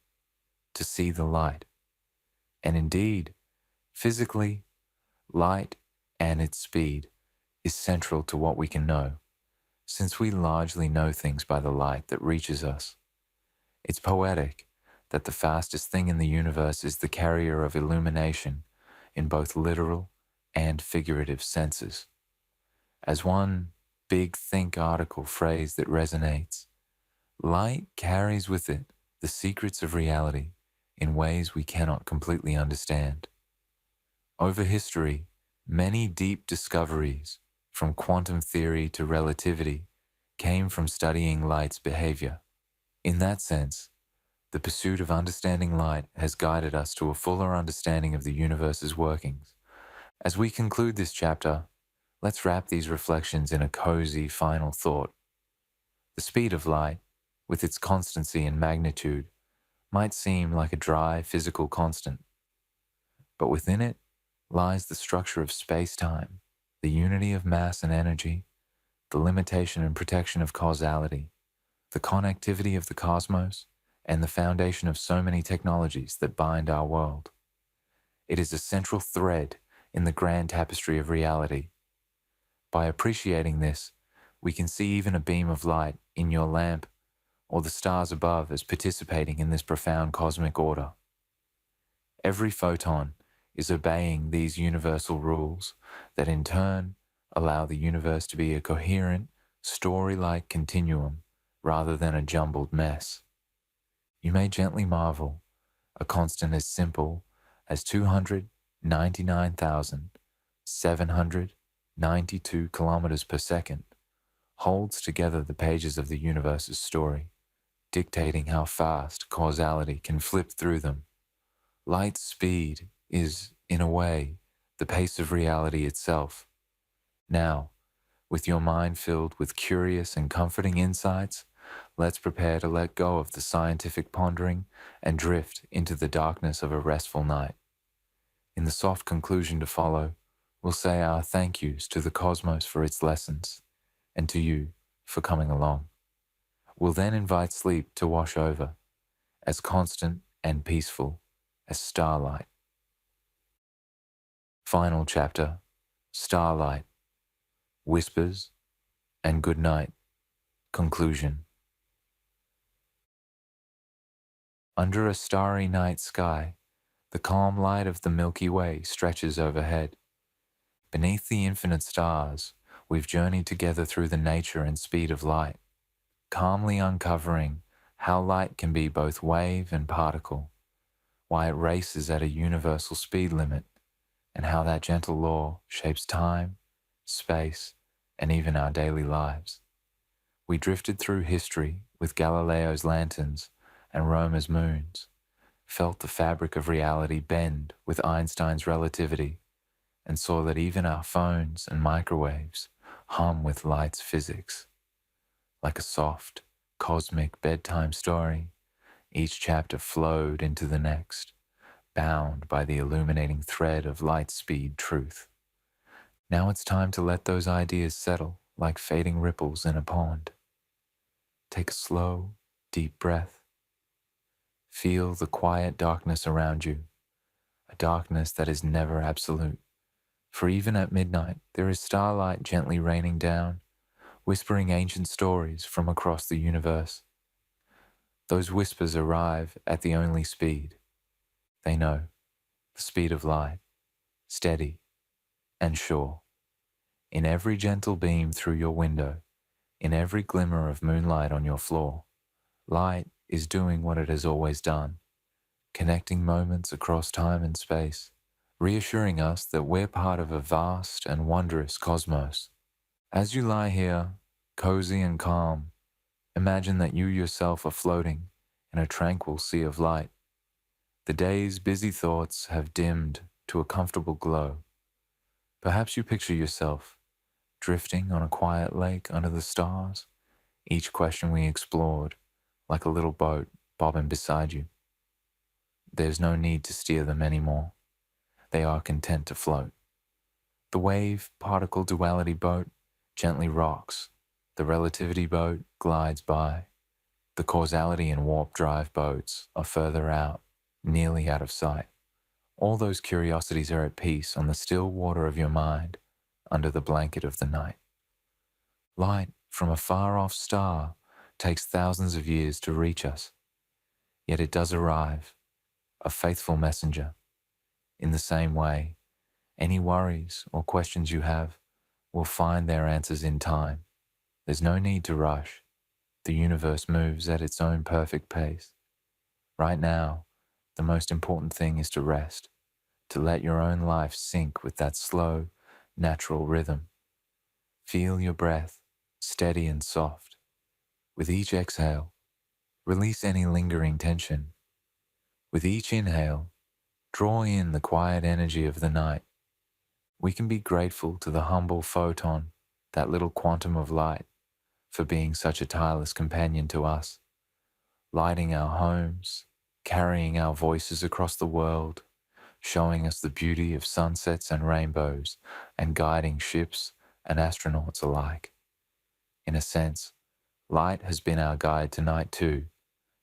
Speaker 1: to see the light. And indeed, physically, light and its speed is central to what we can know, since we largely know things by the light that reaches us. It's poetic that the fastest thing in the universe is the carrier of illumination in both literal and figurative senses. As one big think article phrase that resonates, light carries with it the secrets of reality in ways we cannot completely understand. Over history, many deep discoveries, from quantum theory to relativity, came from studying light's behavior. In that sense, the pursuit of understanding light has guided us to a fuller understanding of the universe's workings. As we conclude this chapter, let's wrap these reflections in a cozy final thought. The speed of light, with its constancy and magnitude, might seem like a dry physical constant, but within it, lies the structure of space-time, the unity of mass and energy, the limitation and protection of causality, the connectivity of the cosmos, and the foundation of so many technologies that bind our world. It is a central thread in the grand tapestry of reality. By appreciating this, we can see even a beam of light in your lamp or the stars above as participating in this profound cosmic order. Every photon is obeying these universal rules that in turn allow the universe to be a coherent, story-like continuum rather than a jumbled mess. You may gently marvel, a constant as simple as 299,792 kilometers per second holds together the pages of the universe's story, dictating how fast causality can flip through them. Light's speed is, in a way, the pace of reality itself. Now, with your mind filled with curious and comforting insights, let's prepare to let go of the scientific pondering and drift into the darkness of a restful night. In the soft conclusion to follow, we'll say our thank yous to the cosmos for its lessons, and to you for coming along. We'll then invite sleep to wash over, as constant and peaceful as starlight. Final chapter, Starlight, Whispers, and Good Night. Conclusion. Under a starry night sky, the calm light of the Milky Way stretches overhead. Beneath the infinite stars, we've journeyed together through the nature and speed of light, calmly uncovering how light can be both wave and particle, why it races at a universal speed limit, and how that gentle law shapes time, space, and even our daily lives. We drifted through history with Galileo's lanterns and Romer's moons, felt the fabric of reality bend with Einstein's relativity, and saw that even our phones and microwaves hum with light's physics. Like a soft, cosmic bedtime story, each chapter flowed into the next, bound by the illuminating thread of light-speed truth. Now it's time to let those ideas settle like fading ripples in a pond. Take a slow, deep breath. Feel the quiet darkness around you, a darkness that is never absolute. For even at midnight, there is starlight gently raining down, whispering ancient stories from across the universe. Those whispers arrive at the only speed. They know, the speed of light, steady and sure. In every gentle beam through your window, in every glimmer of moonlight on your floor, light is doing what it has always done, connecting moments across time and space, reassuring us that we're part of a vast and wondrous cosmos. As you lie here, cozy and calm, imagine that you yourself are floating in a tranquil sea of light. The day's busy thoughts have dimmed to a comfortable glow. Perhaps you picture yourself drifting on a quiet lake under the stars, each question we explored like a little boat bobbing beside you. There's no need to steer them anymore. They are content to float. The wave-particle duality boat gently rocks. The relativity boat glides by. The causality and warp drive boats are further out, nearly out of sight. All those curiosities are at peace on the still water of your mind, under the blanket of the night. Light from a far-off star takes thousands of years to reach us, yet it does arrive, a faithful messenger. In the same way, any worries or questions you have will find their answers in time. There's no need to rush. The universe moves at its own perfect pace. Right now, the most important thing is to rest, to let your own life sync with that slow, natural rhythm. Feel your breath, steady and soft. With each exhale, release any lingering tension. With each inhale, draw in the quiet energy of the night. We can be grateful to the humble photon, that little quantum of light, for being such a tireless companion to us, lighting our homes, carrying our voices across the world, showing us the beauty of sunsets and rainbows and guiding ships and astronauts alike. In a sense, light has been our guide tonight too,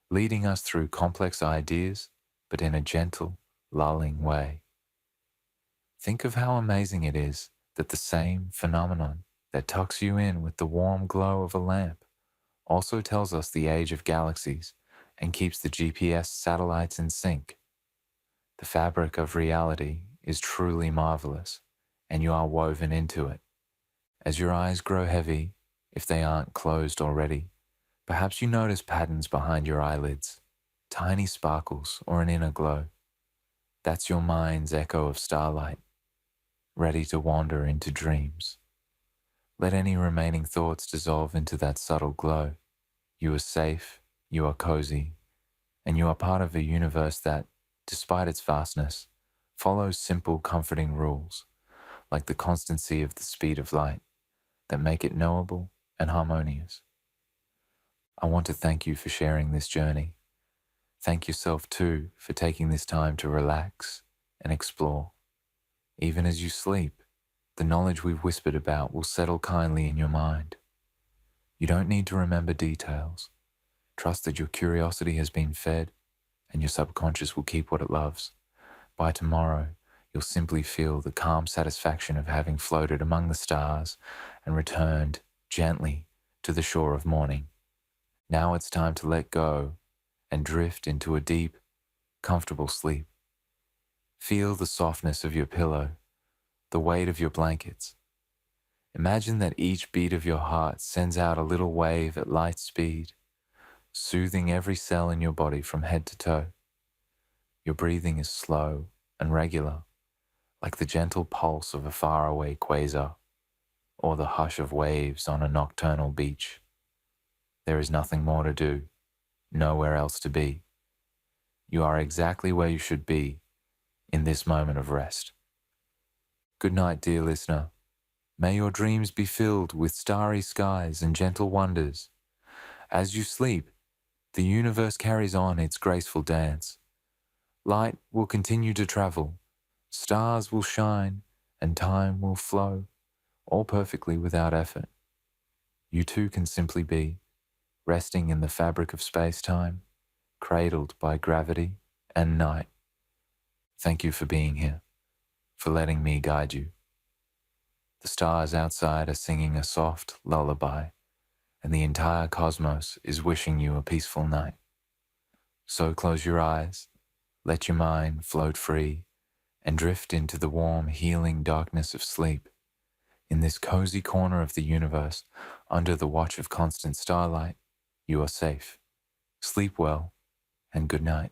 Speaker 1: leading us through complex ideas, but in a gentle, lulling way. Think of how amazing it is that the same phenomenon that tucks you in with the warm glow of a lamp also tells us the age of galaxies and keeps the GPS satellites in sync. The fabric of reality is truly marvelous, and you are woven into it. As your eyes grow heavy, if they aren't closed already, perhaps you notice patterns behind your eyelids, tiny sparkles or an inner glow. That's your mind's echo of starlight, ready to wander into dreams. Let any remaining thoughts dissolve into that subtle glow. You are safe, you are cozy, and you are part of a universe that, despite its vastness, follows simple, comforting rules, like the constancy of the speed of light, that make it knowable and harmonious. I want to thank you for sharing this journey. Thank yourself too for taking this time to relax and explore. Even as you sleep, the knowledge we've whispered about will settle kindly in your mind. You don't need to remember details. Trust that your curiosity has been fed and your subconscious will keep what it loves. By tomorrow, you'll simply feel the calm satisfaction of having floated among the stars and returned gently to the shore of morning. Now it's time to let go and drift into a deep, comfortable sleep. Feel the softness of your pillow, the weight of your blankets. Imagine that each beat of your heart sends out a little wave at light speed, soothing every cell in your body from head to toe. Your breathing is slow and regular, like the gentle pulse of a faraway quasar, or the hush of waves on a nocturnal beach. There is nothing more to do, nowhere else to be. You are exactly where you should be in this moment of rest. Good night, dear listener. May your dreams be filled with starry skies and gentle wonders. As you sleep, the universe carries on its graceful dance. Light will continue to travel, stars will shine, and time will flow, all perfectly without effort. You too can simply be, resting in the fabric of space-time, cradled by gravity and night. Thank you for being here, for letting me guide you. The stars outside are singing a soft lullaby, and the entire cosmos is wishing you a peaceful night. So close your eyes, let your mind float free, and drift into the warm, healing darkness of sleep. In this cozy corner of the universe, under the watch of constant starlight, you are safe. Sleep well, and good night.